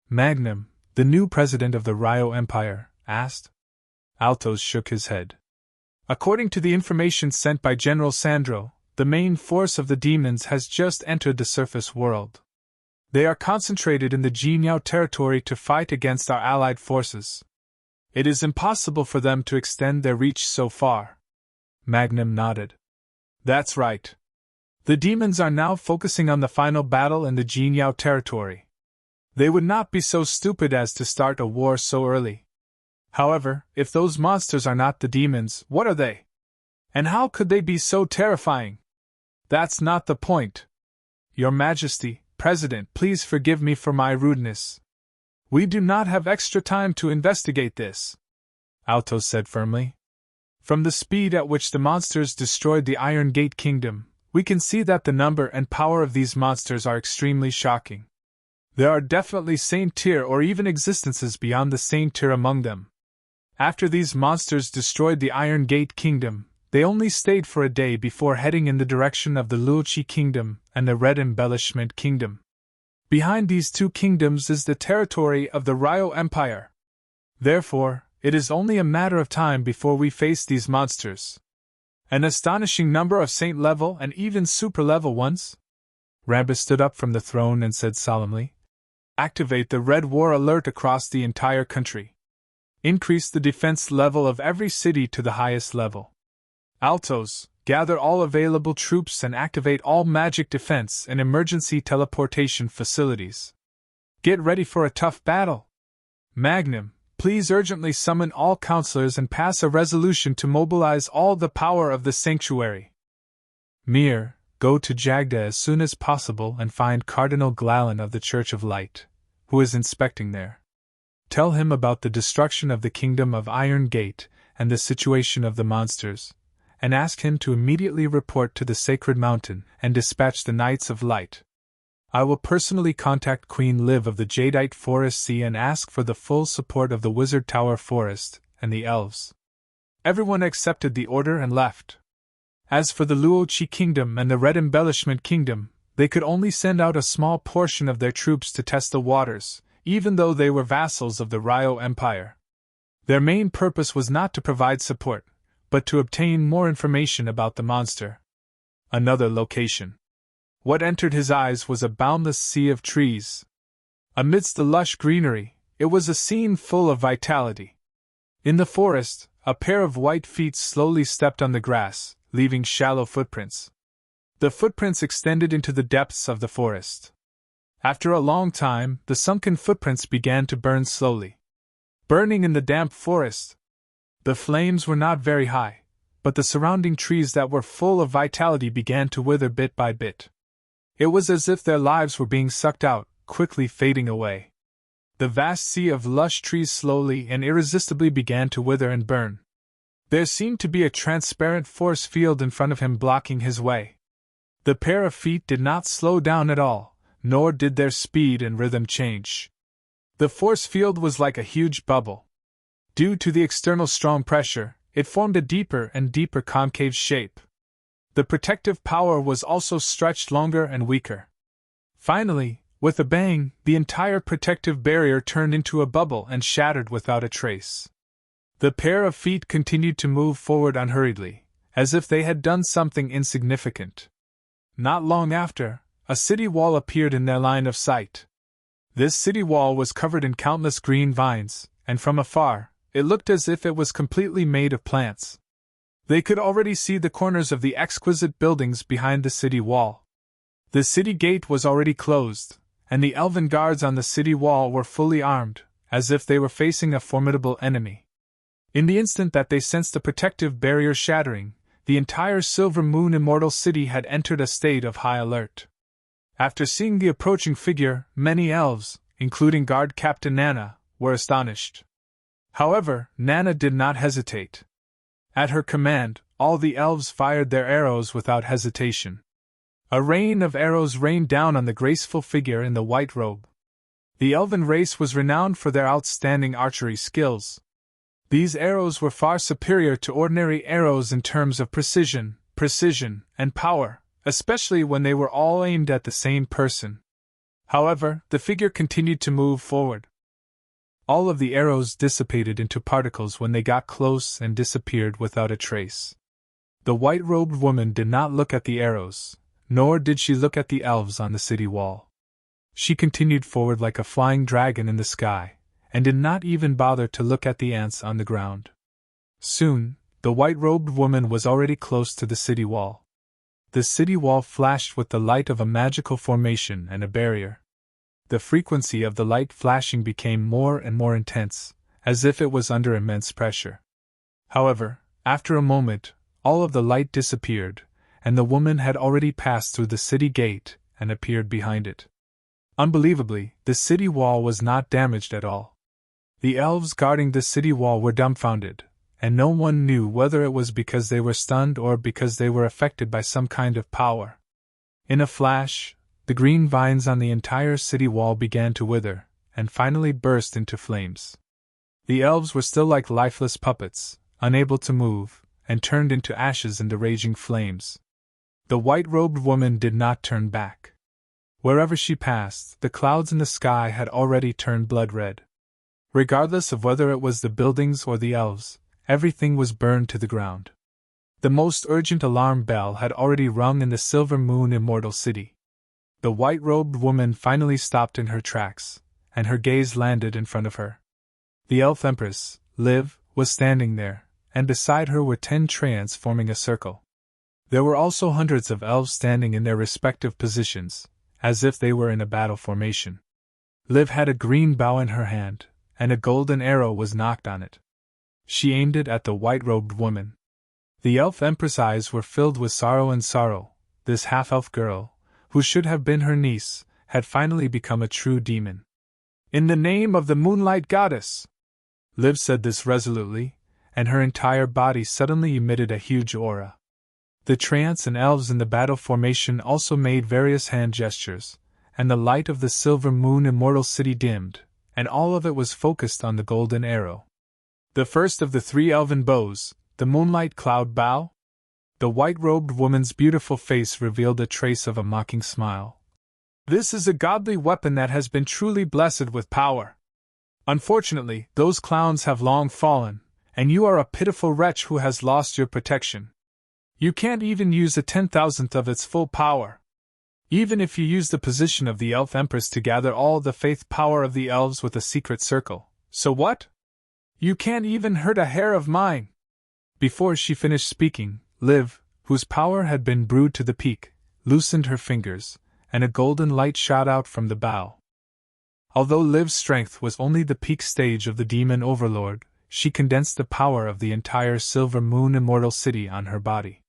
Magnum, the new president of the Ryo Empire, asked. Altos shook his head. According to the information sent by General Sandro, the main force of the demons has just entered the surface world. They are concentrated in the Jinyao territory to fight against our allied forces. It is impossible for them to extend their reach so far. Magnum nodded. That's right. The demons are now focusing on the final battle in the Jinyao territory. They would not be so stupid as to start a war so early. However, if those monsters are not the demons, what are they? And how could they be so terrifying? That's not the point. Your Majesty, President, please forgive me for my rudeness. We do not have extra time to investigate this, Altos said firmly. From the speed at which the monsters destroyed the Iron Gate Kingdom, we can see that the number and power of these monsters are extremely shocking. There are definitely Saint Tier or even existences beyond the Saint Tier among them. After these monsters destroyed the Iron Gate Kingdom, they only stayed for a day before heading in the direction of the Luoqi Kingdom and the Red Embellishment Kingdom. Behind these two kingdoms is the territory of the Ryo Empire. Therefore, it is only a matter of time before we face these monsters. An astonishing number of Saint-level and even super-level ones? Rambus stood up from the throne and said solemnly, "Activate the Red War Alert across the entire country. Increase the defense level of every city to the highest level. Altos, gather all available troops and activate all magic defense and emergency teleportation facilities. Get ready for a tough battle. Magnum, please urgently summon all counselors and pass a resolution to mobilize all the power of the sanctuary. Mir, go to Jagda as soon as possible and find Cardinal Glallen of the Church of Light, who is inspecting there. Tell him about the destruction of the Kingdom of Iron Gate and the situation of the monsters, and ask him to immediately report to the Sacred Mountain and dispatch the Knights of Light. I will personally contact Queen Liv of the Jadeite Forest Sea and ask for the full support of the Wizard Tower Forest and the Elves." Everyone accepted the order and left. As for the Luoqi Kingdom and the Red Embellishment Kingdom, they could only send out a small portion of their troops to test the waters, even though they were vassals of the Ryo Empire. Their main purpose was not to provide support, but to obtain more information about the monster. Another location. What entered his eyes was a boundless sea of trees. Amidst the lush greenery, it was a scene full of vitality. In the forest, a pair of white feet slowly stepped on the grass, leaving shallow footprints. The footprints extended into the depths of the forest. After a long time, the sunken footprints began to burn slowly. Burning in the damp forest. The flames were not very high, but the surrounding trees that were full of vitality began to wither bit by bit. It was as if their lives were being sucked out, quickly fading away. The vast sea of lush trees slowly and irresistibly began to wither and burn. There seemed to be a transparent force field in front of him blocking his way. The pair of feet did not slow down at all, nor did their speed and rhythm change. The force field was like a huge bubble. Due to the external strong pressure, it formed a deeper and deeper concave shape. The protective power was also stretched longer and weaker. Finally, with a bang, the entire protective barrier turned into a bubble and shattered without a trace. The pair of feet continued to move forward unhurriedly, as if they had done something insignificant. Not long after, a city wall appeared in their line of sight. This city wall was covered in countless green vines, and from afar, it looked as if it was completely made of plants. They could already see the corners of the exquisite buildings behind the city wall. The city gate was already closed, and the elven guards on the city wall were fully armed, as if they were facing a formidable enemy. In the instant that they sensed the protective barrier shattering, the entire Silver Moon Immortal City had entered a state of high alert. After seeing the approaching figure, many elves, including Guard Captain Nana, were astonished. However, Nana did not hesitate. At her command, all the elves fired their arrows without hesitation. A rain of arrows rained down on the graceful figure in the white robe. The elven race was renowned for their outstanding archery skills. These arrows were far superior to ordinary arrows in terms of precision, and power, especially when they were all aimed at the same person. However, the figure continued to move forward. All of the arrows dissipated into particles when they got close and disappeared without a trace. The white-robed woman did not look at the arrows, nor did she look at the elves on the city wall. She continued forward like a flying dragon in the sky, and did not even bother to look at the ants on the ground. Soon, the white-robed woman was already close to the city wall. The city wall flashed with the light of a magical formation and a barrier. The frequency of the light flashing became more and more intense, as if it was under immense pressure. However, after a moment, all of the light disappeared, and the woman had already passed through the city gate and appeared behind it. Unbelievably, the city wall was not damaged at all. The elves guarding the city wall were dumbfounded, and no one knew whether it was because they were stunned or because they were affected by some kind of power. In a flash, the green vines on the entire city wall began to wither, and finally burst into flames. The elves were still like lifeless puppets, unable to move, and turned into ashes in the raging flames. The white-robed woman did not turn back. Wherever she passed, the clouds in the sky had already turned blood red. Regardless of whether it was the buildings or the elves, everything was burned to the ground. The most urgent alarm bell had already rung in the Silver Moon Immortal City. The white-robed woman finally stopped in her tracks, and her gaze landed in front of her. The elf empress, Liv, was standing there, and beside her were 10 treants forming a circle. There were also hundreds of elves standing in their respective positions, as if they were in a battle formation. Liv had a green bow in her hand, and a golden arrow was nocked on it. She aimed it at the white-robed woman. The elf empress' eyes were filled with sorrow. This half-elf girl, who should have been her niece, had finally become a true demon. "In the name of the Moonlight Goddess!" Liv said this resolutely, and her entire body suddenly emitted a huge aura. The treants and elves in the battle formation also made various hand gestures, and the light of the Silver Moon Immortal City dimmed, and all of it was focused on the golden arrow. The first of the 3 elven bows, the Moonlight Cloud Bow? The white-robed woman's beautiful face revealed a trace of a mocking smile. "This is a godly weapon that has been truly blessed with power. Unfortunately, those clowns have long fallen, and you are a pitiful wretch who has lost your protection. You can't even use a 10,000th of its full power. Even if you use the position of the Elf Empress to gather all the faith power of the elves with a secret circle, so what? You can't even hurt a hair of mine." Before she finished speaking, Liv, whose power had been brewed to the peak, loosened her fingers, and a golden light shot out from the bow. Although Liv's strength was only the peak stage of the demon overlord, she condensed the power of the entire Silver Moon Immortal City on her body.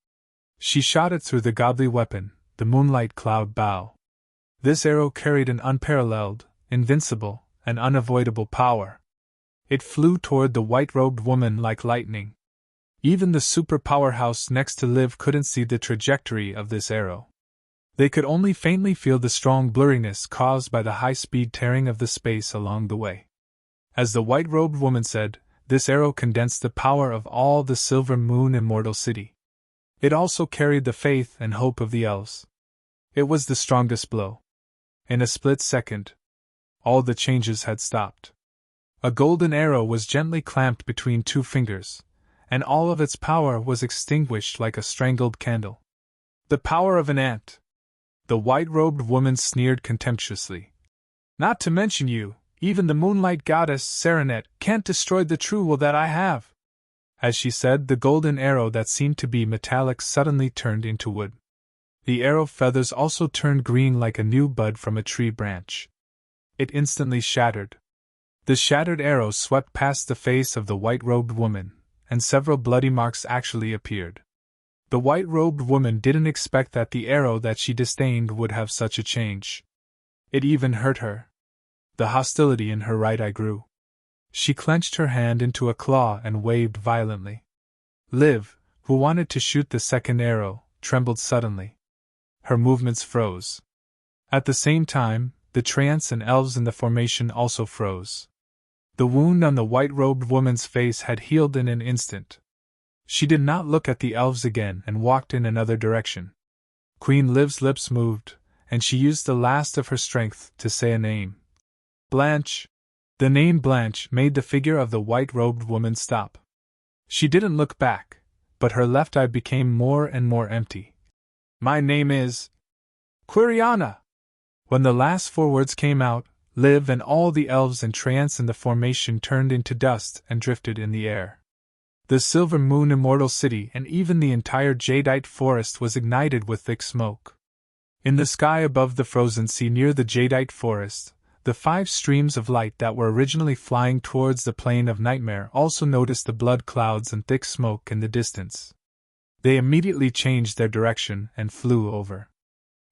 She shot it through the godly weapon, the Moonlight Cloud Bow. This arrow carried an unparalleled, invincible, and unavoidable power. It flew toward the white-robed woman like lightning. Even the super powerhouse next to Liv couldn't see the trajectory of this arrow. They could only faintly feel the strong blurriness caused by the high-speed tearing of the space along the way. As the white-robed woman said, this arrow condensed the power of all the Silver Moon Immortal City. It also carried the faith and hope of the elves. It was the strongest blow. In a split second, all the changes had stopped. A golden arrow was gently clamped between 2 fingers, and all of its power was extinguished like a strangled candle. "The power of an ant!" The white-robed woman sneered contemptuously. "Not to mention you, even the Moonlight Goddess Serene can't destroy the true will that I have." As she said, the golden arrow that seemed to be metallic suddenly turned into wood. The arrow feathers also turned green like a new bud from a tree branch. It instantly shattered. The shattered arrow swept past the face of the white-robed woman, and several bloody marks actually appeared. The white-robed woman didn't expect that the arrow that she disdained would have such a change. It even hurt her. The hostility in her right eye grew. She clenched her hand into a claw and waved violently. Liv, who wanted to shoot the second arrow, trembled suddenly. Her movements froze. At the same time, the treants and elves in the formation also froze. The wound on the white-robed woman's face had healed in an instant. She did not look at the elves again and walked in another direction. Queen Liv's lips moved, and she used the last of her strength to say a name. Blanche. The name Blanche made the figure of the white-robed woman stop. She didn't look back, but her left eye became more and more empty. My name is Quiriana. When the last 4 words came out, Liv and all the elves and treants in the formation turned into dust and drifted in the air. The Silver Moon Immortal City and even the entire jadeite forest was ignited with thick smoke. In the sky above the frozen sea near the jadeite forest, the 5 streams of light that were originally flying towards the plain of nightmare also noticed the blood clouds and thick smoke in the distance. They immediately changed their direction and flew over.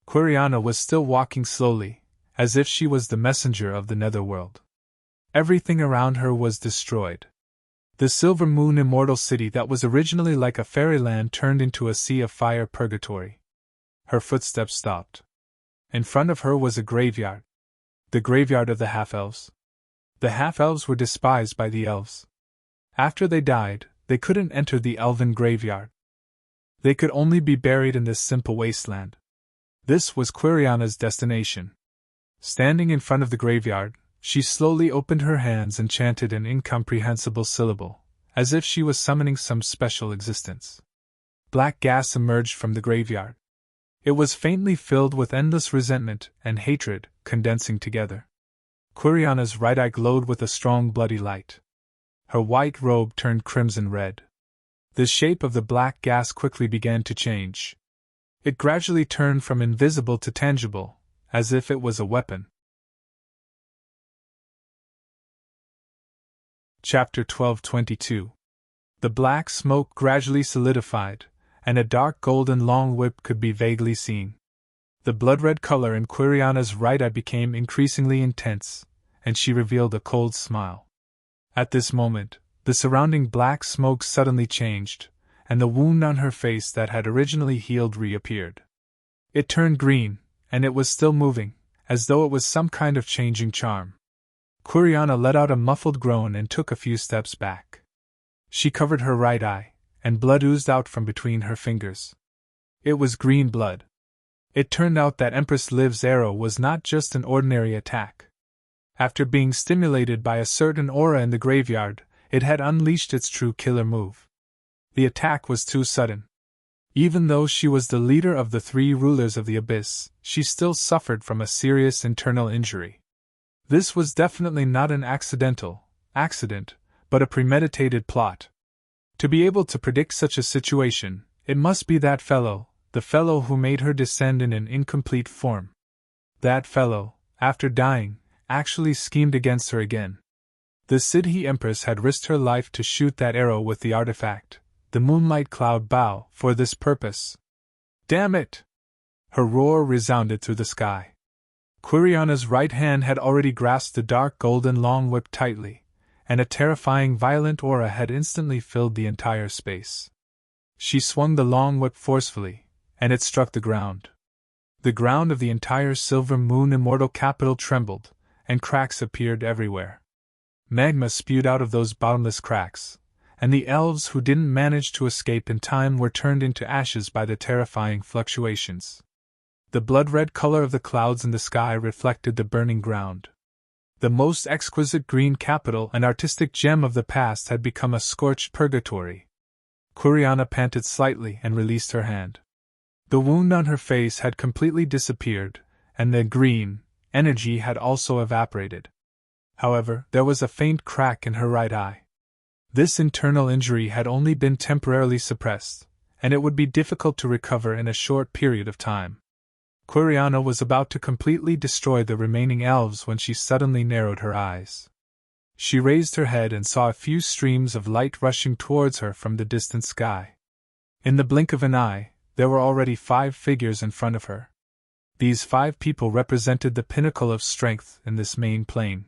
Quiriana was still walking slowly, as if she was the messenger of the netherworld. Everything around her was destroyed. The Silver Moon Immortal City that was originally like a fairyland turned into a sea of fire purgatory. Her footsteps stopped. In front of her was a graveyard. The graveyard of the half-elves. The half-elves were despised by the elves. After they died, they couldn't enter the elven graveyard. They could only be buried in this simple wasteland. This was Quiriana's destination. Standing in front of the graveyard, she slowly opened her hands and chanted an incomprehensible syllable, as if she was summoning some special existence. Black gas emerged from the graveyard. It was faintly filled with endless resentment and hatred, condensing together. Quiriana's right eye glowed with a strong bloody light. Her white robe turned crimson red. The shape of the black gas quickly began to change. It gradually turned from invisible to tangible, as if it was a weapon. Chapter 12:22. The black smoke gradually solidified, and a dark golden long whip could be vaguely seen. The blood-red color in Quiriana's right eye became increasingly intense, and she revealed a cold smile. At this moment, the surrounding black smoke suddenly changed, and the wound on her face that had originally healed reappeared. It turned green, and it was still moving, as though it was some kind of changing charm. Quiriana let out a muffled groan and took a few steps back. She covered her right eye, and blood oozed out from between her fingers. It was green blood. It turned out that Empress Liv's arrow was not just an ordinary attack. After being stimulated by a certain aura in the graveyard, it had unleashed its true killer move. The attack was too sudden. Even though she was the leader of the 3 rulers of the abyss, she still suffered from a serious internal injury. This was definitely not an accident, but a premeditated plot. To be able to predict such a situation, it must be that fellow, the fellow who made her descend in an incomplete form. That fellow, after dying, actually schemed against her again. The Sidhi Empress had risked her life to shoot that arrow with the artifact, the Moonlight Cloud Bow, for this purpose. Damn it! Her roar resounded through the sky. Quiriana's right hand had already grasped the dark golden long whip tightly, and a terrifying violent aura had instantly filled the entire space. She swung the long whip forcefully, and it struck the ground. The ground of the entire Silver Moon Immortal capital trembled, and cracks appeared everywhere. Magma spewed out of those bottomless cracks, and the elves who didn't manage to escape in time were turned into ashes by the terrifying fluctuations. The blood-red color of the clouds in the sky reflected the burning ground. The most exquisite green capital and artistic gem of the past had become a scorched purgatory. Quiriana panted slightly and released her hand. The wound on her face had completely disappeared, and the green energy had also evaporated. However, there was a faint crack in her right eye. This internal injury had only been temporarily suppressed, and it would be difficult to recover in a short period of time. Quiriana was about to completely destroy the remaining elves when she suddenly narrowed her eyes. She raised her head and saw a few streams of light rushing towards her from the distant sky. In the blink of an eye, there were already 5 figures in front of her. These 5 people represented the pinnacle of strength in this main plane.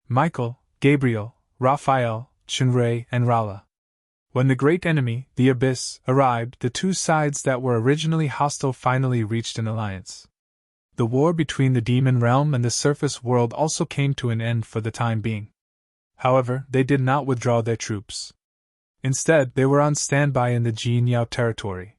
Michael, Gabriel, Raphael, Chunrei, and Rala. When the great enemy, the Abyss, arrived, the two sides that were originally hostile finally reached an alliance. The war between the demon realm and the surface world also came to an end for the time being. However, they did not withdraw their troops. Instead, they were on standby in the Jinyao territory.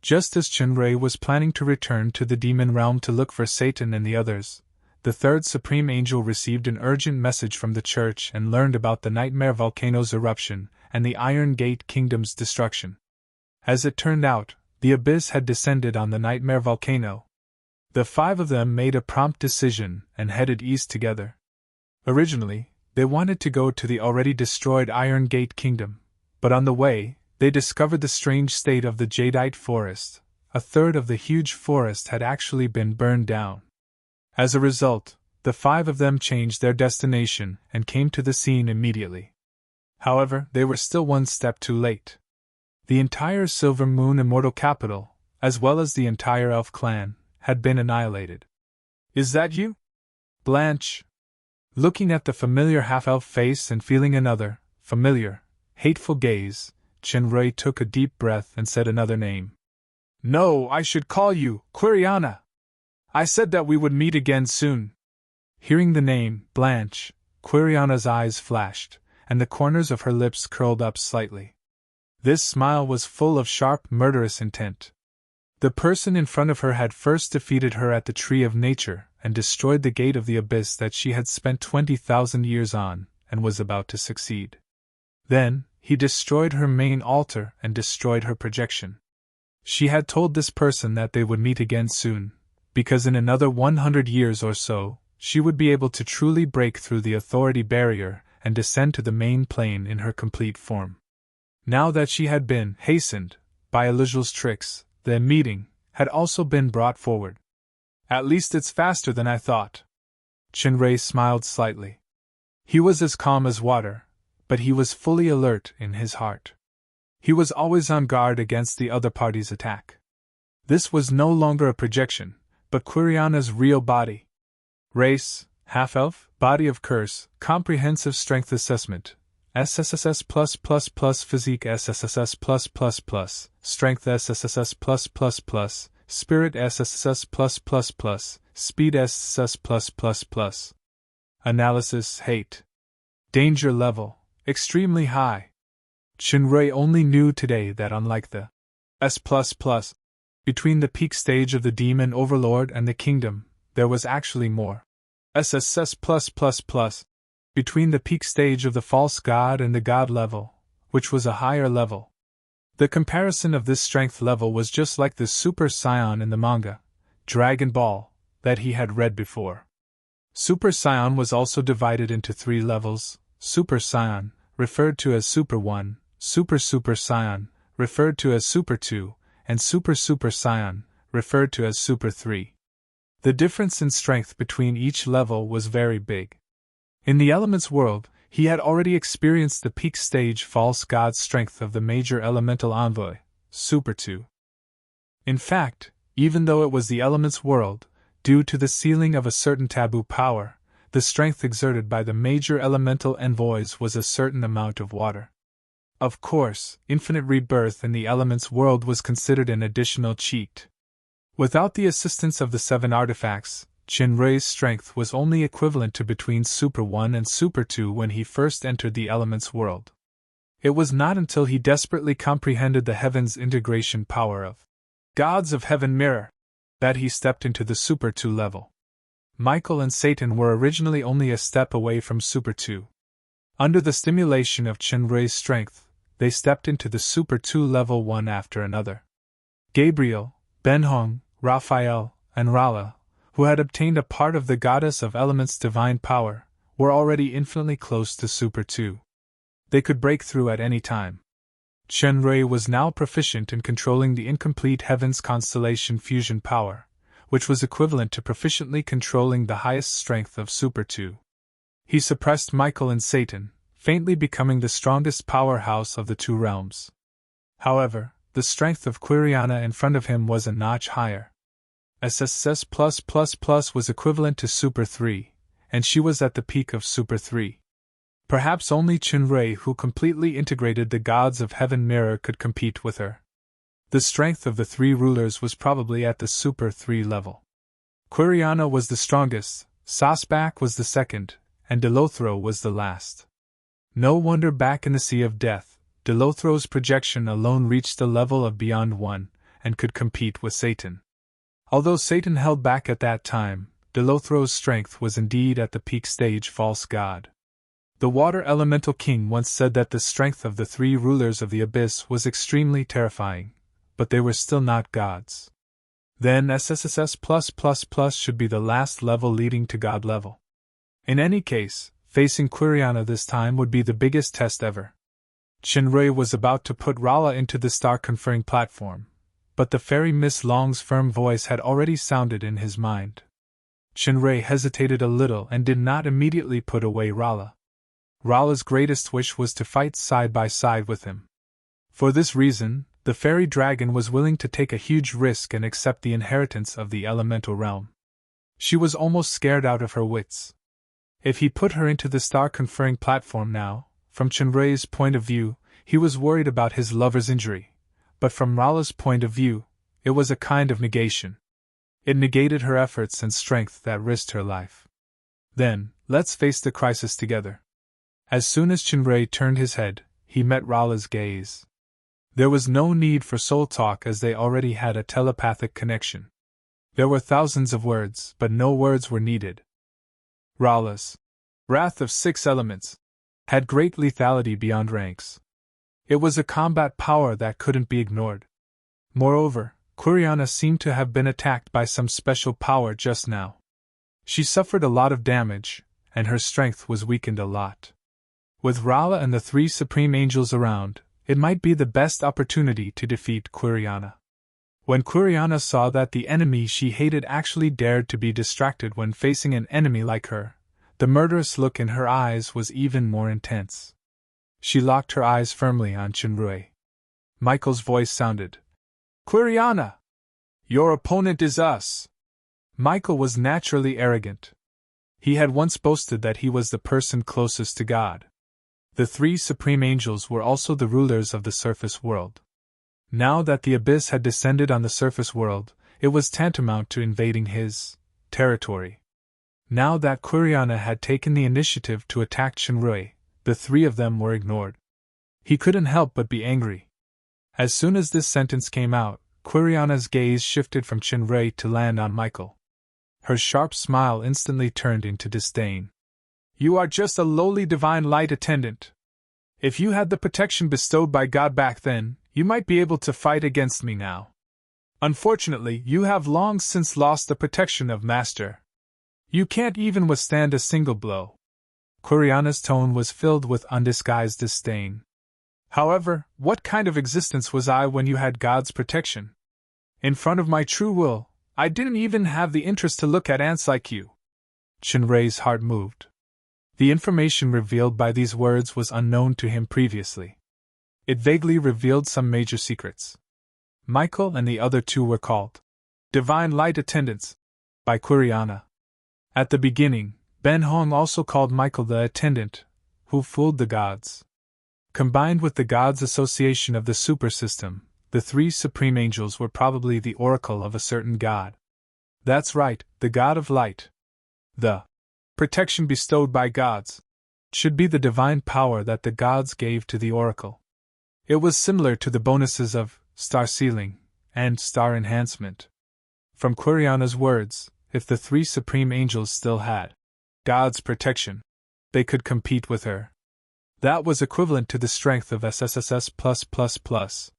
Just as Chunrei was planning to return to the demon realm to look for Satan and the others, the third supreme angel received an urgent message from the church and learned about the nightmare volcano's eruption and the Iron Gate Kingdom's destruction. As it turned out, the Abyss had descended on the nightmare volcano. The five of them made a prompt decision and headed east together. Originally, they wanted to go to the already destroyed Iron Gate Kingdom, but on the way, they discovered the strange state of the jadeite forest. A third of the huge forest had actually been burned down. As a result, the five of them changed their destination and came to the scene immediately. However, they were still one step too late. The entire Silver Moon Immortal Capital, as well as the entire elf clan, had been annihilated. "Is that you, Blanche?" Looking at the familiar half-elf face and feeling another, familiar, hateful gaze, Chunrei took a deep breath and said another name. "No, I should call you Quiriana. I said that we would meet again soon." Hearing the name, Blanche, Quiriana's eyes flashed, and the corners of her lips curled up slightly. This smile was full of sharp, murderous intent. The person in front of her had first defeated her at the Tree of Nature and destroyed the Gate of the Abyss that she had spent 20,000 years on, and was about to succeed. Then, he destroyed her main altar and destroyed her projection. She had told this person that they would meet again soon, because in another 100 years or so, she would be able to truly break through the authority barrier and descend to the main plane in her complete form. Now that she had been hastened by Elijah's tricks, the meeting had also been brought forward. "At least it's faster than I thought." Chunrei smiled slightly. He was as calm as water, but he was fully alert in his heart. He was always on guard against the other party's attack. This was no longer a projection, but Quiriana's real body. Race, half-elf, body of curse, comprehensive strength assessment, SSSS+++, physique SSSS+++, strength SSSS+++, spirit SSSS+++, speed SSSS+++. Analysis, hate. Danger level, extremely high. Chunrei only knew today that unlike the S++, between the peak stage of the demon overlord and the kingdom, there was actually more. SSS++, between the peak stage of the false god and the god level, which was a higher level. The comparison of this strength level was just like the Super Saiyan in the manga, Dragon Ball, that he had read before. Super Saiyan was also divided into 3 levels: Super Saiyan, referred to as Super 1, Super Super Saiyan, referred to as Super 2, and Super Super Saiyan, referred to as Super 3. The difference in strength between each level was very big. In the elements world, he had already experienced the peak stage false god strength of the major elemental envoy, Super 2. In fact, even though it was the elements world, due to the sealing of a certain taboo power, the strength exerted by the major elemental envoys was a certain amount of water. Of course, infinite rebirth in the elements world was considered an additional cheat. Without the assistance of the 7 artifacts, Chunrei's strength was only equivalent to between Super 1 and Super 2 when he first entered the elements world. It was not until he desperately comprehended the heaven's integration power of gods of heaven mirror that he stepped into the Super 2 level. Michael and Satan were originally only a step away from Super 2. Under the stimulation of Chunrei's strength, they stepped into the Super 2 level one after another. Gabriel, Benhong, Raphael, and Rala, who had obtained a part of the goddess of elements' divine power, were already infinitely close to Super 2. They could break through at any time. Chunrei was now proficient in controlling the incomplete heavens constellation fusion power, which was equivalent to proficiently controlling the highest strength of Super 2. He suppressed Michael and Satan, faintly becoming the strongest powerhouse of the 2 realms. However, the strength of Quiriana in front of him was a notch higher. SSS+++ was equivalent to Super 3, and she was at the peak of Super 3. Perhaps only Chinrei, who completely integrated the gods of heaven mirror, could compete with her. The strength of the three rulers was probably at the Super 3 level. Quiriana was the strongest, Sasbach was the second, and Delothro was the last. No wonder back in the Sea of Death, Delothro's projection alone reached the level of Beyond One, and could compete with Satan. Although Satan held back at that time, Delothro's strength was indeed at the peak stage false god. The Water Elemental King once said that the strength of the three rulers of the abyss was extremely terrifying, but they were still not gods. Then SSSS+++ should be the last level leading to God level. In any case, facing Quiriana this time would be the biggest test ever. Chinrei was about to put Rala into the star-conferring platform, but the fairy Miss Long's firm voice had already sounded in his mind. Chinrei hesitated a little and did not immediately put away Rala. Rala's greatest wish was to fight side by side with him. For this reason, the fairy dragon was willing to take a huge risk and accept the inheritance of the elemental realm. She was almost scared out of her wits. If he put her into the star-conferring platform now, from Chinrei's point of view, he was worried about his lover's injury, but from Rala's point of view, it was a kind of negation. It negated her efforts and strength that risked her life. Then, let's face the crisis together. As soon as Chinrei turned his head, he met Rala's gaze. There was no need for soul talk as they already had a telepathic connection. There were thousands of words, but no words were needed. Rala's wrath of 6 elements had great lethality beyond ranks. It was a combat power that couldn't be ignored. Moreover, Quiriana seemed to have been attacked by some special power just now. She suffered a lot of damage, and her strength was weakened a lot. With Rala and the 3 supreme angels around, it might be the best opportunity to defeat Quiriana. When Quiriana saw that the enemy she hated actually dared to be distracted when facing an enemy like her, the murderous look in her eyes was even more intense. She locked her eyes firmly on Chinrei. Michael's voice sounded. "Quiriana! Your opponent is us!" Michael was naturally arrogant. He had once boasted that he was the person closest to God. The 3 supreme angels were also the rulers of the surface world. Now that the abyss had descended on the surface world, it was tantamount to invading his territory. Now that Quiriana had taken the initiative to attack Chinrei, the 3 of them were ignored. He couldn't help but be angry. As soon as this sentence came out, Quiriana's gaze shifted from Chinrei to land on Michael. Her sharp smile instantly turned into disdain. "You are just a lowly divine light attendant. If you had the protection bestowed by God back then, you might be able to fight against me now. Unfortunately, you have long since lost the protection of Master. You can't even withstand a single blow." Quiriana's tone was filled with undisguised disdain. "However, what kind of existence was I when you had God's protection? In front of my true will, I didn't even have the interest to look at ants like you." Chinrei's heart moved. The information revealed by these words was unknown to him previously. It vaguely revealed some major secrets. Michael and the other 2 were called Divine Light Attendants by Quiriana. At the beginning, Ben Hong also called Michael the Attendant, who fooled the gods. Combined with the gods' association of the super system, the 3 supreme angels were probably the oracle of a certain god. That's right, the god of light. The protection bestowed by gods should be the divine power that the gods gave to the oracle. It was similar to the bonuses of star sealing and star enhancement. From Quiriana's words, if the 3 supreme angels still had God's protection, they could compete with her. That was equivalent to the strength of SSSS+++.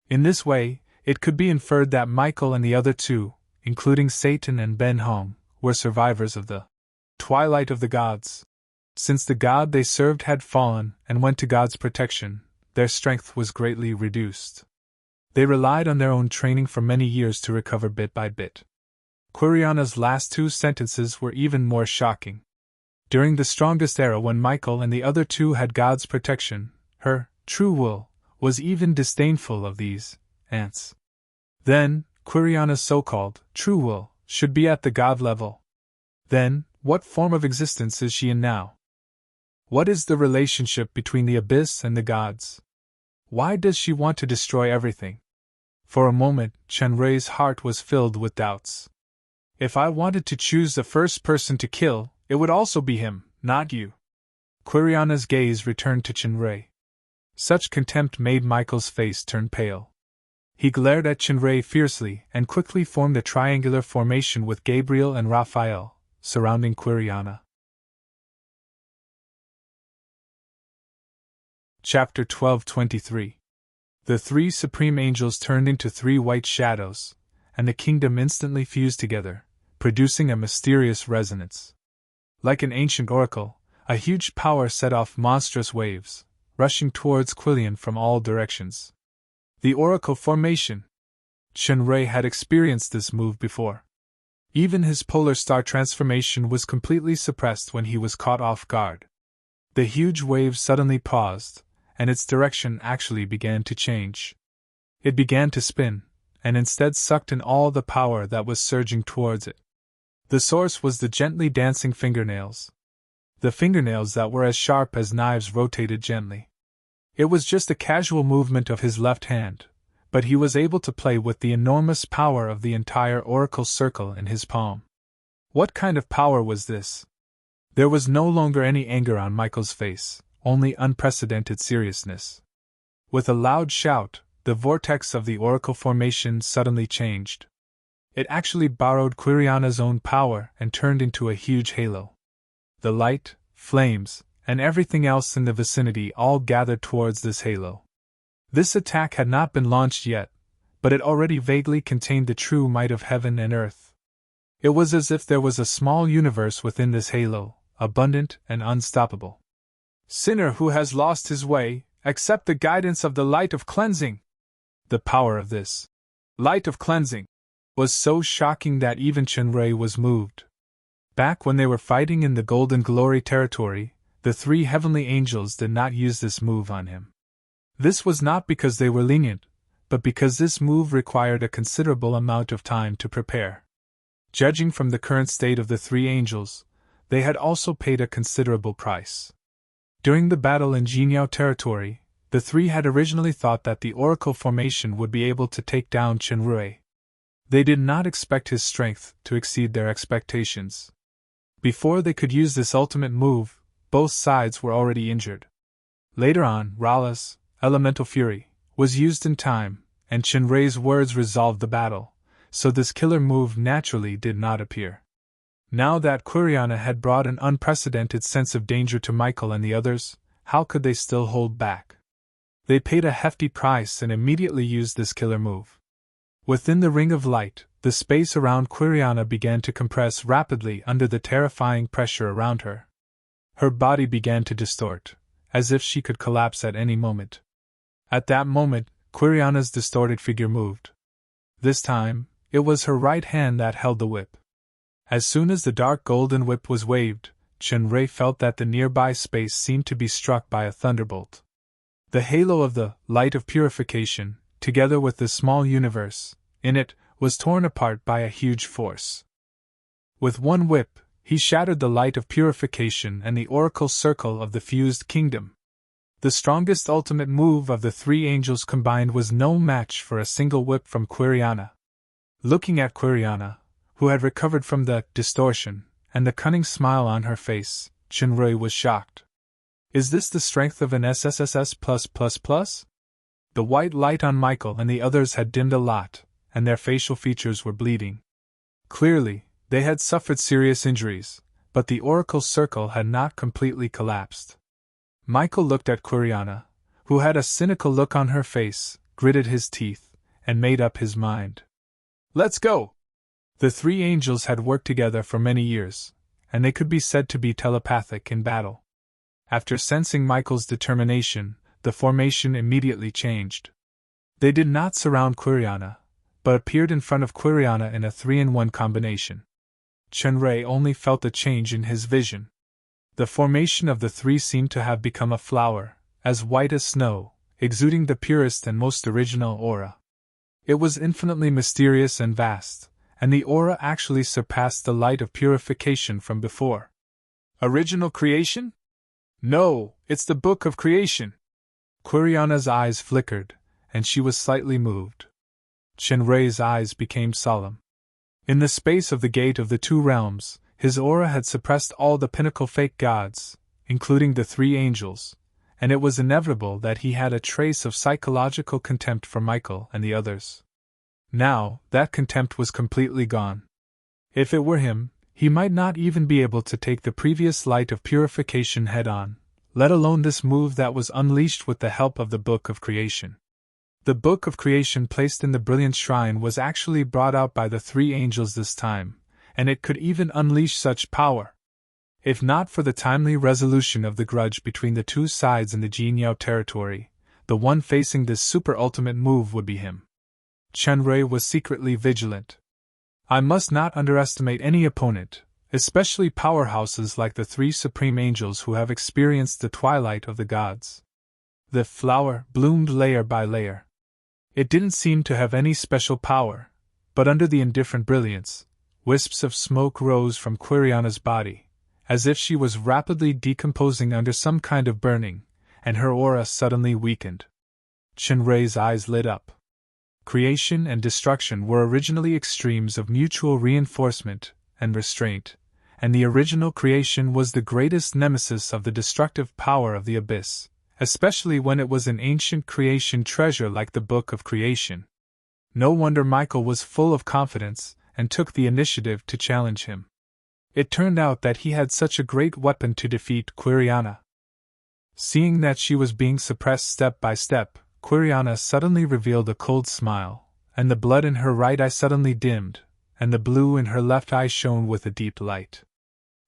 In this way, it could be inferred that Michael and the other 2, including Satan and Ben Hong, were survivors of the twilight of the gods. Since the god they served had fallen and went to God's protection, their strength was greatly reduced. They relied on their own training for many years to recover bit by bit. Quiriana's last 2 sentences were even more shocking. During the strongest era when Michael and the other 2 had God's protection, her true will was even disdainful of these ants. Then, Quiriana's so-called true will should be at the God level. Then, what form of existence is she in now? What is the relationship between the abyss and the gods? Why does she want to destroy everything? For a moment, Chenrei's heart was filled with doubts. If I wanted to choose the first person to kill, it would also be him, not you. Quiriana's gaze returned to Chenrei. Such contempt made Michael's face turn pale. He glared at Chenrei fiercely and quickly formed a triangular formation with Gabriel and Raphael, surrounding Quiriana. Chapter 12:23. The three supreme angels turned into three white shadows, and the kingdom instantly fused together, producing a mysterious resonance. Like an ancient oracle, a huge power set off monstrous waves, rushing towards Quilian from all directions. The oracle formation. Chenrei had experienced this move before. Even his polar star transformation was completely suppressed when he was caught off guard. The huge wave suddenly paused, and its direction actually began to change. It began to spin, and instead sucked in all the power that was surging towards it. The source was the gently dancing fingernails. The fingernails that were as sharp as knives rotated gently. It was just a casual movement of his left hand, but he was able to play with the enormous power of the entire oracle circle in his palm. What kind of power was this? There was no longer any anger on Michael's face, only unprecedented seriousness. With a loud shout, the vortex of the oracle formation suddenly changed. It actually borrowed Quiriana's own power and turned into a huge halo. The light, flames, and everything else in the vicinity all gathered towards this halo. This attack had not been launched yet, but it already vaguely contained the true might of heaven and earth. It was as if there was a small universe within this halo, abundant and unstoppable. Sinner who has lost his way, accept the guidance of the light of cleansing. The power of this light of cleansing was so shocking that even Chenrei was moved. Back when they were fighting in the Golden Glory territory, the three heavenly angels did not use this move on him. This was not because they were lenient, but because this move required a considerable amount of time to prepare. Judging from the current state of the three angels, they had also paid a considerable price. During the battle in Jinyao territory, the three had originally thought that the oracle formation would be able to take down Chenrei. They did not expect his strength to exceed their expectations. Before they could use this ultimate move, both sides were already injured. Later on, Rala's elemental fury was used in time, and Chenrei's words resolved the battle, so this killer move naturally did not appear. Now that Quiriana had brought an unprecedented sense of danger to Michael and the others, how could they still hold back? They paid a hefty price and immediately used this killer move. Within the ring of light, the space around Quiriana began to compress rapidly under the terrifying pressure around her. Her body began to distort, as if she could collapse at any moment. At that moment, Quiriana's distorted figure moved. This time, it was her right hand that held the whip. As soon as the dark golden whip was waved, Chenrei felt that the nearby space seemed to be struck by a thunderbolt. The halo of the light of purification, together with the small universe in it, was torn apart by a huge force. With one whip, he shattered the light of purification and the oracle circle of the fused kingdom. The strongest ultimate move of the three angels combined was no match for a single whip from Quiriana. Looking at Quiriana, who had recovered from the distortion, and the cunning smile on her face, Chenrei was shocked. Is this the strength of an SSSS+++? The white light on Michael and the others had dimmed a lot, and their facial features were bleeding. Clearly, they had suffered serious injuries, but the oracle circle had not completely collapsed. Michael looked at Quiriana, who had a cynical look on her face, gritted his teeth, and made up his mind. Let's go! The three angels had worked together for many years, and they could be said to be telepathic in battle. After sensing Michael's determination, the formation immediately changed. They did not surround Quiriana, but appeared in front of Quiriana in a 3-in-1 combination. Chenrei only felt the change in his vision. The formation of the three seemed to have become a flower, as white as snow, exuding the purest and most original aura. It was infinitely mysterious and vast, and the aura actually surpassed the light of purification from before. Original creation? No, it's the Book of Creation. Quiryana's eyes flickered, and she was slightly moved. Shinrei's eyes became solemn. In the space of the Gate of the Two Realms, his aura had suppressed all the pinnacle fake gods, including the three angels, and it was inevitable that he had a trace of psychological contempt for Michael and the others. Now, that contempt was completely gone. If it were him, he might not even be able to take the previous light of purification head-on, let alone this move that was unleashed with the help of the Book of Creation. The Book of Creation placed in the brilliant shrine was actually brought out by the three angels this time, and it could even unleash such power. If not for the timely resolution of the grudge between the two sides in the Jinyao territory, the one facing this super-ultimate move would be him. Shinrei was secretly vigilant. I must not underestimate any opponent, especially powerhouses like the three supreme angels who have experienced the twilight of the gods. The flower bloomed layer by layer. It didn't seem to have any special power, but under the indifferent brilliance, wisps of smoke rose from Quiryana's body, as if she was rapidly decomposing under some kind of burning, and her aura suddenly weakened. Shinrei's eyes lit up. Creation and destruction were originally extremes of mutual reinforcement and restraint, and the original creation was the greatest nemesis of the destructive power of the abyss, especially when it was an ancient creation treasure like the Book of Creation. No wonder Michael was full of confidence and took the initiative to challenge him. It turned out that he had such a great weapon to defeat Quiryana. Seeing that she was being suppressed step by step, Quiryana suddenly revealed a cold smile, and the blood in her right eye suddenly dimmed, and the blue in her left eye shone with a deep light.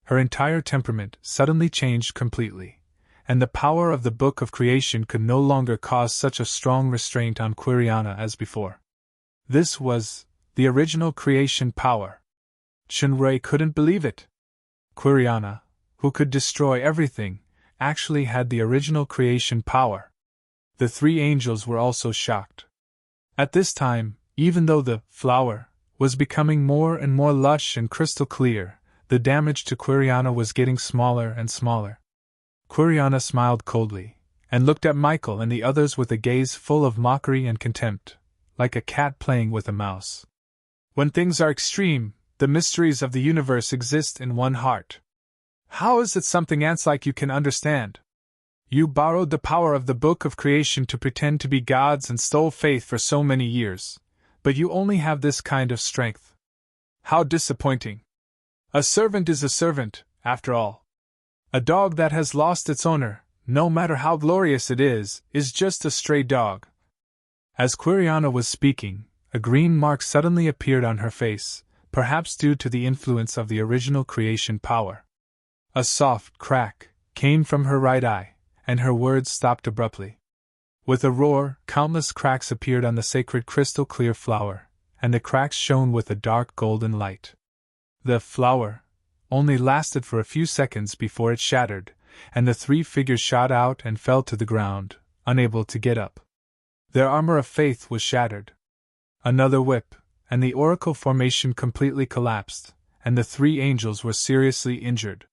Her entire temperament suddenly changed completely, and the power of the Book of Creation could no longer cause such a strong restraint on Quiryana as before. This was the original creation power. Shinrei couldn't believe it. Quiryana, who could destroy everything, actually had the original creation power. The three angels were also shocked. At this time, even though the flower was becoming more and more lush and crystal clear, the damage to Quiryana was getting smaller and smaller. Quiryana smiled coldly, and looked at Michael and the others with a gaze full of mockery and contempt, like a cat playing with a mouse. When things are extreme, the mysteries of the universe exist in one heart. How is it something ants like you can understand? You borrowed the power of the Book of Creation to pretend to be gods and stole faith for so many years, but you only have this kind of strength. How disappointing. A servant is a servant, after all. A dog that has lost its owner, no matter how glorious it is just a stray dog. As Quiryana was speaking, a green mark suddenly appeared on her face, perhaps due to the influence of the original creation power. A soft crack came from her right eye, and her words stopped abruptly. With a roar, countless cracks appeared on the sacred crystal-clear flower, and the cracks shone with a dark golden light. The flower only lasted for a few seconds before it shattered, and the three figures shot out and fell to the ground, unable to get up. Their armor of faith was shattered. Another whip, and the oracle formation completely collapsed, and the three angels were seriously injured.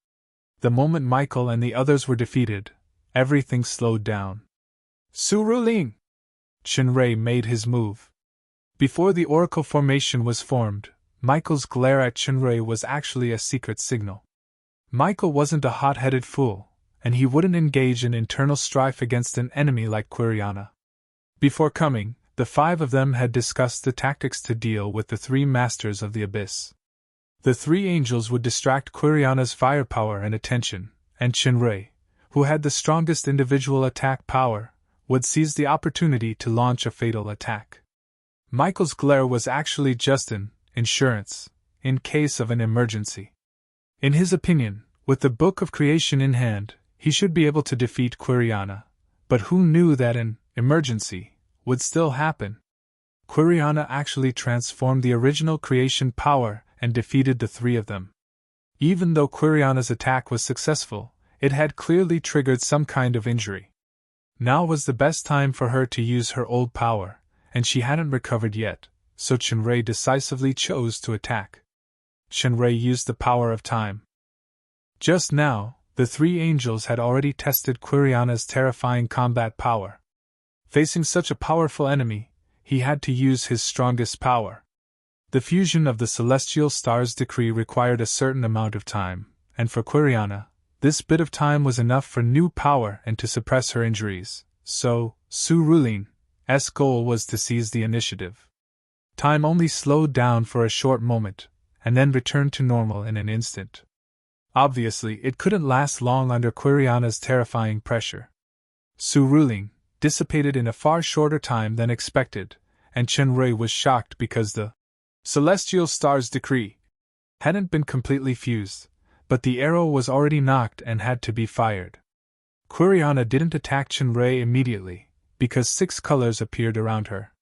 The moment Michael and the others were defeated, everything slowed down. Suruling! Shinrei made his move. Before the oracle formation was formed, Michael's glare at Shinrei was actually a secret signal. Michael wasn't a hot-headed fool, and he wouldn't engage in internal strife against an enemy like Quiryana. Before coming, the five of them had discussed the tactics to deal with the three masters of the abyss. The three angels would distract Quiryana's firepower and attention, and Shinrei, who had the strongest individual attack power, would seize the opportunity to launch a fatal attack. Michael's glare was actually just an insurance in case of an emergency. In his opinion, with the Book of Creation in hand, he should be able to defeat Quiryana, but who knew that an emergency would still happen? Quiryana actually transformed the original creation power and defeated the three of them. Even though Quiryana's attack was successful, it had clearly triggered some kind of injury. Now was the best time for her to use her old power, and she hadn't recovered yet, so Shinrei decisively chose to attack. Shinrei used the power of time. Just now, The three angels had already tested Quiriana's terrifying combat power. Facing such a powerful enemy, he had to use his strongest power. The fusion of the celestial star's decree required a certain amount of time, and for Quiriana, this bit of time was enough for new power and to suppress her injuries, so Serene's goal was to seize the initiative. Time only slowed down for a short moment, and then returned to normal in an instant. Obviously, it couldn't last long under Quiriana's terrifying pressure. Serene dissipated in a far shorter time than expected, and Chenrui was shocked because the celestial star's decree hadn't been completely fused, but the arrow was already knocked and had to be fired. Quiriana didn't attack Chenrui immediately, because 6 colors appeared around her.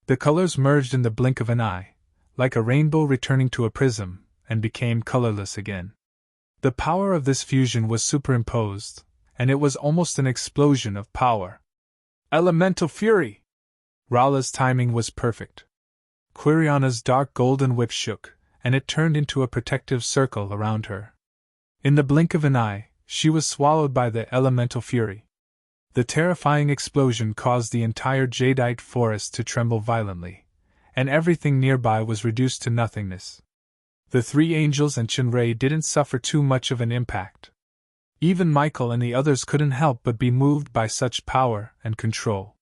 The colors merged in the blink of an eye, like a rainbow returning to a prism, and became colorless again. The power of this fusion was superimposed, and it was almost an explosion of power. Elemental fury! Rala's timing was perfect. Quiriana's dark golden whip shook, and it turned into a protective circle around her. In the blink of an eye, she was swallowed by the elemental fury. The terrifying explosion caused the entire jadeite forest to tremble violently, and everything nearby was reduced to nothingness. The three angels and Chenrui didn't suffer too much of an impact. Even Michael and the others couldn't help but be moved by such power and control.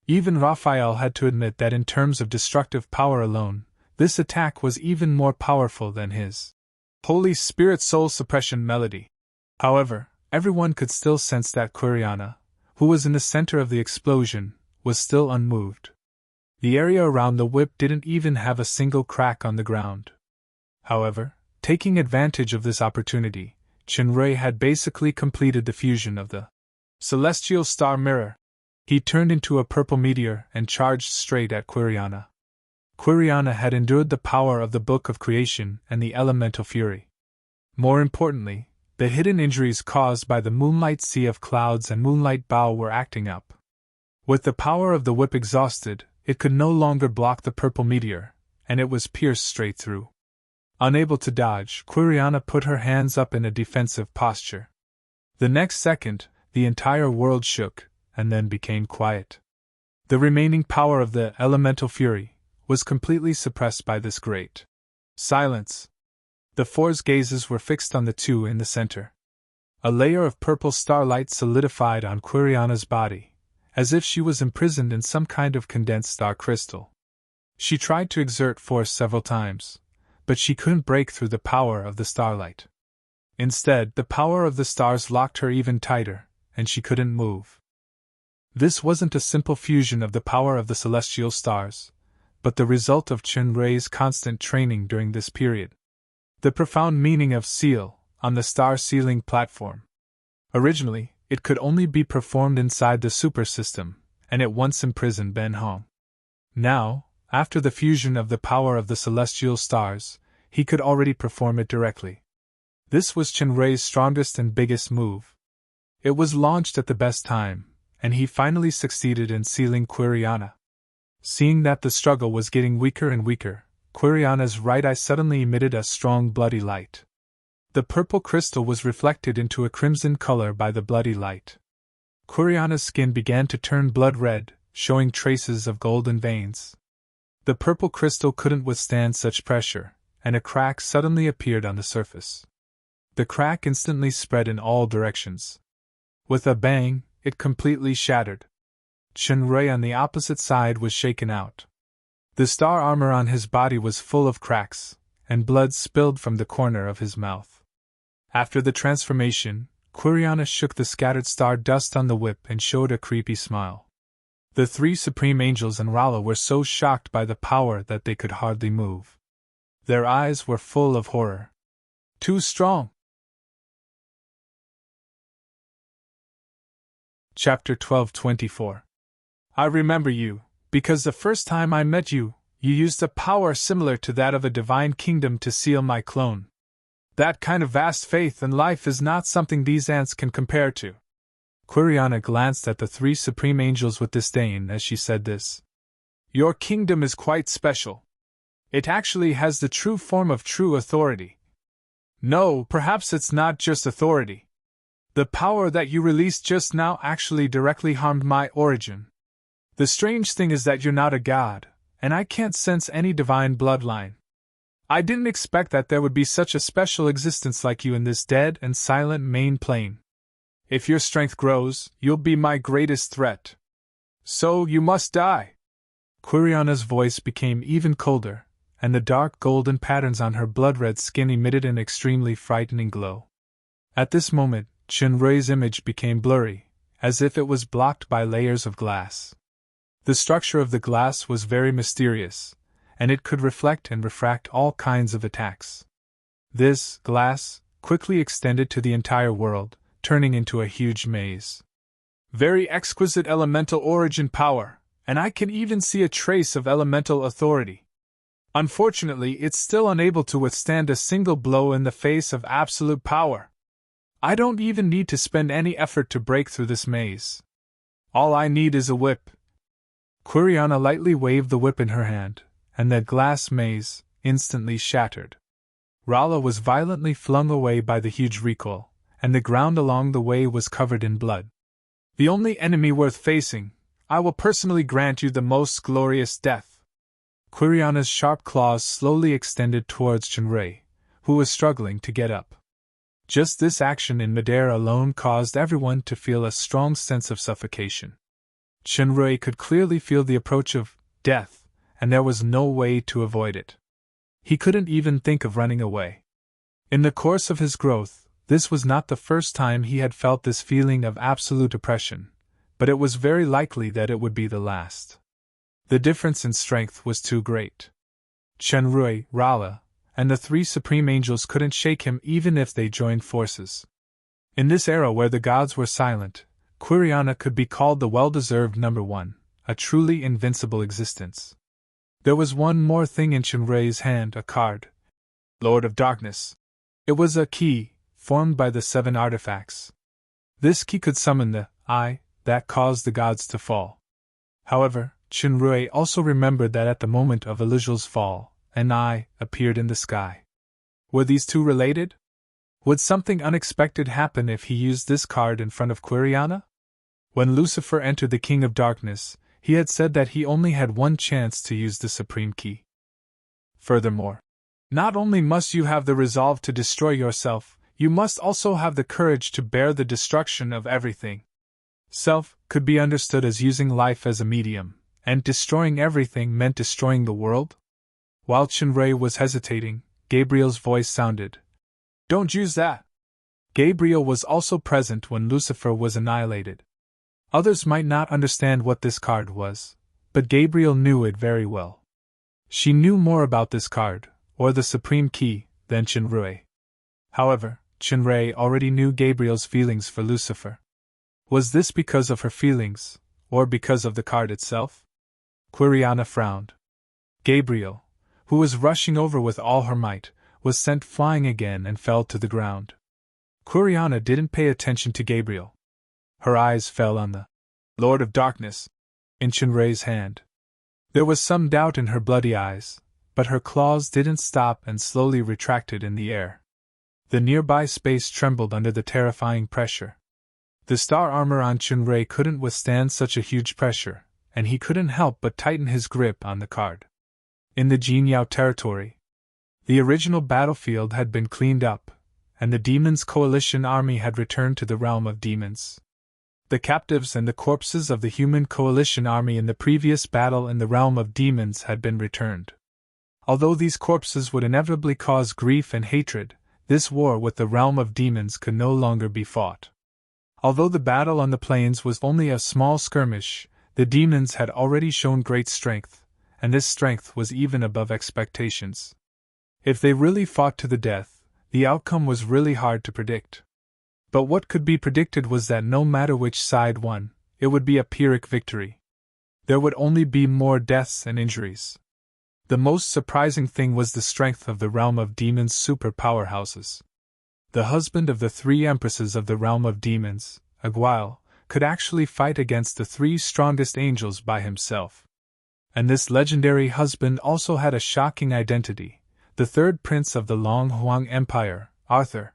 Even Raphael had to admit that in terms of destructive power alone, this attack was even more powerful than his Holy Spirit soul suppression melody. However, everyone could still sense that Quiriana, who was in the center of the explosion, was still unmoved. The area around the whip didn't even have a single crack on the ground. However, taking advantage of this opportunity, Chenrui had basically completed the fusion of the celestial star mirror. He turned into a purple meteor and charged straight at Quiriana. Quiriana had endured the power of the Book of Creation and the elemental fury. More importantly, the hidden injuries caused by the moonlight sea of clouds and moonlight bow were acting up. With the power of the whip exhausted, it could no longer block the purple meteor, and it was pierced straight through. Unable to dodge, Quiriana put her hands up in a defensive posture. The next second, the entire world shook, and then became quiet. The remaining power of the elemental fury was completely suppressed by this great silence. The four's gazes were fixed on the two in the center. A layer of purple starlight solidified on Quiriana's body, as if she was imprisoned in some kind of condensed star crystal. She tried to exert force several times, but she couldn't break through the power of the starlight. Instead, the power of the stars locked her even tighter, and she couldn't move. This wasn't a simple fusion of the power of the celestial stars, but the result of Chenrui's constant training during this period. The profound meaning of seal on the star sealing platform. Originally, it could only be performed inside the super system, and it once imprisoned Ben Hong. Now, after the fusion of the power of the celestial stars, he could already perform it directly. This was Chenrui's strongest and biggest move. It was launched at the best time, and he finally succeeded in sealing Quiriana. Seeing that the struggle was getting weaker and weaker, Quiriana's right eye suddenly emitted a strong bloody light. The purple crystal was reflected into a crimson color by the bloody light. Quiriana's skin began to turn blood red, showing traces of golden veins. The purple crystal couldn't withstand such pressure, and a crack suddenly appeared on the surface. The crack instantly spread in all directions. With a bang, it completely shattered. Chenrui on the opposite side was shaken out. The star armor on his body was full of cracks, and blood spilled from the corner of his mouth. After the transformation, Quiriana shook the scattered star dust on the whip and showed a creepy smile. The three supreme angels and Rala were so shocked by the power that they could hardly move. Their eyes were full of horror. Too strong! Chapter 12:24. I remember you, because the first time I met you, you used a power similar to that of a divine kingdom to seal my clone. That kind of vast faith and life is not something these ants can compare to. Quiriana glanced at the three supreme angels with disdain as she said this. Your kingdom is quite special. It actually has the true form of true authority. No, perhaps it's not just authority. The power that you released just now actually directly harmed my origin. The strange thing is that you're not a god, and I can't sense any divine bloodline. I didn't expect that there would be such a special existence like you in this dead and silent main plane. If your strength grows, you'll be my greatest threat. So you must die. Quiriana's voice became even colder, and the dark golden patterns on her blood-red skin emitted an extremely frightening glow. At this moment, Shinrui's image became blurry, as if it was blocked by layers of glass. The structure of the glass was very mysterious, and it could reflect and refract all kinds of attacks. This glass quickly extended to the entire world, turning into a huge maze. Very exquisite elemental origin power, and I can even see a trace of elemental authority. Unfortunately, it's still unable to withstand a single blow in the face of absolute power. I don't even need to spend any effort to break through this maze. All I need is a whip. Quiriana lightly waved the whip in her hand, and the glass maze instantly shattered. Rala was violently flung away by the huge recoil, and the ground along the way was covered in blood. The only enemy worth facing, I will personally grant you the most glorious death. Quiriana's sharp claws slowly extended towards Shinrui, who was struggling to get up. Just this action in midair alone caused everyone to feel a strong sense of suffocation. Shinrui could clearly feel the approach of death, and there was no way to avoid it. He couldn't even think of running away. In the course of his growth, this was not the first time he had felt this feeling of absolute oppression, but it was very likely that it would be the last. The difference in strength was too great. Shinrui, Rala, and the three supreme angels couldn't shake him even if they joined forces. In this era where the gods were silent, Quiriana could be called the well-deserved number one, a truly invincible existence. There was one more thing in Shinrui's hand, a card. Lord of Darkness. It was a key, formed by the 7 artifacts. This key could summon the eye that caused the gods to fall. However, Shinrui also remembered that at the moment of Elijul's fall, an eye appeared in the sky. Were these two related? Would something unexpected happen if he used this card in front of Quiriana? When Lucifer entered the King of Darkness, he had said that he only had one chance to use the Supreme Key. Furthermore, not only must you have the resolve to destroy yourself, you must also have the courage to bear the destruction of everything. Self could be understood as using life as a medium, and destroying everything meant destroying the world? While Shinrui was hesitating, Gabriel's voice sounded. Don't use that! Gabriel was also present when Lucifer was annihilated. Others might not understand what this card was, but Gabriel knew it very well. She knew more about this card, or the Supreme Key, than Shinrui. However, Shinrui already knew Gabriel's feelings for Lucifer. Was this because of her feelings, or because of the card itself? Quiriana frowned. Gabriel, who was rushing over with all her might, was sent flying again and fell to the ground. Quiriana didn't pay attention to Gabriel. Her eyes fell on the Lord of Darkness in Shinrui's hand. There was some doubt in her bloody eyes, but her claws didn't stop and slowly retracted in the air. The nearby space trembled under the terrifying pressure. The star armor on Shinrui couldn't withstand such a huge pressure, and he couldn't help but tighten his grip on the card. In the Jinyao territory, the original battlefield had been cleaned up, and the Demons' Coalition army had returned to the realm of demons. The captives and the corpses of the human coalition army in the previous battle in the realm of demons had been returned. Although these corpses would inevitably cause grief and hatred, this war with the realm of demons could no longer be fought. Although the battle on the plains was only a small skirmish, the demons had already shown great strength, and this strength was even above expectations. If they really fought to the death, the outcome was really hard to predict. But what could be predicted was that no matter which side won, it would be a Pyrrhic victory. There would only be more deaths and injuries. The most surprising thing was the strength of the realm of demons' super powerhouses. The husband of the 3 empresses of the realm of demons, Aguil, could actually fight against the 3 strongest angels by himself. And this legendary husband also had a shocking identity, the 3rd prince of the Long Huang Empire, Arthur.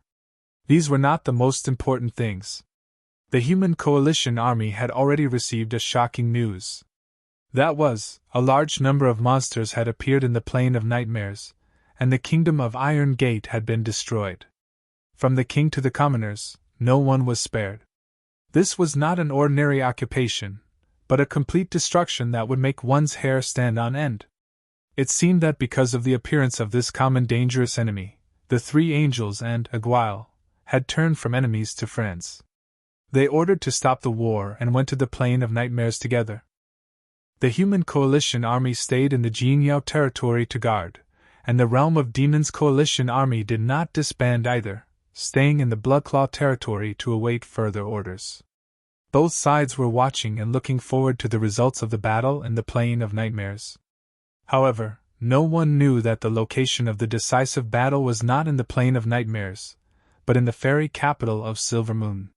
These were not the most important things. The human coalition army had already received a shocking news. That was, a large number of monsters had appeared in the Plain of Nightmares, and the kingdom of Iron Gate had been destroyed. From the king to the commoners, no one was spared. This was not an ordinary occupation, but a complete destruction that would make one's hair stand on end. It seemed that because of the appearance of this common dangerous enemy, the three angels and Aguile had turned from enemies to friends. They ordered to stop the war and went to the Plain of Nightmares together. The human coalition army stayed in the Jinyao territory to guard, and the Realm of Demons coalition army did not disband either, staying in the Bloodclaw territory to await further orders. Both sides were watching and looking forward to the results of the battle in the Plain of Nightmares. However, no one knew that the location of the decisive battle was not in the Plain of Nightmares, but in the fairy capital of Silvermoon.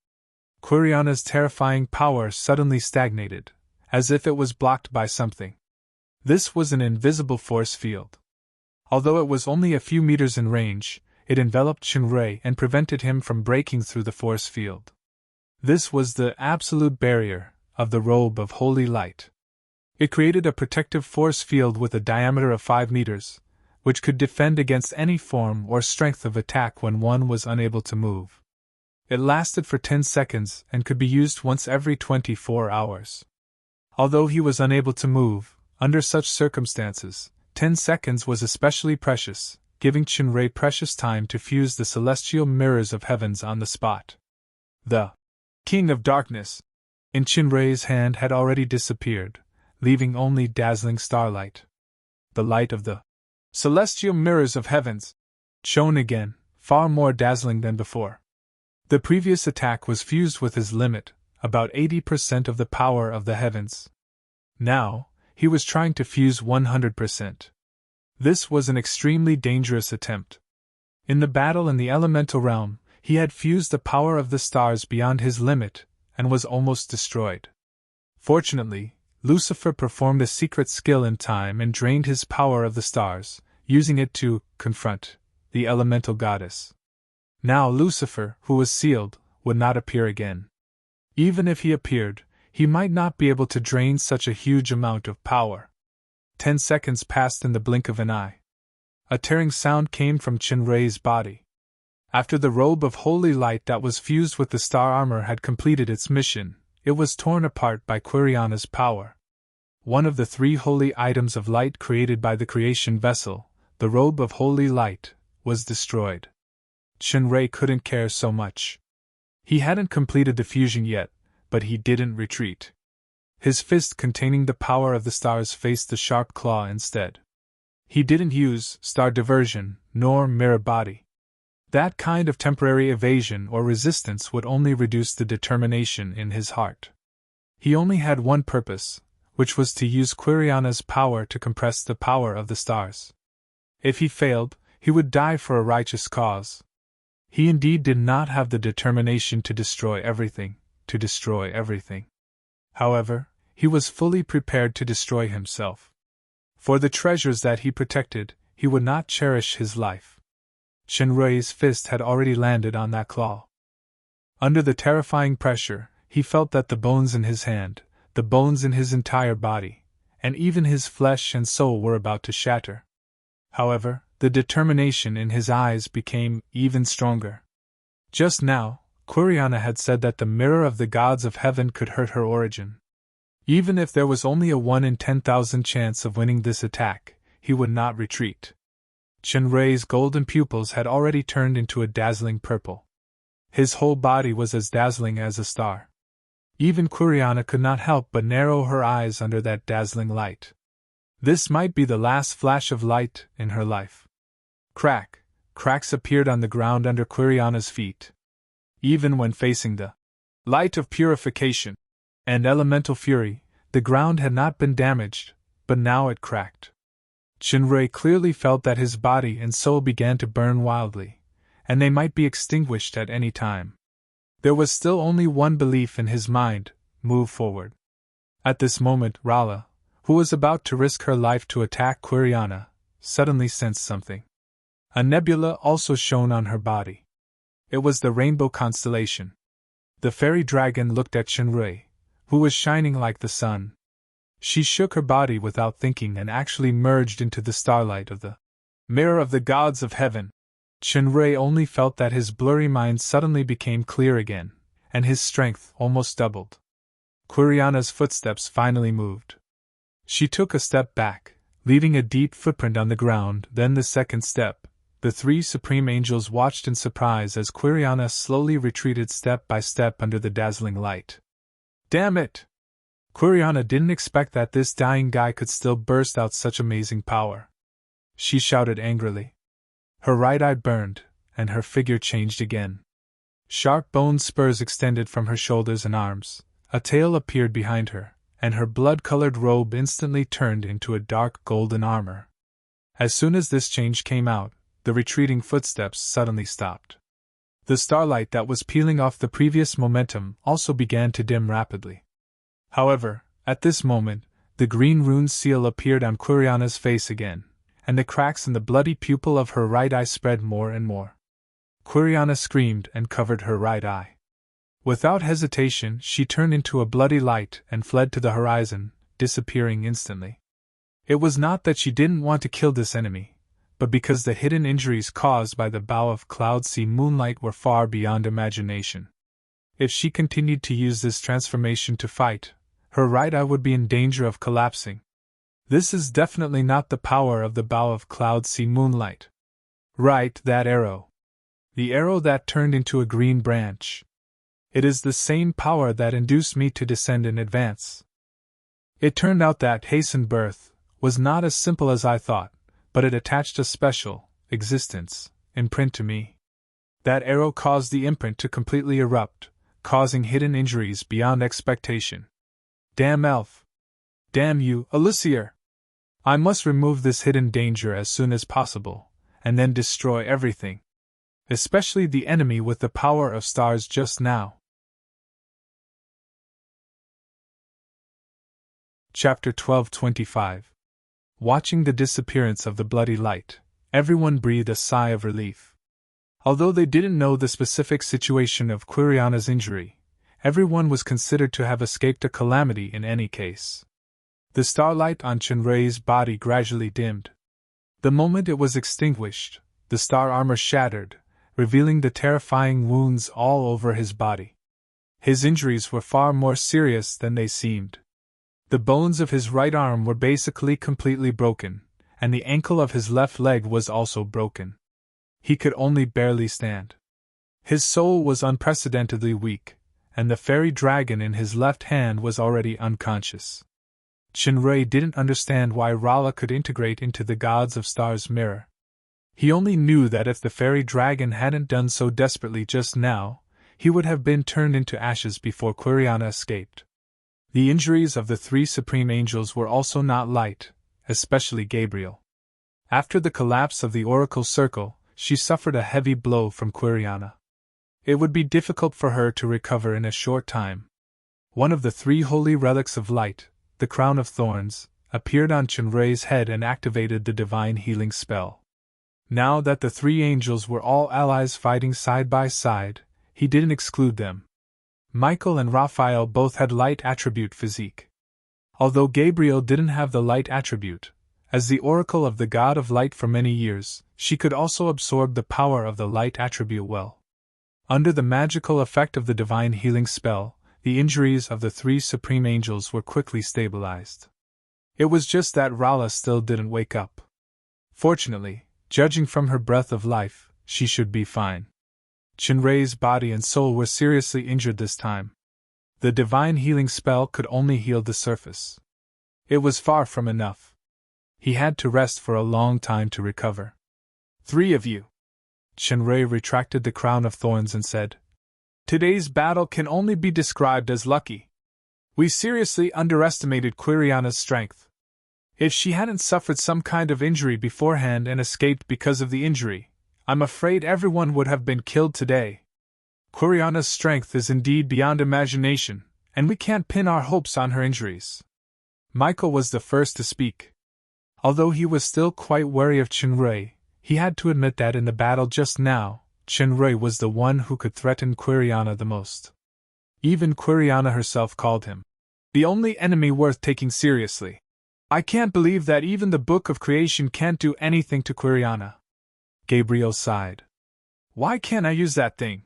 Quiriana's terrifying power suddenly stagnated, as if it was blocked by something. This was an invisible force field. Although it was only a few meters in range, it enveloped Shinrei and prevented him from breaking through the force field. This was the absolute barrier of the robe of holy light. It created a protective force field with a diameter of 5 meters, which could defend against any form or strength of attack when one was unable to move. It lasted for 10 seconds and could be used once every 24 hours. Although he was unable to move, under such circumstances, 10 seconds was especially precious, giving Shinrei precious time to fuse the celestial mirrors of heavens on the spot. The King of Darkness in Shinrei's hand had already disappeared, leaving only dazzling starlight. The light of the celestial mirrors of heavens shone again, far more dazzling than before. The previous attack was fused with his limit, about 80% of the power of the heavens. Now, he was trying to fuse 100%. This was an extremely dangerous attempt. In the battle in the elemental realm, he had fused the power of the stars beyond his limit, and was almost destroyed. Fortunately, Lucifer performed a secret skill in time and drained his power of the stars, using it to confront the elemental goddess. Now Lucifer, who was sealed, would not appear again. Even if he appeared, he might not be able to drain such a huge amount of power. 10 seconds passed in the blink of an eye. A tearing sound came from Shinrei's body. After the robe of holy light that was fused with the star armor had completed its mission, it was torn apart by Quiriana's power. One of the 3 holy items of light created by the creation vessel, the robe of holy light, was destroyed. Shinrei couldn't care so much. He hadn't completed the fusion yet, but he didn't retreat. His fist containing the power of the stars faced the sharp claw instead. He didn't use star diversion, nor mirror body. That kind of temporary evasion or resistance would only reduce the determination in his heart. He only had one purpose, which was to use Quiriana's power to compress the power of the stars. If he failed, he would die for a righteous cause. He indeed did not have the determination to destroy everything. However, he was fully prepared to destroy himself. For the treasures that he protected, he would not cherish his life. Shinrei's fist had already landed on that claw. Under the terrifying pressure, he felt that the bones in his hand, the bones in his entire body, and even his flesh and soul were about to shatter. However, the determination in his eyes became even stronger. Just now, Quiriana had said that the mirror of the gods of heaven could hurt her origin. Even if there was only a 1 in 10,000 chance of winning this attack, he would not retreat. Shinrei's golden pupils had already turned into a dazzling purple. His whole body was as dazzling as a star. Even Quiriana could not help but narrow her eyes under that dazzling light. This might be the last flash of light in her life. Cracks appeared on the ground under Quiriana's feet. Even when facing the light of purification and elemental fury, the ground had not been damaged, but now it cracked. Shinrei clearly felt that his body and soul began to burn wildly, and they might be extinguished at any time. There was still only one belief in his mind: move forward. At this moment, Rala, who was about to risk her life to attack Quiriana, suddenly sensed something. A nebula also shone on her body. It was the rainbow constellation. The fairy dragon looked at Chenrui, who was shining like the sun. She shook her body without thinking and actually merged into the starlight of the mirror of the gods of heaven. Chenrui only felt that his blurry mind suddenly became clear again, and his strength almost doubled. Quiriana's footsteps finally moved. She took a step back, leaving a deep footprint on the ground, then the second step. The three supreme angels watched in surprise as Quiriana slowly retreated step by step under the dazzling light. Damn it! Quiriana didn't expect that this dying guy could still burst out such amazing power. She shouted angrily. Her right eye burned, and her figure changed again. Sharp bone spurs extended from her shoulders and arms, a tail appeared behind her, and her blood-colored robe instantly turned into a dark golden armor. As soon as this change came out, the retreating footsteps suddenly stopped. The starlight that was peeling off the previous momentum also began to dim rapidly. However, at this moment, the green rune seal appeared on Quiriana's face again, and the cracks in the bloody pupil of her right eye spread more and more. Quiriana screamed and covered her right eye. Without hesitation, she turned into a bloody light and fled to the horizon, disappearing instantly. It was not that she didn't want to kill this enemy, but because the hidden injuries caused by the bow of cloud sea moonlight were far beyond imagination. If she continued to use this transformation to fight, her right eye would be in danger of collapsing. This is definitely not the power of the bow of cloud sea moonlight. Right, that arrow. The arrow that turned into a green branch. It is the same power that induced me to descend in advance. It turned out that hastened birth was not as simple as I thought, but it attached a special existence imprint to me. That arrow caused the imprint to completely erupt, causing hidden injuries beyond expectation. Damn elf! Damn you, Elixir! I must remove this hidden danger as soon as possible, and then destroy everything. Especially the enemy with the power of stars just now. Chapter 12:25. Watching the disappearance of the bloody light, everyone breathed a sigh of relief. Although they didn't know the specific situation of Quiriana's injury, everyone was considered to have escaped a calamity in any case. The starlight on Chenrui's body gradually dimmed. The moment it was extinguished, the star armor shattered, revealing the terrifying wounds all over his body. His injuries were far more serious than they seemed. The bones of his right arm were basically completely broken, and the ankle of his left leg was also broken. He could only barely stand. His soul was unprecedentedly weak, and the fairy dragon in his left hand was already unconscious. Chenrui didn't understand why Rala could integrate into the gods of stars' mirror. He only knew that if the fairy dragon hadn't done so desperately just now, he would have been turned into ashes before Quiriana escaped. The injuries of the three supreme angels were also not light, especially Gabriel. After the collapse of the oracle circle, she suffered a heavy blow from Quiriana. It would be difficult for her to recover in a short time. One of the three holy relics of light, the crown of thorns, appeared on Chenrui's head and activated the divine healing spell. Now that the three angels were all allies fighting side by side, he didn't exclude them. Michael and Raphael both had light attribute physique. Although Gabriel didn't have the light attribute, as the oracle of the god of light for many years, she could also absorb the power of the light attribute well. Under the magical effect of the divine healing spell, the injuries of the three supreme angels were quickly stabilized. It was just that Rala still didn't wake up. Fortunately, judging from her breath of life, she should be fine. Chenrui's body and soul were seriously injured this time. The divine healing spell could only heal the surface. It was far from enough. He had to rest for a long time to recover. "Three of you." Chenrui retracted the crown of thorns and said, "Today's battle can only be described as lucky. We seriously underestimated Quiriana's strength. If she hadn't suffered some kind of injury beforehand and escaped because of the injury, I'm afraid everyone would have been killed today. Quiriana's strength is indeed beyond imagination, and we can't pin our hopes on her injuries." Michael was the first to speak. Although he was still quite wary of Chenrui, he had to admit that in the battle just now, Shinrui was the one who could threaten Quiriana the most. Even Quiriana herself called him the only enemy worth taking seriously. I can't believe that even the Book of Creation can't do anything to Quiriana. Gabriel sighed. Why can't I use that thing?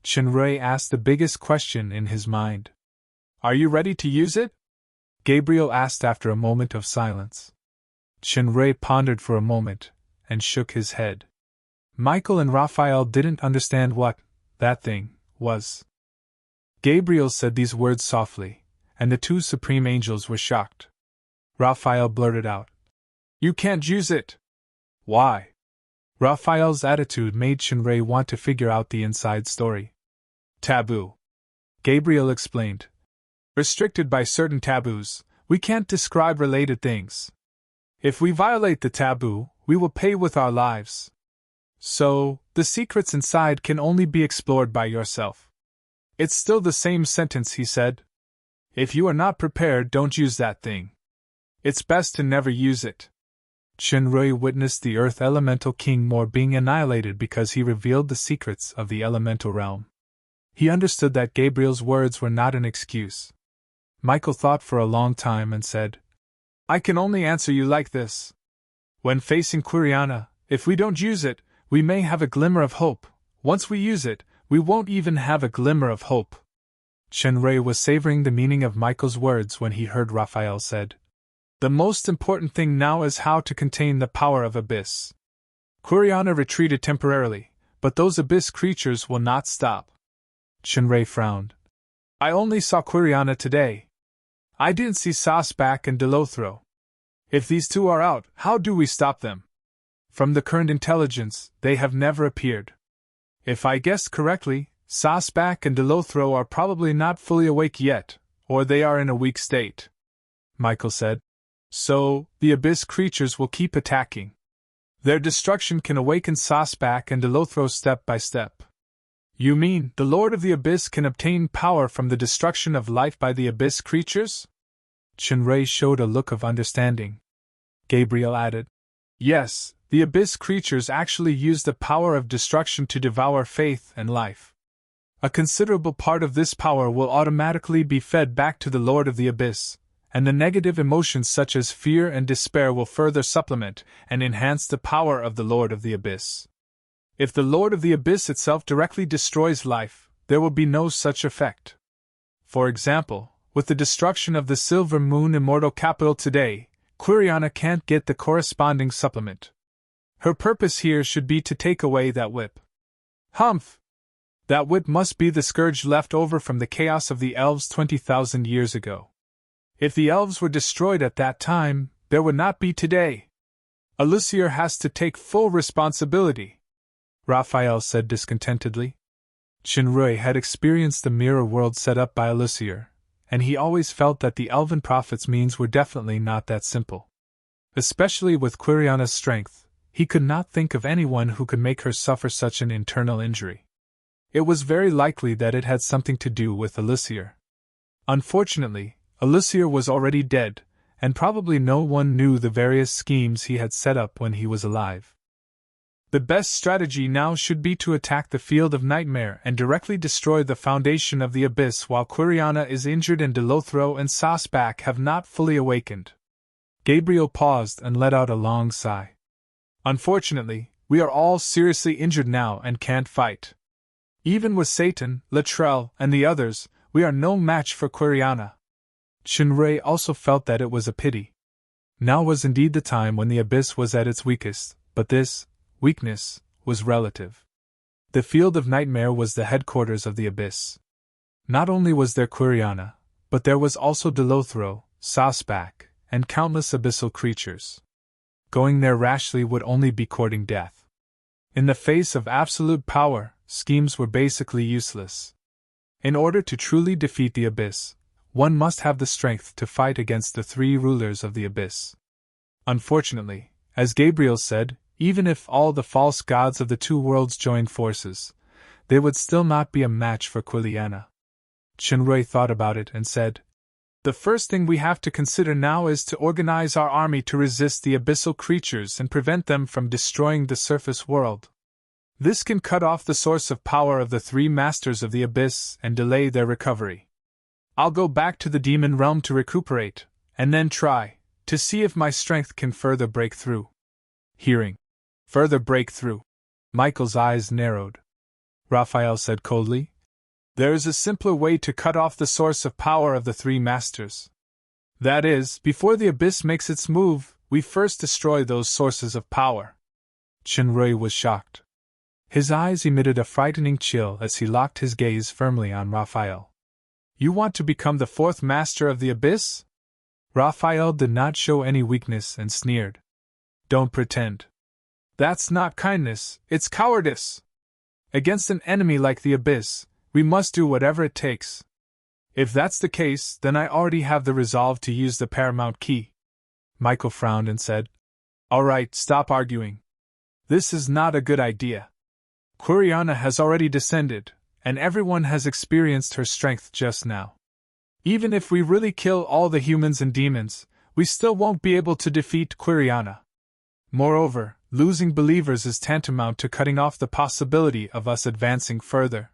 Shinrui asked the biggest question in his mind. Are you ready to use it? Gabriel asked after a moment of silence. Shinrui pondered for a moment, and shook his head. Michael and Raphael didn't understand what that thing was. Gabriel said these words softly, and the two supreme angels were shocked. Raphael blurted out, You can't use it! Why? Raphael's attitude made Shinrui want to figure out the inside story. Taboo. Gabriel explained. Restricted by certain taboos, we can't describe related things. If we violate the taboo, we will pay with our lives. So, the secrets inside can only be explored by yourself. It's still the same sentence, he said. If you are not prepared, don't use that thing. It's best to never use it. Shinrui witnessed the Earth Elemental King Mor being annihilated because he revealed the secrets of the elemental realm. He understood that Gabriel's words were not an excuse. Michael thought for a long time and said, I can only answer you like this. When facing Quiriana, if we don't use it, we may have a glimmer of hope. Once we use it, we won't even have a glimmer of hope. Shinrui was savoring the meaning of Michael's words when he heard Raphael said, The most important thing now is how to contain the power of Abyss. Quiriana retreated temporarily, but those Abyss creatures will not stop. Shinrui frowned. I only saw Quiriana today. I didn't see Sasbak and Delothro. If these two are out, how do we stop them? From the current intelligence, they have never appeared. If I guessed correctly, Sasbak and Delothro are probably not fully awake yet, or they are in a weak state. Michael said. So, the Abyss creatures will keep attacking. Their destruction can awaken Sasbak and Delothro step by step. You mean, the Lord of the Abyss can obtain power from the destruction of life by the Abyss creatures? Shinrui showed a look of understanding. Gabriel added, Yes, the Abyss creatures actually use the power of destruction to devour faith and life. A considerable part of this power will automatically be fed back to the Lord of the Abyss, and the negative emotions such as fear and despair will further supplement and enhance the power of the Lord of the Abyss. If the Lord of the Abyss itself directly destroys life, there will be no such effect. For example, with the destruction of the Silver Moon Immortal Capital today, Quiriana can't get the corresponding supplement. Her purpose here should be to take away that whip. Humph! That whip must be the scourge left over from the chaos of the elves 20,000 years ago. If the elves were destroyed at that time, there would not be today. Alucier has to take full responsibility, Raphael said discontentedly. Shinrui had experienced the mirror world set up by Alucier, and he always felt that the elven prophet's means were definitely not that simple. Especially with Quiriana's strength, he could not think of anyone who could make her suffer such an internal injury. It was very likely that it had something to do with Alucier. Unfortunately, Alucier was already dead, and probably no one knew the various schemes he had set up when he was alive. The best strategy now should be to attack the Field of Nightmare and directly destroy the foundation of the Abyss while Quiriana is injured and Delothro and Sasbak have not fully awakened. Gabriel paused and let out a long sigh. Unfortunately, we are all seriously injured now and can't fight. Even with Satan, Latrell, and the others, we are no match for Quiriana. Shinrui also felt that it was a pity. Now was indeed the time when the Abyss was at its weakest, but this weakness was relative. The Field of Nightmare was the headquarters of the Abyss. Not only was there Quiriana, but there was also Delothro, Sasbak, and countless abyssal creatures. Going there rashly would only be courting death. In the face of absolute power, schemes were basically useless. In order to truly defeat the Abyss, one must have the strength to fight against the three rulers of the Abyss. Unfortunately, as Gabriel said, even if all the false gods of the two worlds joined forces, they would still not be a match for Quiriana. Shinrui thought about it and said, The first thing we have to consider now is to organize our army to resist the abyssal creatures and prevent them from destroying the surface world. This can cut off the source of power of the three masters of the abyss and delay their recovery. I'll go back to the demon realm to recuperate, and then try to see if my strength can further break through. Hearing further breakthrough, Michael's eyes narrowed. Raphael said coldly, "There is a simpler way to cut off the source of power of the three masters. That is, before the abyss makes its move, we first destroy those sources of power." Shinrui was shocked. His eyes emitted a frightening chill as he locked his gaze firmly on Raphael. "You want to become the fourth master of the abyss?" Raphael did not show any weakness and sneered. "Don't pretend. That's not kindness, it's cowardice. Against an enemy like the abyss, we must do whatever it takes. If that's the case, then I already have the resolve to use the paramount key." Michael frowned and said, "All right, stop arguing. This is not a good idea. Quiriana has already descended, and everyone has experienced her strength just now. Even if we really kill all the humans and demons, we still won't be able to defeat Quiriana. Moreover, losing believers is tantamount to cutting off the possibility of us advancing further.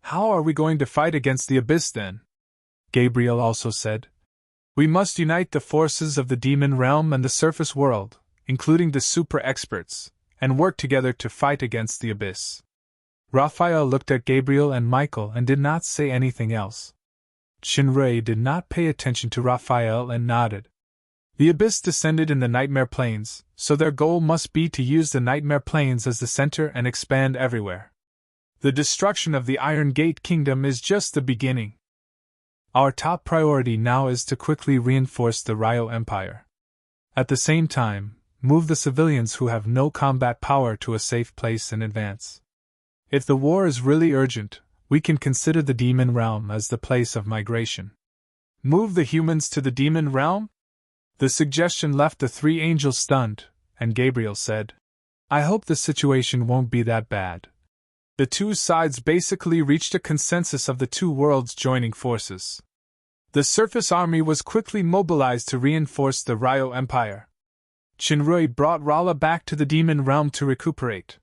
How are we going to fight against the abyss then?" Gabriel also said, "We must unite the forces of the demon realm and the surface world, including the super-experts, and work together to fight against the abyss." Raphael looked at Gabriel and Michael and did not say anything else. Shinrui did not pay attention to Raphael and nodded. The abyss descended in the nightmare planes, so their goal must be to use the nightmare planes as the center and expand everywhere. The destruction of the Iron Gate Kingdom is just the beginning. Our top priority now is to quickly reinforce the Ryo Empire. At the same time, move the civilians who have no combat power to a safe place and advance. If the war is really urgent, we can consider the demon realm as the place of migration. Move the humans to the demon realm? The suggestion left the three angels stunned, and Gabriel said, "I hope the situation won't be that bad." The two sides basically reached a consensus of the two worlds joining forces. The surface army was quickly mobilized to reinforce the Ryo Empire. Shinrui brought Rala back to the demon realm to recuperate.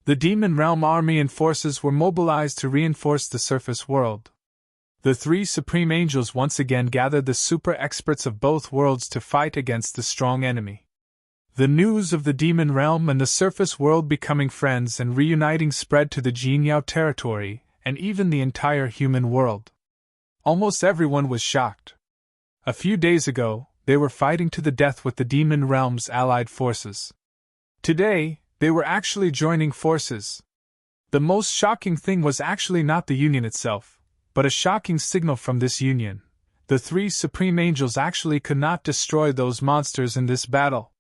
The demon realm army and forces were mobilized to reinforce the surface world. The three supreme angels once again gathered the super-experts of both worlds to fight against the strong enemy. The news of the demon realm and the surface world becoming friends and reuniting spread to the Jinyao territory and even the entire human world. Almost everyone was shocked. A few days ago, they were fighting to the death with the demon realm's allied forces. Today, they were actually joining forces. The most shocking thing was actually not the union itself, but a shocking signal from this union. The three supreme angels actually could not destroy those monsters in this battle.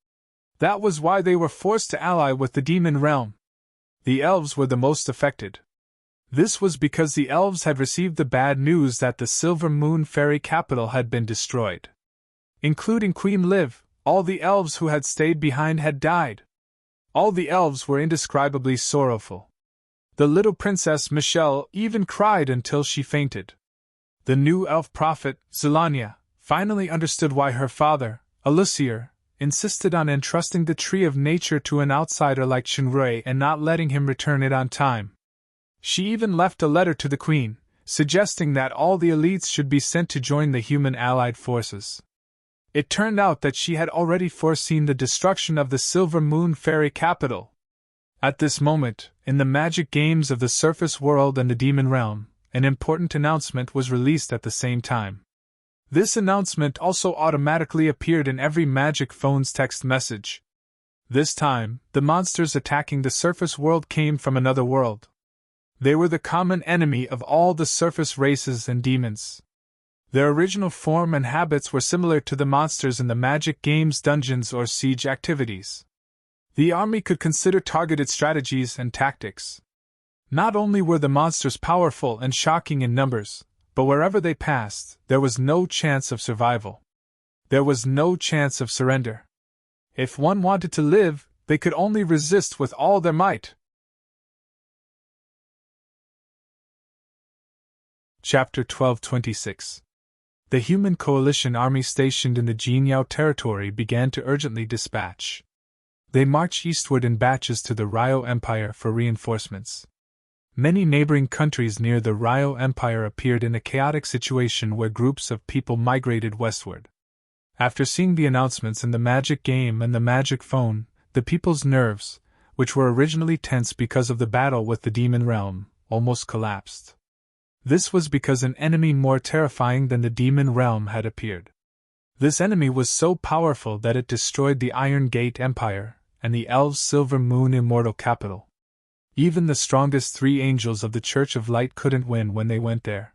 That was why they were forced to ally with the demon realm. The elves were the most affected. This was because the elves had received the bad news that the Silver Moon Fairy capital had been destroyed. Including Queen Liv, all the elves who had stayed behind had died. All the elves were indescribably sorrowful. The little princess Michelle even cried until she fainted. The new elf prophet, Zelania, finally understood why her father, Alucier, insisted on entrusting the Tree of Nature to an outsider like Shinrui and not letting him return it on time. She even left a letter to the queen, suggesting that all the elites should be sent to join the human allied forces. It turned out that she had already foreseen the destruction of the Silver Moon Fairy capital. At this moment, in the magic games of the surface world and the demon realm, an important announcement was released at the same time. This announcement also automatically appeared in every magic phone's text message. This time, the monsters attacking the surface world came from another world. They were the common enemy of all the surface races and demons. Their original form and habits were similar to the monsters in the magic games, dungeons, or siege activities. The army could consider targeted strategies and tactics. Not only were the monsters powerful and shocking in numbers, but wherever they passed, there was no chance of survival. There was no chance of surrender. If one wanted to live, they could only resist with all their might. Chapter 1226. The human coalition army stationed in the Jinyao territory began to urgently dispatch. They marched eastward in batches to the Ryo Empire for reinforcements. Many neighboring countries near the Ryo Empire appeared in a chaotic situation where groups of people migrated westward. After seeing the announcements in the magic game and the magic phone, the people's nerves, which were originally tense because of the battle with the demon realm, almost collapsed. This was because an enemy more terrifying than the demon realm had appeared. This enemy was so powerful that it destroyed the Iron Gate Empire and the Elves' Silver Moon Immortal Capital. Even the strongest 3 angels of the Church of Light couldn't win when they went there.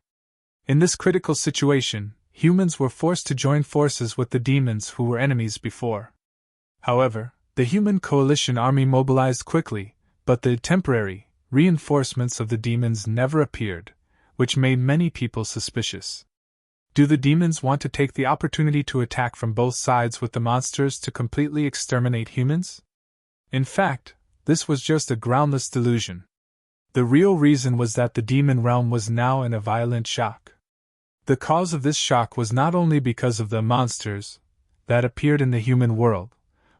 In this critical situation, humans were forced to join forces with the demons who were enemies before. However, the human coalition army mobilized quickly, but the temporary reinforcements of the demons never appeared, which made many people suspicious. Do the demons want to take the opportunity to attack from both sides with the monsters to completely exterminate humans? In fact, this was just a groundless delusion. The real reason was that the demon realm was now in a violent shock. The cause of this shock was not only because of the monsters that appeared in the human world,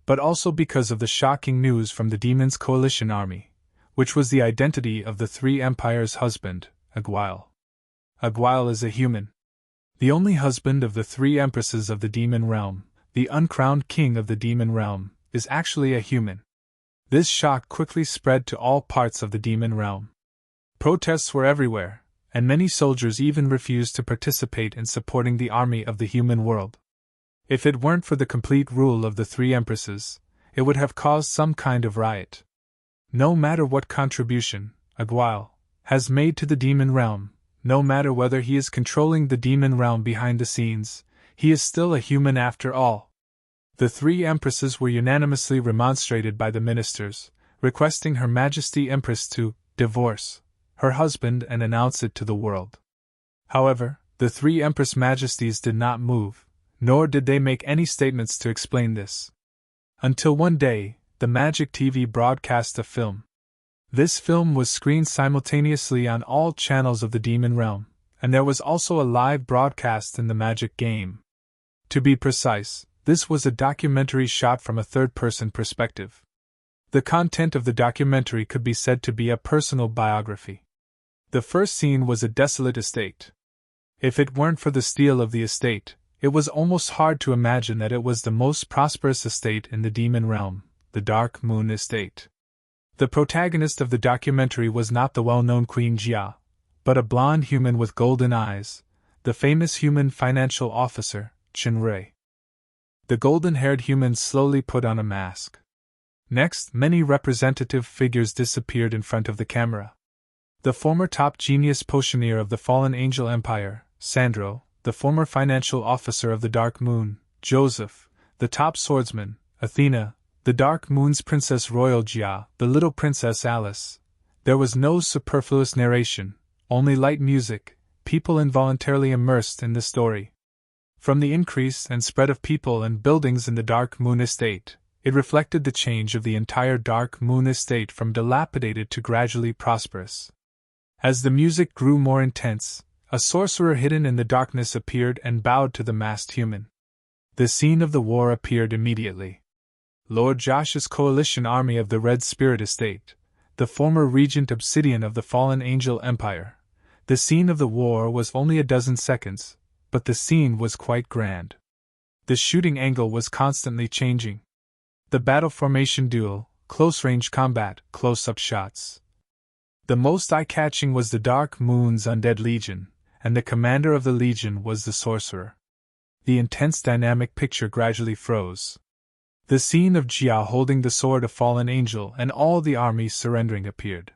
but also because of the shocking news from the demons' coalition army, which was the identity of the 3 empires' husband, Aguile. Aguile is a human. The only husband of the 3 empresses of the demon realm, the uncrowned king of the demon realm, is actually a human. This shock quickly spread to all parts of the demon realm. Protests were everywhere, and many soldiers even refused to participate in supporting the army of the human world. If it weren't for the complete rule of the 3 empresses, it would have caused some kind of riot. No matter what contribution Aguile has made to the demon realm, no matter whether he is controlling the demon realm behind the scenes, he is still a human after all. The 3 empresses were unanimously remonstrated by the ministers, requesting Her Majesty Empress to divorce her husband and announce it to the world. However, the 3 Empress Majesties did not move, nor did they make any statements to explain this. Until one day, the Magic TV broadcast a film. This film was screened simultaneously on all channels of the demon realm, and there was also a live broadcast in the Magic game. To be precise, this was a documentary shot from a third-person perspective. The content of the documentary could be said to be a personal biography. The first scene was a desolate estate. If it weren't for the steel of the estate, it was almost hard to imagine that it was the most prosperous estate in the demon realm, the Dark Moon Estate. The protagonist of the documentary was not the well-known Queen Jia, but a blonde human with golden eyes, the famous human financial officer, Chen Rui. The golden-haired human slowly put on a mask. Next, many representative figures disappeared in front of the camera. The former top genius potioneer of the Fallen Angel Empire, Sandro, the former financial officer of the Dark Moon, Joseph, the top swordsman, Athena, the Dark Moon's Princess Royal Jia, the little Princess Alice. There was no superfluous narration, only light music, people involuntarily immersed in the story. From the increase and spread of people and buildings in the Dark Moon Estate, it reflected the change of the entire Dark Moon Estate from dilapidated to gradually prosperous. As the music grew more intense, a sorcerer hidden in the darkness appeared and bowed to the masked human. The scene of the war appeared immediately. Lord Josh's coalition army of the Red Spirit Estate, the former regent Obsidian of the Fallen Angel Empire. The scene of the war was only a dozen seconds, but the scene was quite grand. The shooting angle was constantly changing. The battle formation duel, close-range combat, close-up shots. The most eye-catching was the Dark Moon's Undead Legion, and the commander of the Legion was the sorcerer. The intense dynamic picture gradually froze. The scene of Jia holding the sword of Fallen Angel and all the army surrendering appeared.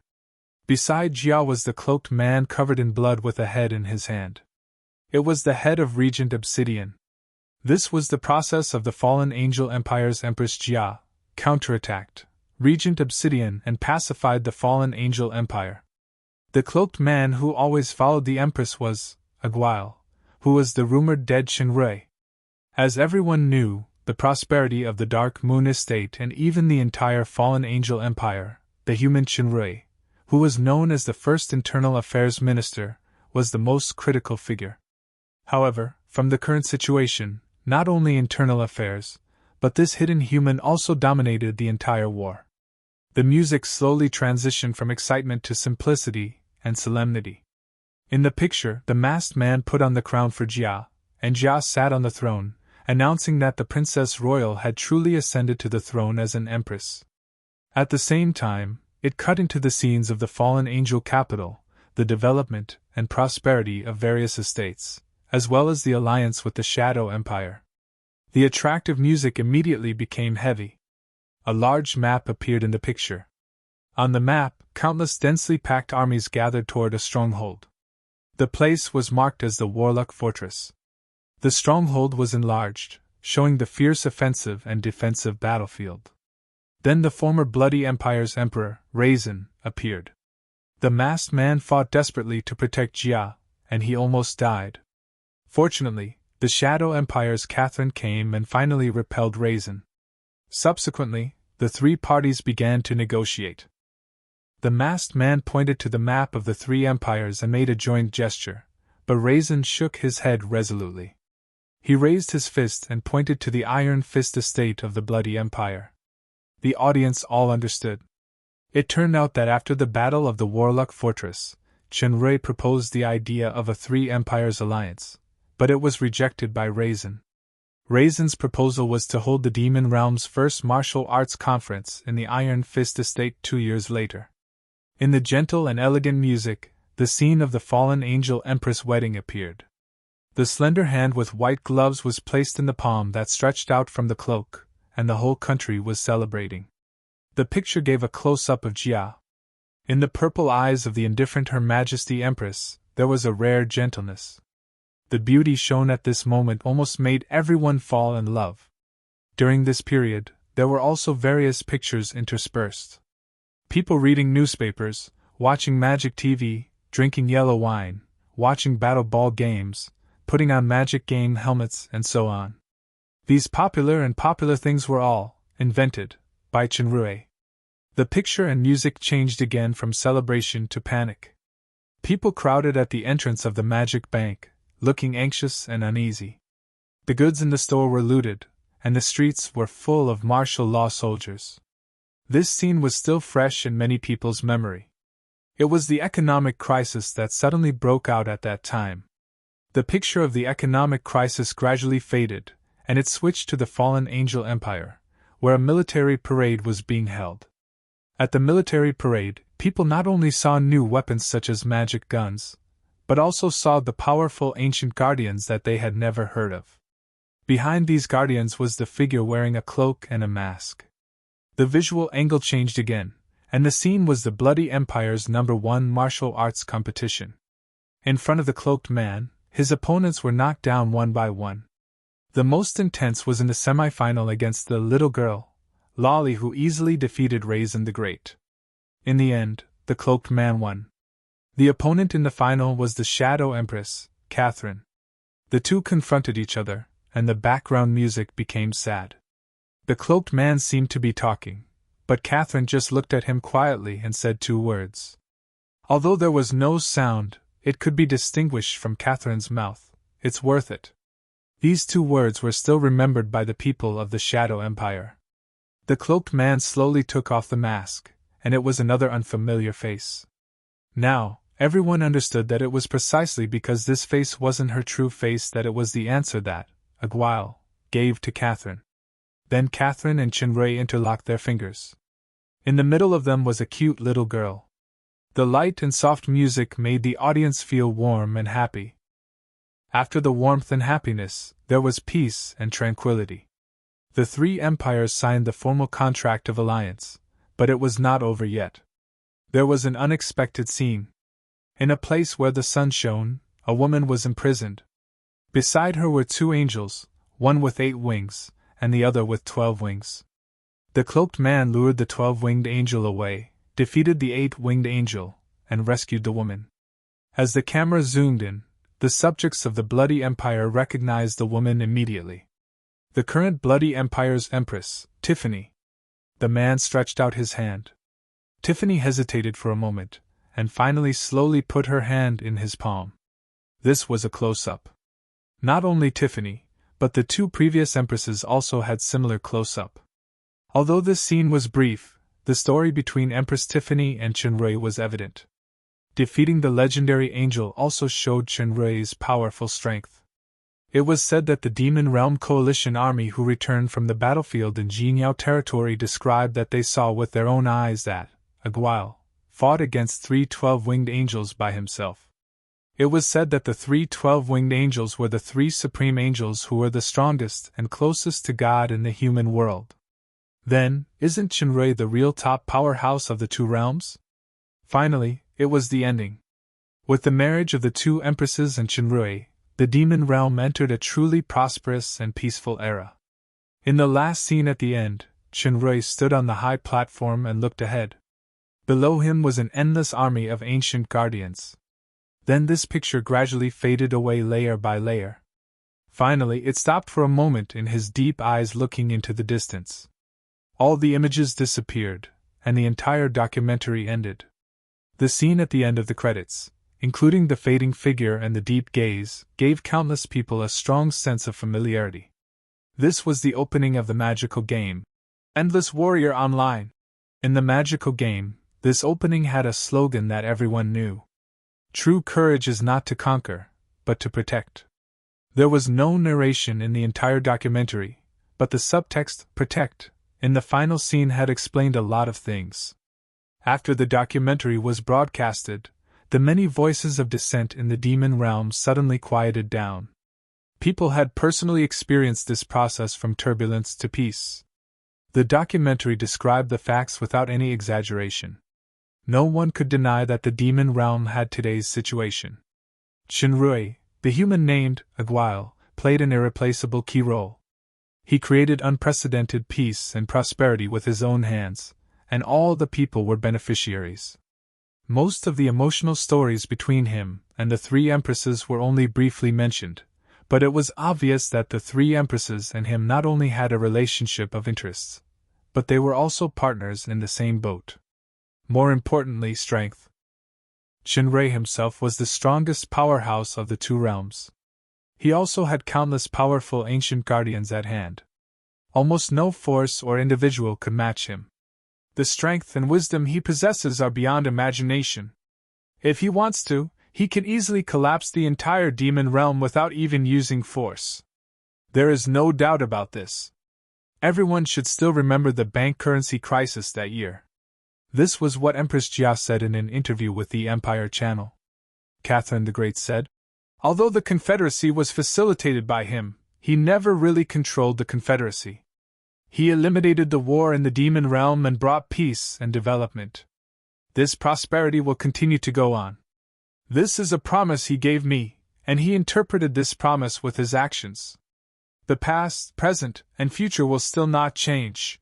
Beside Jia was the cloaked man covered in blood with a head in his hand. It was the head of Regent Obsidian. This was the process of the Fallen Angel Empire's Empress Jia, counterattacked Regent Obsidian and pacified the Fallen Angel Empire. The cloaked man who always followed the Empress was Aguile, who was the rumored dead Chen Rui. As everyone knew, the prosperity of the Dark Moon Estate and even the entire Fallen Angel Empire, the human Chen Rui, who was known as the first Internal Affairs Minister, was the most critical figure. However, from the current situation, not only internal affairs, but this hidden human also dominated the entire war. The music slowly transitioned from excitement to simplicity and solemnity. In the picture, the masked man put on the crown for Jia, and Jia sat on the throne, announcing that the Princess Royal had truly ascended to the throne as an empress. At the same time, it cut into the scenes of the fallen angel capital, the development and prosperity of various estates, as well as the alliance with the Shadow Empire. The attractive music immediately became heavy. A large map appeared in the picture. On the map, countless densely packed armies gathered toward a stronghold. The place was marked as the Warlock Fortress. The stronghold was enlarged, showing the fierce offensive and defensive battlefield. Then the former Bloody Empire's emperor, Raisin, appeared. The masked man fought desperately to protect Jia, and he almost died. Fortunately, the Shadow Empire's Catherine came and finally repelled Raisin. Subsequently, the three parties began to negotiate. The masked man pointed to the map of the three empires and made a joint gesture, but Raisin shook his head resolutely. He raised his fist and pointed to the Iron Fist estate of the Bloody Empire. The audience all understood. It turned out that after the Battle of the Warlock Fortress, Chenrui proposed the idea of a three empires alliance, but it was rejected by Raisin. Raisin's proposal was to hold the Demon Realm's first martial arts conference in the Iron Fist estate 2 years later. In the gentle and elegant music, the scene of the fallen angel empress wedding appeared. The slender hand with white gloves was placed in the palm that stretched out from the cloak, and the whole country was celebrating. The picture gave a close-up of Jia. In the purple eyes of the indifferent Her Majesty Empress, there was a rare gentleness. The beauty shown at this moment almost made everyone fall in love. During this period, there were also various pictures interspersed. People reading newspapers, watching magic TV, drinking yellow wine, watching battle ball games, putting on magic game helmets, and so on. These popular things were all invented by Chenrui. The picture and music changed again from celebration to panic. People crowded at the entrance of the magic bank, looking anxious and uneasy. The goods in the store were looted, and the streets were full of martial law soldiers. This scene was still fresh in many people's memory. It was the economic crisis that suddenly broke out at that time. The picture of the economic crisis gradually faded, and it switched to the fallen angel empire, where a military parade was being held. At the military parade, people not only saw new weapons such as magic guns, but also saw the powerful ancient guardians that they had never heard of. Behind these guardians was the figure wearing a cloak and a mask. The visual angle changed again, and the scene was the Bloody Empire's #1 martial arts competition. In front of the cloaked man, his opponents were knocked down one by one. The most intense was in the semi-final against the little girl, Lolly, who easily defeated Raisin the Great. In the end, the cloaked man won. The opponent in the final was the Shadow Empress, Catherine. The two confronted each other, and the background music became sad. The cloaked man seemed to be talking, but Catherine just looked at him quietly and said 2 words. Although there was no sound, it could be distinguished from Catherine's mouth. "It's worth it." These 2 words were still remembered by the people of the Shadow Empire. The cloaked man slowly took off the mask, and it was another unfamiliar face. Now, everyone understood that it was precisely because this face wasn't her true face that it was the answer that Aguile gave to Catherine. Then Catherine and Chenrui interlocked their fingers. In the middle of them was a cute little girl. The light and soft music made the audience feel warm and happy. After the warmth and happiness, there was peace and tranquility. The 3 empires signed the formal contract of alliance, but it was not over yet. There was an unexpected scene. In a place where the sun shone, a woman was imprisoned. Beside her were 2 angels, one with 8 wings, and the other with 12 wings. The cloaked man lured the 12-winged angel away, defeated the 8-winged angel, and rescued the woman. As the camera zoomed in, the subjects of the Bloody Empire recognized the woman immediately. The current Bloody Empire's empress, Tiffany. The man stretched out his hand. Tiffany hesitated for a moment, and finally slowly put her hand in his palm. This was a close-up. Not only Tiffany, but the two previous empresses also had similar close-up. Although this scene was brief, the story between Empress Tiffany and Chunrui was evident. Defeating the legendary angel also showed Chunrui's powerful strength. It was said that the Demon Realm Coalition army who returned from the battlefield in Jinyao territory described that they saw with their own eyes that Aguile fought against 3 12-winged angels by himself. It was said that the 3 12-winged angels were the 3 supreme angels who were the strongest and closest to God in the human world. Then, isn't Chunrui the real top powerhouse of the two realms? Finally, it was the ending. With the marriage of the two empresses and Chunrui, the demon realm entered a truly prosperous and peaceful era. In the last scene at the end, Chunrui stood on the high platform and looked ahead. Below him was an endless army of ancient guardians. Then this picture gradually faded away layer by layer. Finally, it stopped for a moment in his deep eyes looking into the distance. All the images disappeared, and the entire documentary ended. The scene at the end of the credits, including the fading figure and the deep gaze, gave countless people a strong sense of familiarity. This was the opening of the magical game, Endless Warrior Online. In the magical game, this opening had a slogan that everyone knew. True courage is not to conquer, but to protect. There was no narration in the entire documentary, but the subtext, protect, in the final scene had explained a lot of things. After the documentary was broadcasted, the many voices of dissent in the demon realm suddenly quieted down. People had personally experienced this process from turbulence to peace. The documentary described the facts without any exaggeration. No one could deny that the demon realm had today's situation. Chunrui, the human named Aguile, played an irreplaceable key role. He created unprecedented peace and prosperity with his own hands, and all the people were beneficiaries. Most of the emotional stories between him and the 3 empresses were only briefly mentioned, but it was obvious that the 3 empresses and him not only had a relationship of interests, but they were also partners in the same boat. More importantly, strength. Chunrui himself was the strongest powerhouse of the two realms. He also had countless powerful ancient guardians at hand. Almost no force or individual could match him. The strength and wisdom he possesses are beyond imagination. If he wants to, he can easily collapse the entire demon realm without even using force. There is no doubt about this. Everyone should still remember the bank currency crisis that year. This was what Empress Jia said in an interview with the Empire Channel. Catherine the Great said, "Although the Confederacy was facilitated by him, he never really controlled the Confederacy. He eliminated the war in the demon realm and brought peace and development. This prosperity will continue to go on. This is a promise he gave me, and he interpreted this promise with his actions. The past, present, and future will still not change.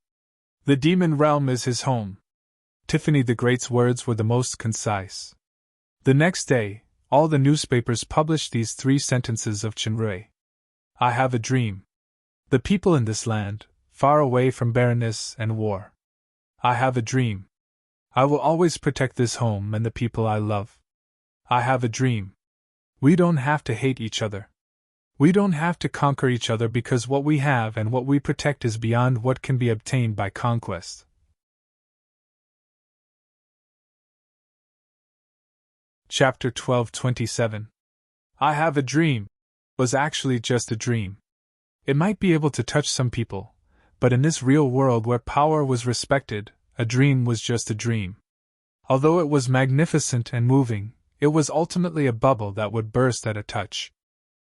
The demon realm is his home." Tiffany the Great's words were the most concise. The next day, all the newspapers published these 3 sentences of Chunrui. "I have a dream. The people in this land, far away from barrenness and war. I have a dream. I will always protect this home and the people I love. I have a dream. We don't have to hate each other. We don't have to conquer each other because what we have and what we protect is beyond what can be obtained by conquest." Chapter 12:27. I have a dream was actually just a dream. It might be able to touch some people, but in this real world where power was respected, a dream was just a dream. Although it was magnificent and moving, it was ultimately a bubble that would burst at a touch.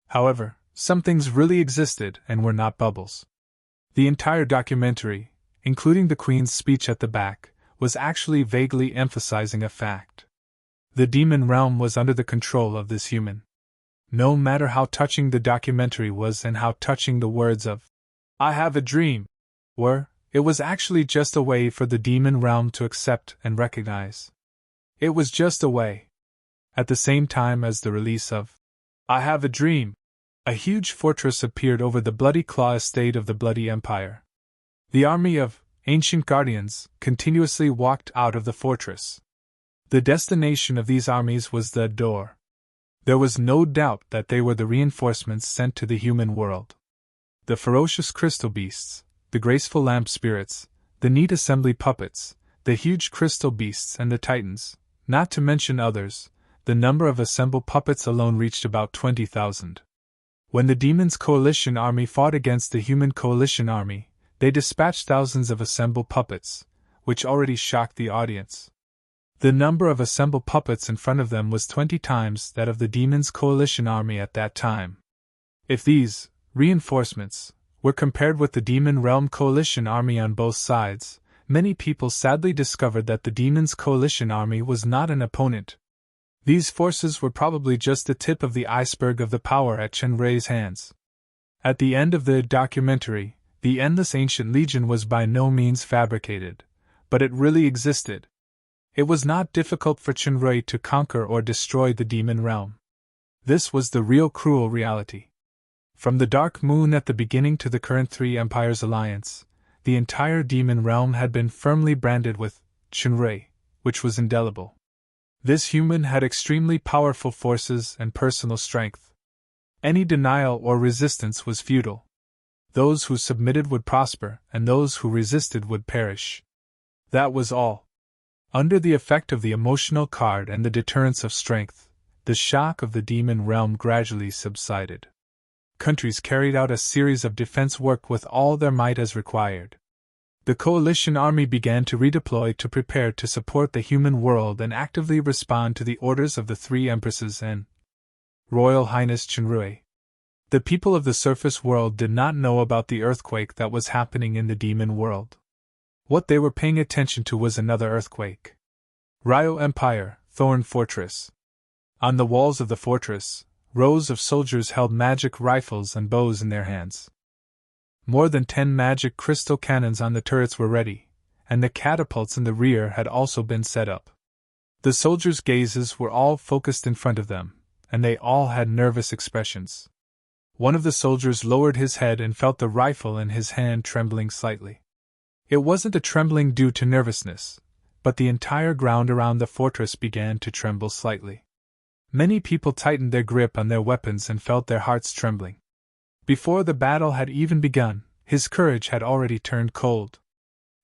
However, some things really existed and were not bubbles. The entire documentary, including the Queen's speech at the back, was actually vaguely emphasizing a fact. The demon realm was under the control of this human. No matter how touching the documentary was and how touching the words of "I have a dream" were, it was actually just a way for the demon realm to accept and recognize. It was just a way. At the same time as the release of "I have a dream," a huge fortress appeared over the Bloody Claw estate of the Bloody Empire. The army of ancient guardians continuously walked out of the fortress. The destination of these armies was the door. There was no doubt that they were the reinforcements sent to the human world. The ferocious crystal beasts, the graceful lamp spirits, the neat assembly puppets, the huge crystal beasts and the titans, not to mention others, the number of assembled puppets alone reached about 20,000. When the demon's coalition army fought against the human coalition army, they dispatched thousands of assembled puppets, which already shocked the audience. The number of assembled puppets in front of them was 20 times that of the demon's coalition army at that time. If these reinforcements were compared with the demon realm coalition army on both sides, many people sadly discovered that the demon's coalition army was not an opponent. These forces were probably just the tip of the iceberg of the power at Chenrei's hands. At the end of the documentary, the Endless Ancient Legion was by no means fabricated, but it really existed. It was not difficult for Chenrei to conquer or destroy the demon realm. This was the real cruel reality. From the Dark Moon at the beginning to the current Three Empires Alliance, the entire demon realm had been firmly branded with Chenrei, which was indelible. This human had extremely powerful forces and personal strength. Any denial or resistance was futile. Those who submitted would prosper, and those who resisted would perish. That was all. Under the effect of the emotional card and the deterrence of strength, the shock of the demon realm gradually subsided. Countries carried out a series of defense work with all their might as required. The coalition army began to redeploy to prepare to support the human world and actively respond to the orders of the three empresses and Royal Highness Chenrei. The people of the surface world did not know about the earthquake that was happening in the demon world. What they were paying attention to was another earthquake. Ryo Empire, Thorn Fortress. On the walls of the fortress, rows of soldiers held magic rifles and bows in their hands. More than 10 magic crystal cannons on the turrets were ready, and the catapults in the rear had also been set up. The soldiers' gazes were all focused in front of them, and they all had nervous expressions. One of the soldiers lowered his head and felt the rifle in his hand trembling slightly. It wasn't a trembling due to nervousness, but the entire ground around the fortress began to tremble slightly. Many people tightened their grip on their weapons and felt their hearts trembling. Before the battle had even begun, his courage had already turned cold.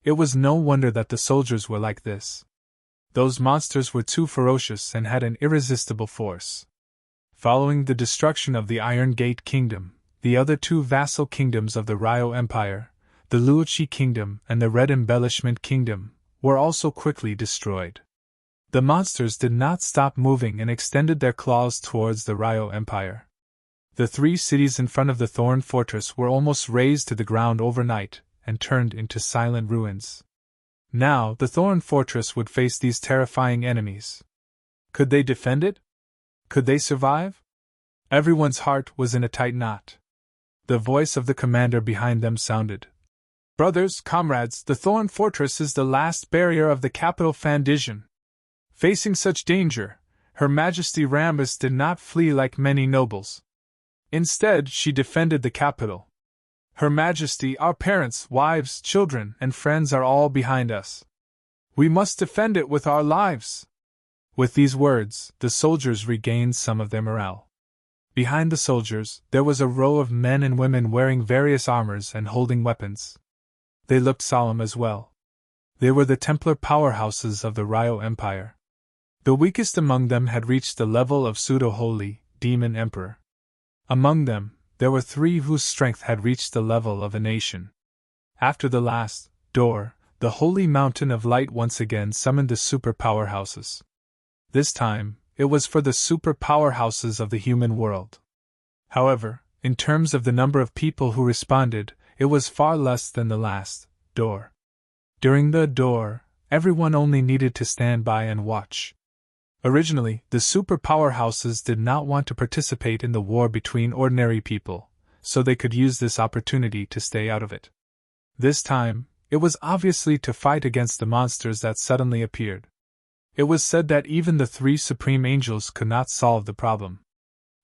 It was no wonder that the soldiers were like this. Those monsters were too ferocious and had an irresistible force. Following the destruction of the Iron Gate Kingdom, the other two vassal kingdoms of the Ryo Empire, the Luochi Kingdom and the Red Embellishment Kingdom, were also quickly destroyed. The monsters did not stop moving and extended their claws towards the Ryo Empire. The 3 cities in front of the Thorn Fortress were almost razed to the ground overnight and turned into silent ruins. Now the Thorn Fortress would face these terrifying enemies. Could they defend it? Could they survive? Everyone's heart was in a tight knot. The voice of the commander behind them sounded. Brothers, comrades, the Thorn Fortress is the last barrier of the capital Fandision. Facing such danger, Her Majesty Rambus did not flee like many nobles. Instead, she defended the capital. Her Majesty, our parents, wives, children, and friends are all behind us. We must defend it with our lives. With these words, the soldiers regained some of their morale. Behind the soldiers, there was a row of men and women wearing various armors and holding weapons. They looked solemn as well. They were the Templar powerhouses of the Ryo Empire. The weakest among them had reached the level of pseudo-holy, demon emperor. Among them, there were 3 whose strength had reached the level of a nation. After the last door, the holy mountain of light once again summoned the super powerhouses. This time, it was for the super powerhouses of the human world. However, in terms of the number of people who responded, it was far less than the last door. During the door, everyone only needed to stand by and watch. Originally, the super powerhouses did not want to participate in the war between ordinary people, so they could use this opportunity to stay out of it. This time, it was obviously to fight against the monsters that suddenly appeared. It was said that even the 3 supreme angels could not solve the problem.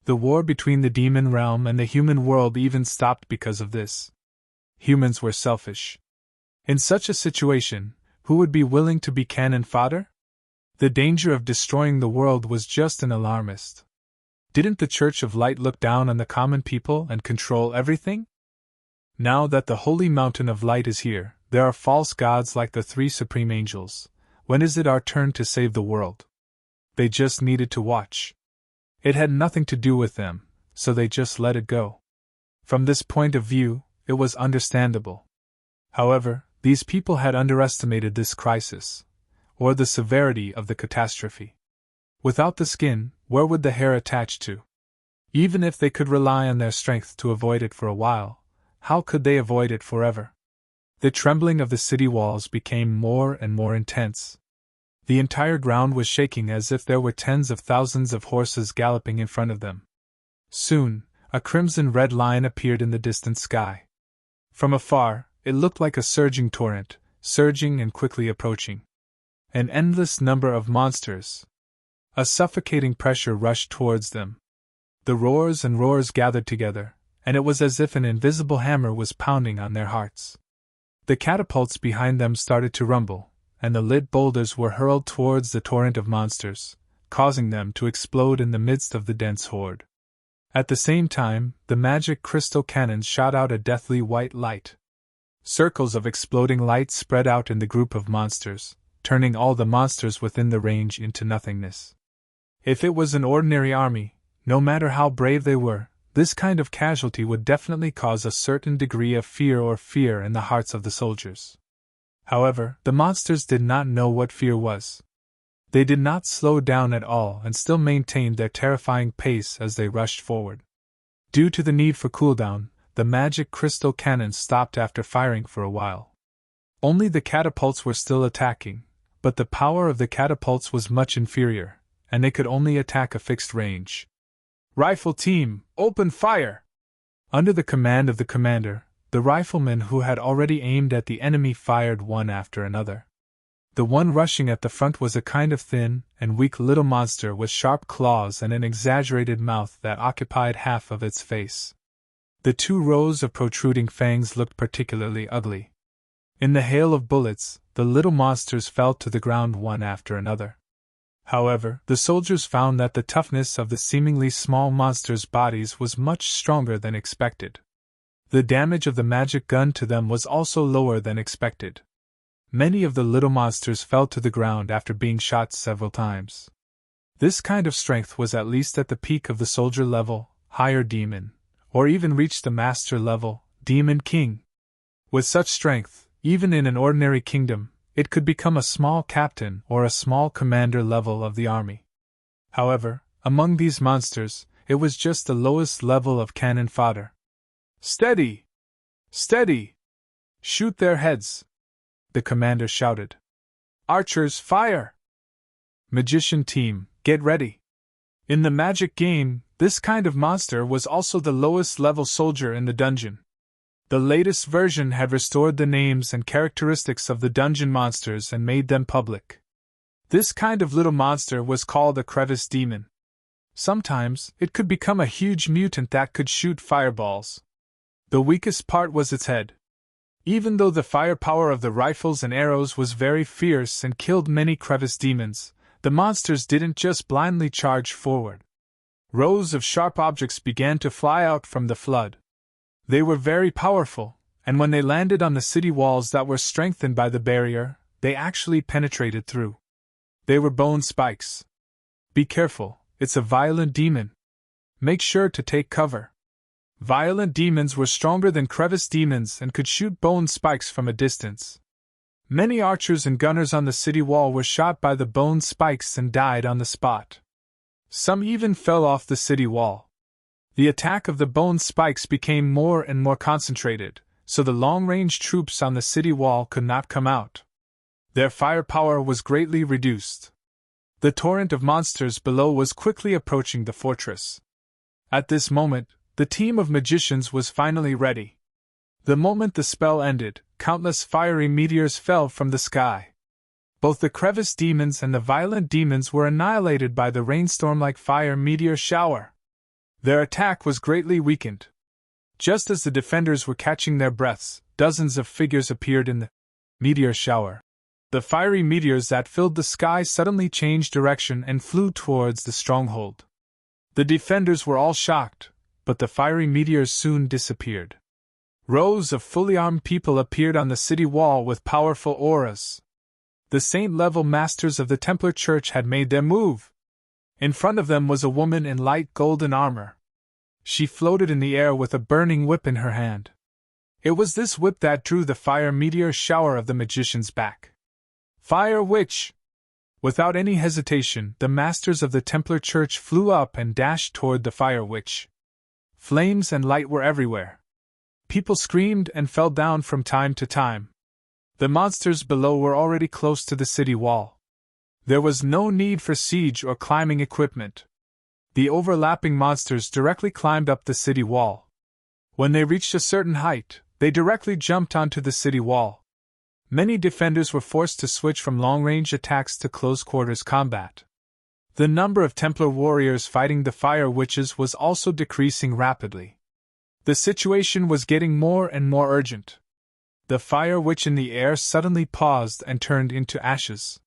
The war between the demon realm and the human world even stopped because of this. Humans were selfish. In such a situation, who would be willing to be cannon fodder? The danger of destroying the world was just an alarmist. Didn't the Church of Light look down on the common people and control everything? Now that the holy mountain of light is here, there are false gods like the three supreme angels. When is it our turn to save the world? They just needed to watch. It had nothing to do with them, so they just let it go. From this point of view, it was understandable. However, these people had underestimated this crisis, or the severity of the catastrophe. Without the skin, where would the hair attach to? Even if they could rely on their strength to avoid it for a while, how could they avoid it forever? The trembling of the city walls became more and more intense. The entire ground was shaking as if there were tens of thousands of horses galloping in front of them. Soon, a crimson-red line appeared in the distant sky. From afar, it looked like a surging torrent, surging and quickly approaching. An endless number of monsters. A suffocating pressure rushed towards them. The roars and roars gathered together, and it was as if an invisible hammer was pounding on their hearts. The catapults behind them started to rumble, and the lit boulders were hurled towards the torrent of monsters, causing them to explode in the midst of the dense horde. At the same time, the magic crystal cannons shot out a deathly white light. Circles of exploding light spread out in the group of monsters, turning all the monsters within the range into nothingness. If it was an ordinary army, no matter how brave they were, this kind of casualty would definitely cause a certain degree of fear in the hearts of the soldiers. However, the monsters did not know what fear was. They did not slow down at all and still maintained their terrifying pace as they rushed forward. Due to the need for cooldown, the magic crystal cannons stopped after firing for a while. Only the catapults were still attacking, but the power of the catapults was much inferior, and they could only attack a fixed range. Rifle team, open fire! Under the command of the commander, the riflemen who had already aimed at the enemy fired one after another. The one rushing at the front was a kind of thin and weak little monster with sharp claws and an exaggerated mouth that occupied half of its face. The 2 rows of protruding fangs looked particularly ugly. In the hail of bullets, the little monsters fell to the ground one after another. However, the soldiers found that the toughness of the seemingly small monsters' bodies was much stronger than expected. The damage of the magic gun to them was also lower than expected. Many of the little monsters fell to the ground after being shot several times. This kind of strength was at least at the peak of the soldier level, higher demon, or even reached the master level, demon king. With such strength, even in an ordinary kingdom, it could become a small captain or a small commander level of the army. However, among these monsters, it was just the lowest level of cannon fodder. Steady! Steady! Shoot their heads! The commander shouted. Archers, fire! Magician team, get ready! In the magic game, this kind of monster was also the lowest level soldier in the dungeon. The latest version had restored the names and characteristics of the dungeon monsters and made them public. This kind of little monster was called a crevice demon. Sometimes, it could become a huge mutant that could shoot fireballs. The weakest part was its head. Even though the firepower of the rifles and arrows was very fierce and killed many crevice demons, the monsters didn't just blindly charge forward. Rows of sharp objects began to fly out from the flood. They were very powerful, and when they landed on the city walls that were strengthened by the barrier, they actually penetrated through. They were bone spikes. Be careful, it's a violent demon. Make sure to take cover. Violent demons were stronger than crevice demons and could shoot bone spikes from a distance. Many archers and gunners on the city wall were shot by the bone spikes and died on the spot. Some even fell off the city wall. The attack of the bone spikes became more and more concentrated, so the long-range troops on the city wall could not come out. Their firepower was greatly reduced. The torrent of monsters below was quickly approaching the fortress. At this moment, the team of magicians was finally ready. The moment the spell ended, countless fiery meteors fell from the sky. Both the crevice demons and the violent demons were annihilated by the rainstorm-like fire meteor shower. Their attack was greatly weakened. Just as the defenders were catching their breaths, dozens of figures appeared in the meteor shower. The fiery meteors that filled the sky suddenly changed direction and flew towards the stronghold. The defenders were all shocked, but the fiery meteors soon disappeared. Rows of fully armed people appeared on the city wall with powerful auras. The saint-level masters of the Templar Church had made their move. In front of them was a woman in light golden armor. She floated in the air with a burning whip in her hand. It was this whip that drew the fire meteor shower of the magician's back. Fire Witch! Without any hesitation, the masters of the Templar Church flew up and dashed toward the Fire Witch. Flames and light were everywhere. People screamed and fell down from time to time. The monsters below were already close to the city wall. There was no need for siege or climbing equipment. The overlapping monsters directly climbed up the city wall. When they reached a certain height, they directly jumped onto the city wall. Many defenders were forced to switch from long-range attacks to close-quarters combat. The number of Templar warriors fighting the Fire Witches was also decreasing rapidly. The situation was getting more and more urgent. The Fire Witch in the air suddenly paused and turned into ashes.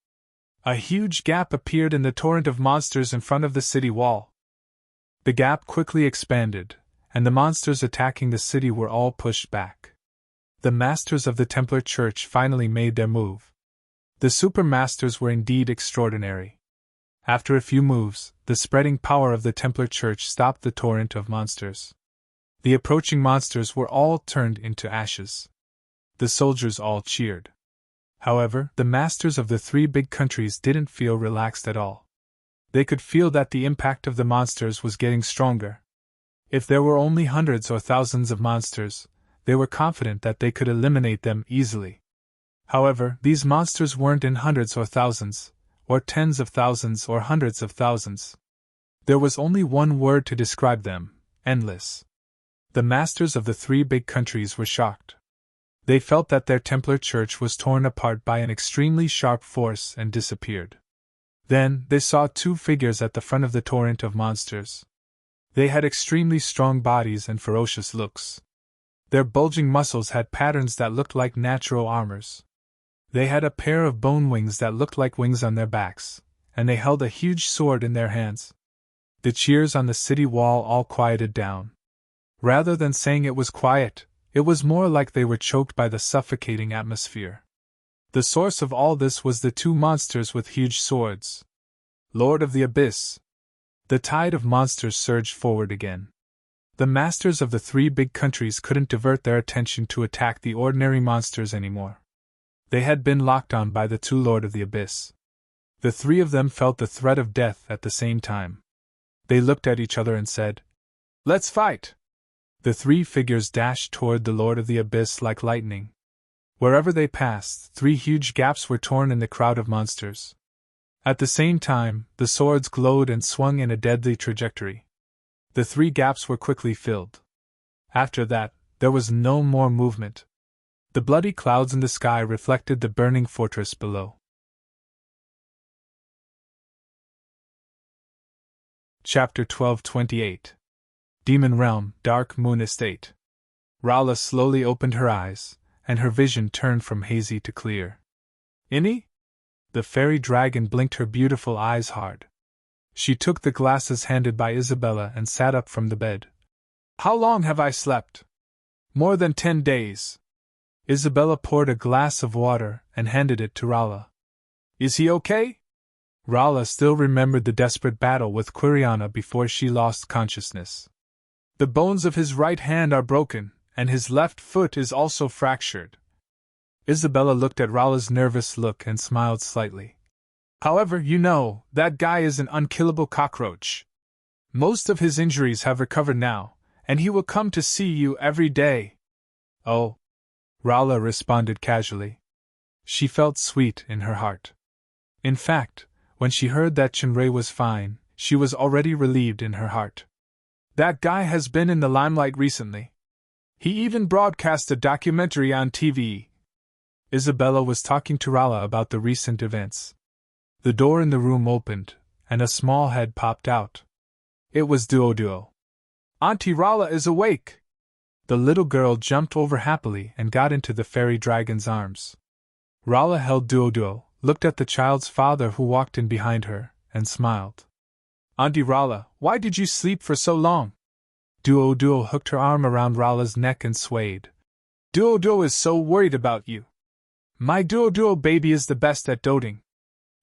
A huge gap appeared in the torrent of monsters in front of the city wall. The gap quickly expanded, and the monsters attacking the city were all pushed back. The masters of the Templar Church finally made their move. The supermasters were indeed extraordinary. After a few moves, the spreading power of the Templar Church stopped the torrent of monsters. The approaching monsters were all turned into ashes. The soldiers all cheered. However, the masters of the three big countries didn't feel relaxed at all. They could feel that the impact of the monsters was getting stronger. If there were only hundreds or thousands of monsters, they were confident that they could eliminate them easily. However, these monsters weren't in hundreds or thousands, or tens of thousands or hundreds of thousands. There was only one word to describe them: endless. The masters of the three big countries were shocked. They felt that their Templar Church was torn apart by an extremely sharp force and disappeared. Then, they saw two figures at the front of the torrent of monsters. They had extremely strong bodies and ferocious looks. Their bulging muscles had patterns that looked like natural armors. They had a pair of bone wings that looked like wings on their backs, and they held a huge sword in their hands. The cheers on the city wall all quieted down. Rather than saying it was quiet, it was more like they were choked by the suffocating atmosphere. The source of all this was the two monsters with huge swords. Lord of the Abyss. The tide of monsters surged forward again. The masters of the three big countries couldn't divert their attention to attack the ordinary monsters anymore. They had been locked on by the two Lord of the Abyss. The three of them felt the threat of death at the same time. They looked at each other and said, "Let's fight!" The three figures dashed toward the Lord of the Abyss like lightning. Wherever they passed, three huge gaps were torn in the crowd of monsters. At the same time, the swords glowed and swung in a deadly trajectory. The three gaps were quickly filled. After that, there was no more movement. The bloody clouds in the sky reflected the burning fortress below. Chapter 12:28. Demon Realm, Dark Moon Estate. Rala slowly opened her eyes, and her vision turned from hazy to clear. "Inni?" The fairy dragon blinked her beautiful eyes hard. She took the glasses handed by Isabella and sat up from the bed. "How long have I slept?" "More than 10 days. Isabella poured a glass of water and handed it to Rala. "Is he okay?" Rala still remembered the desperate battle with Quiriana before she lost consciousness. "The bones of his right hand are broken, and his left foot is also fractured." Isabella looked at Rala's nervous look and smiled slightly. "However, you know, that guy is an unkillable cockroach. Most of his injuries have recovered now, and he will come to see you every day." "Oh," Rala responded casually. She felt sweet in her heart. In fact, when she heard that Chinray was fine, she was already relieved in her heart. "That guy has been in the limelight recently. He even broadcast a documentary on TV." Isabella was talking to Rala about the recent events. The door in the room opened, and a small head popped out. It was Duo. "Auntie Rala is awake!" The little girl jumped over happily and got into the fairy dragon's arms. Rala held Duo, looked at the child's father who walked in behind her, and smiled. "Auntie Rala, why did you sleep for so long?" Duo hooked her arm around Rala's neck and swayed, Duo is so worried about you. My Duo baby is the best at doting.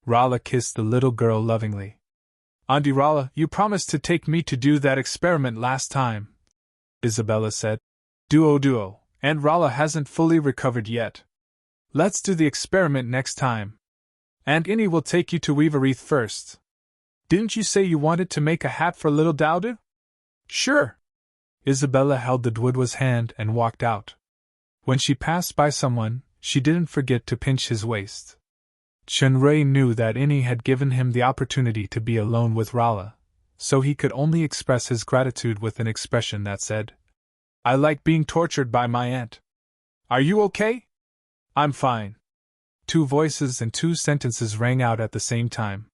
Rala kissed the little girl lovingly. Auntie Rala, you promised to take me to do that experiment last time, Isabella said. Duo, and Rala hasn't fully recovered yet. Let's do the experiment next time. Aunt Innie will take you to weave a wreath first. Didn't you say you wanted to make a hat for little Daudu? Sure. Isabella held the Dwidwa's hand and walked out. When she passed by someone, she didn't forget to pinch his waist. Chenrei knew that Innie had given him the opportunity to be alone with Rala, so he could only express his gratitude with an expression that said, I like being tortured by my aunt. Are you okay? I'm fine. Two voices and two sentences rang out at the same time.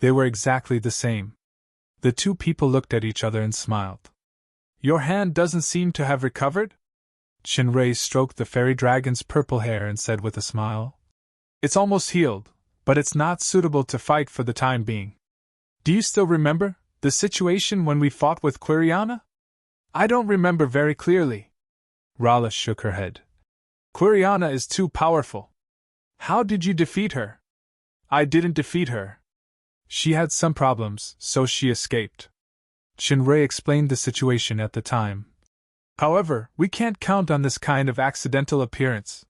They were exactly the same. The two people looked at each other and smiled. Your hand doesn't seem to have recovered? Chenrei stroked the fairy dragon's purple hair and said with a smile. It's almost healed, but it's not suitable to fight for the time being. Do you still remember the situation when we fought with Quiriana? I don't remember very clearly. Rala shook her head. Quiriana is too powerful. How did you defeat her? I didn't defeat her. She had some problems, so she escaped. Chenrei explained the situation at the time. However, we can't count on this kind of accidental appearance.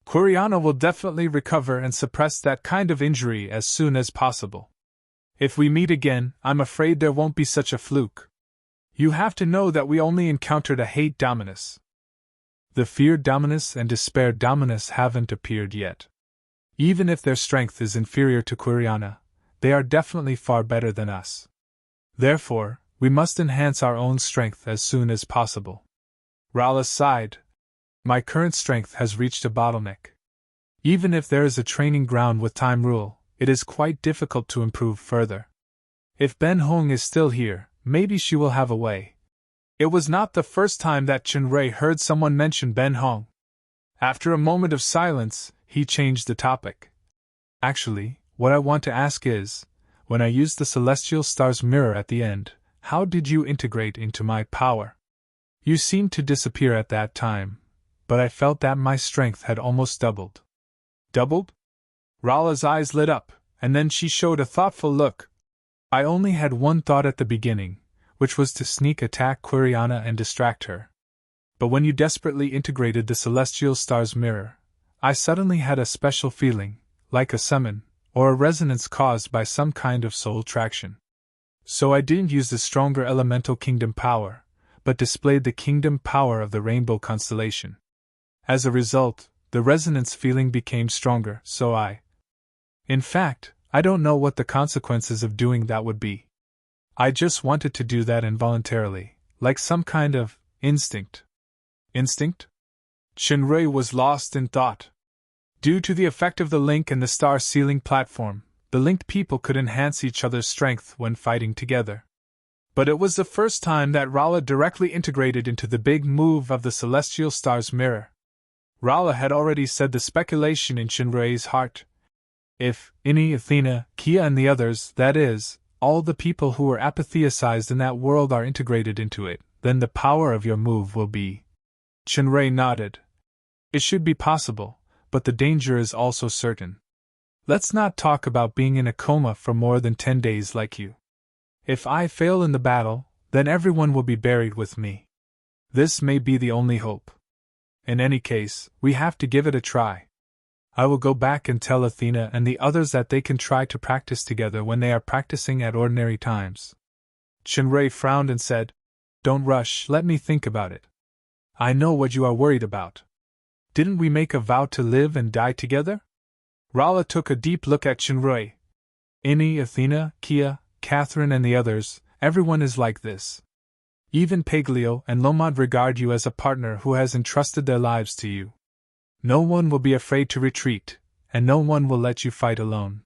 Quiriana will definitely recover and suppress that kind of injury as soon as possible. If we meet again, I'm afraid there won't be such a fluke. You have to know that we only encountered a hate Dominus. The fear Dominus and despair Dominus haven't appeared yet. Even if their strength is inferior to Quiriana, they are definitely far better than us. Therefore, we must enhance our own strength as soon as possible. Rala sighed. My current strength has reached a bottleneck. Even if there is a training ground with time rule, it is quite difficult to improve further. If Ben Hong is still here, maybe she will have a way. It was not the first time that Chenrei heard someone mention Ben Hong. After a moment of silence, he changed the topic. Actually, what I want to ask is, when I used the celestial star's mirror at the end, how did you integrate into my power? You seemed to disappear at that time, but I felt that my strength had almost doubled. Doubled? Rala's eyes lit up, and then she showed a thoughtful look. I only had one thought at the beginning, which was to sneak attack Quiriana and distract her. But when you desperately integrated the celestial star's mirror, I suddenly had a special feeling, like a summon, or a resonance caused by some kind of soul traction. So I didn't use the stronger elemental kingdom power, but displayed the kingdom power of the rainbow constellation. As a result, the resonance feeling became stronger, so In fact, I don't know what the consequences of doing that would be. I just wanted to do that involuntarily, like some kind of instinct. Instinct? Chenrei was lost in thought. Due to the effect of the link and the star sealing platform, the linked people could enhance each other's strength when fighting together. But it was the first time that Rala directly integrated into the big move of the celestial star's mirror. Rala had already said the speculation in Chenrei's heart. If Innie, Athena, Kia and the others, that is, all the people who were apatheicized in that world are integrated into it, then the power of your move will be. Chenrei nodded. It should be possible, but the danger is also certain. Let's not talk about being in a coma for more than 10 days like you. If I fail in the battle, then everyone will be buried with me. This may be the only hope. In any case, we have to give it a try. I will go back and tell Athena and the others that they can try to practice together when they are practicing at ordinary times. Chenrei frowned and said, Don't rush, let me think about it. I know what you are worried about. Didn't we make a vow to live and die together? Rala took a deep look at Chenrei. Innie, Athena, Kia, Catherine and the others, everyone is like this. Even Paglio and Lomad regard you as a partner who has entrusted their lives to you. No one will be afraid to retreat, and no one will let you fight alone.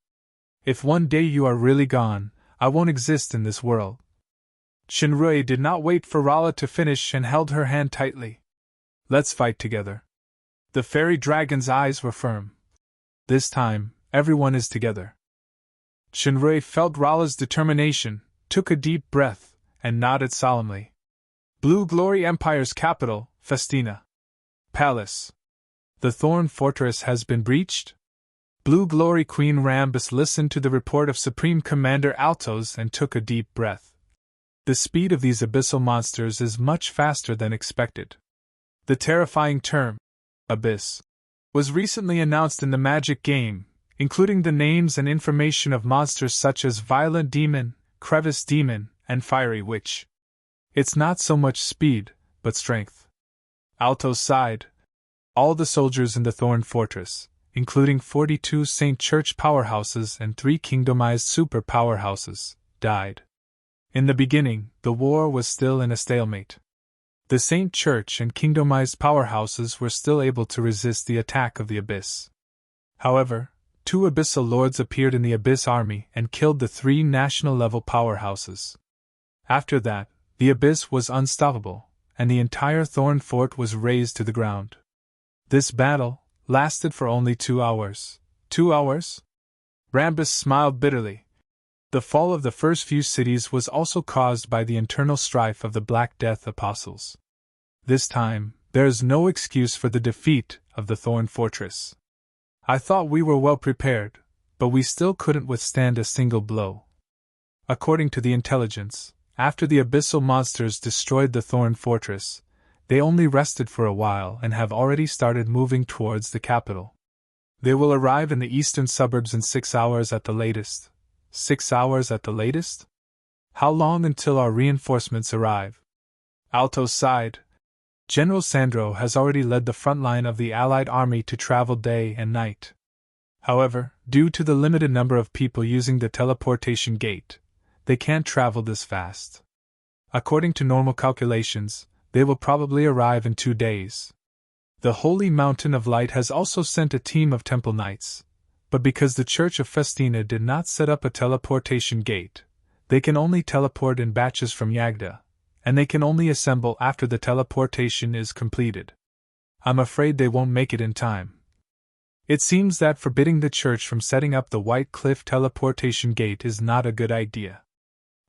If one day you are really gone, I won't exist in this world. Chenrei did not wait for Rala to finish and held her hand tightly. Let's fight together. The fairy dragon's eyes were firm. This time, everyone is together. Chenrei felt Rala's determination, took a deep breath, and nodded solemnly. Blue Glory Empire's capital, Festina. Palace. The Thorn Fortress has been breached? Blue Glory Queen Rambus listened to the report of Supreme Commander Altos and took a deep breath. The speed of these abyssal monsters is much faster than expected. The terrifying term, abyss, was recently announced in the Magic game, including the names and information of monsters such as Violent Demon, Crevice Demon, and Fiery Witch. It's not so much speed, but strength. Altos sighed. All the soldiers in the Thorn Fortress, including 42 Saint Church powerhouses and 3 kingdomized super powerhouses, died. In the beginning, the war was still in a stalemate. The Saint Church and kingdomized powerhouses were still able to resist the attack of the Abyss. However, 2 Abyssal Lords appeared in the Abyss army and killed the 3 national-level powerhouses. After that, the Abyss was unstoppable, and the entire Thorn Fort was razed to the ground. This battle lasted for only 2 hours. 2 hours? Rambus smiled bitterly. The fall of the first few cities was also caused by the internal strife of the Black Death Apostles. This time, there is no excuse for the defeat of the Thorn Fortress. I thought we were well prepared, but we still couldn't withstand a single blow. According to the intelligence, after the abyssal monsters destroyed the Thorn Fortress, they only rested for a while and have already started moving towards the capital. They will arrive in the eastern suburbs in 6 hours at the latest. 6 hours at the latest? How long until our reinforcements arrive? Altos sighed. General Sandro has already led the front line of the Allied army to travel day and night. However, due to the limited number of people using the teleportation gate, they can't travel this fast. According to normal calculations, they will probably arrive in 2 days. The Holy Mountain of Light has also sent a team of Temple Knights, but because the Church of Festina did not set up a teleportation gate, they can only teleport in batches from Yagda, and they can only assemble after the teleportation is completed. I'm afraid they won't make it in time. It seems that forbidding the Church from setting up the White Cliff teleportation gate is not a good idea.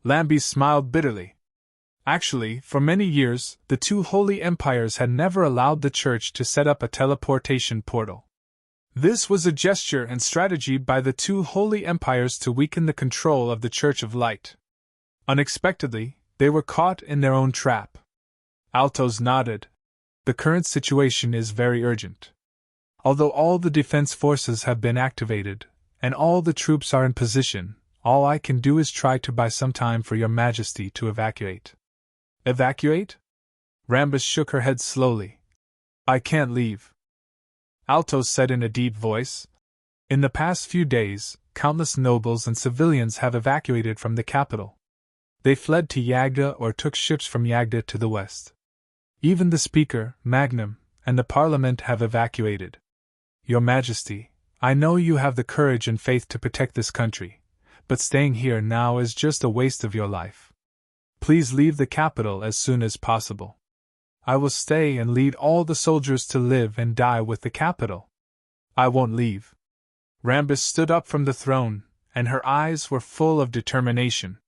Lambie smiled bitterly. Actually, for many years, the 2 holy empires had never allowed the Church to set up a teleportation portal. This was a gesture and strategy by the 2 holy empires to weaken the control of the Church of Light. Unexpectedly, they were caught in their own trap. Altos nodded. The current situation is very urgent. Although all the defense forces have been activated, and all the troops are in position, all I can do is try to buy some time for your Majesty to evacuate. Evacuate? Rambus shook her head slowly. I can't leave. Altos said in a deep voice. In the past few days, countless nobles and civilians have evacuated from the capital. They fled to Yagda or took ships from Yagda to the west. Even the Speaker, Magnum, and the Parliament have evacuated. Your Majesty, I know you have the courage and faith to protect this country, but staying here now is just a waste of your life. Please leave the capital as soon as possible. I will stay and lead all the soldiers to live and die with the capital. I won't leave. Rambus stood up from the throne, and her eyes were full of determination.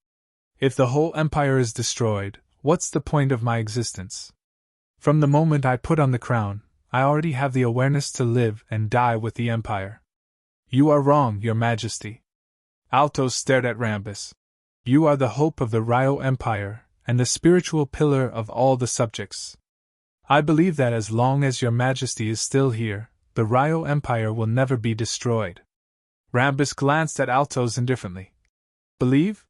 If the whole empire is destroyed, what's the point of my existence? From the moment I put on the crown, I already have the awareness to live and die with the empire. You are wrong, Your Majesty. Altos stared at Rambus. You are the hope of the Rio Empire, and the spiritual pillar of all the subjects. I believe that as long as Your Majesty is still here, the Rio Empire will never be destroyed. Rambus glanced at Altos indifferently. Believe?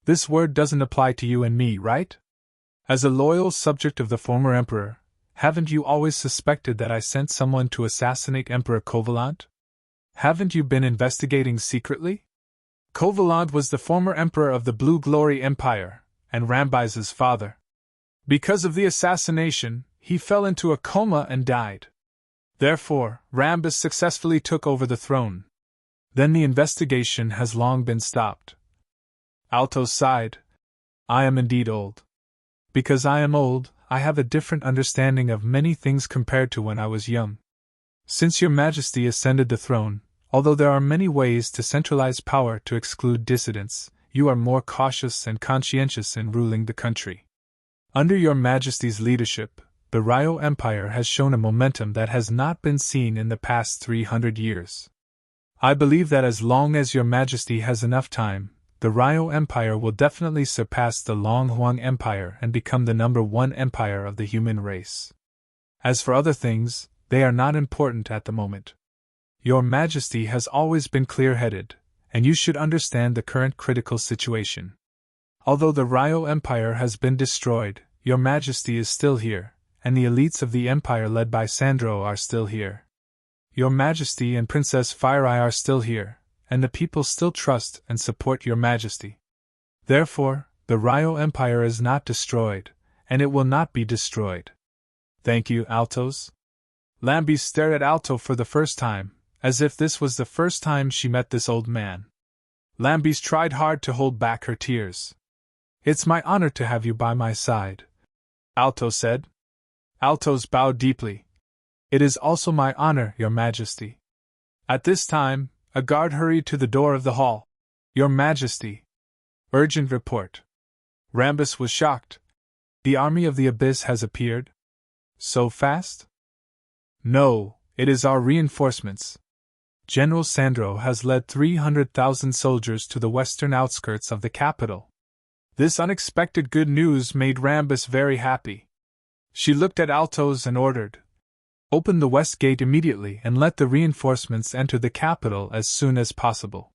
This word doesn't apply to you and me, right? As a loyal subject of the former emperor, haven't you always suspected that I sent someone to assassinate Emperor Covalant? Haven't you been investigating secretly? Covalant was the former emperor of the Blue Glory Empire, and Rambis's father. Because of the assassination, he fell into a coma and died. Therefore, Rambis successfully took over the throne. Then the investigation has long been stopped. Altos sighed. I am indeed old. Because I am old, I have a different understanding of many things compared to when I was young. Since Your Majesty ascended the throne, although there are many ways to centralize power to exclude dissidents, you are more cautious and conscientious in ruling the country. Under Your Majesty's leadership, the Ryo Empire has shown a momentum that has not been seen in the past 300 years. I believe that as long as Your Majesty has enough time, the Ryo Empire will definitely surpass the Long Huang Empire and become the #1 empire of the human race. As for other things, they are not important at the moment. Your Majesty has always been clear-headed, and you should understand the current critical situation. Although the Ryo Empire has been destroyed, Your Majesty is still here, and the elites of the empire led by Sandro are still here. Your Majesty and Princess Fireye are still here, and the people still trust and support Your Majesty. Therefore, the Ryo Empire is not destroyed, and it will not be destroyed. Thank you, Altos. Lambie stared at Alto for the first time, as if this was the first time she met this old man. Lambie tried hard to hold back her tears. It's my honor to have you by my side, Alto said. Altos bowed deeply. It is also my honor, Your Majesty. At this time, a guard hurried to the door of the hall. Your Majesty. Urgent report. Rambus was shocked. The army of the Abyss has appeared? So fast? No, it is our reinforcements. General Sandro has led 300,000 soldiers to the western outskirts of the capital. This unexpected good news made Rambus very happy. She looked at Altos and ordered, "Open the west gate immediately and let the reinforcements enter the capital as soon as possible."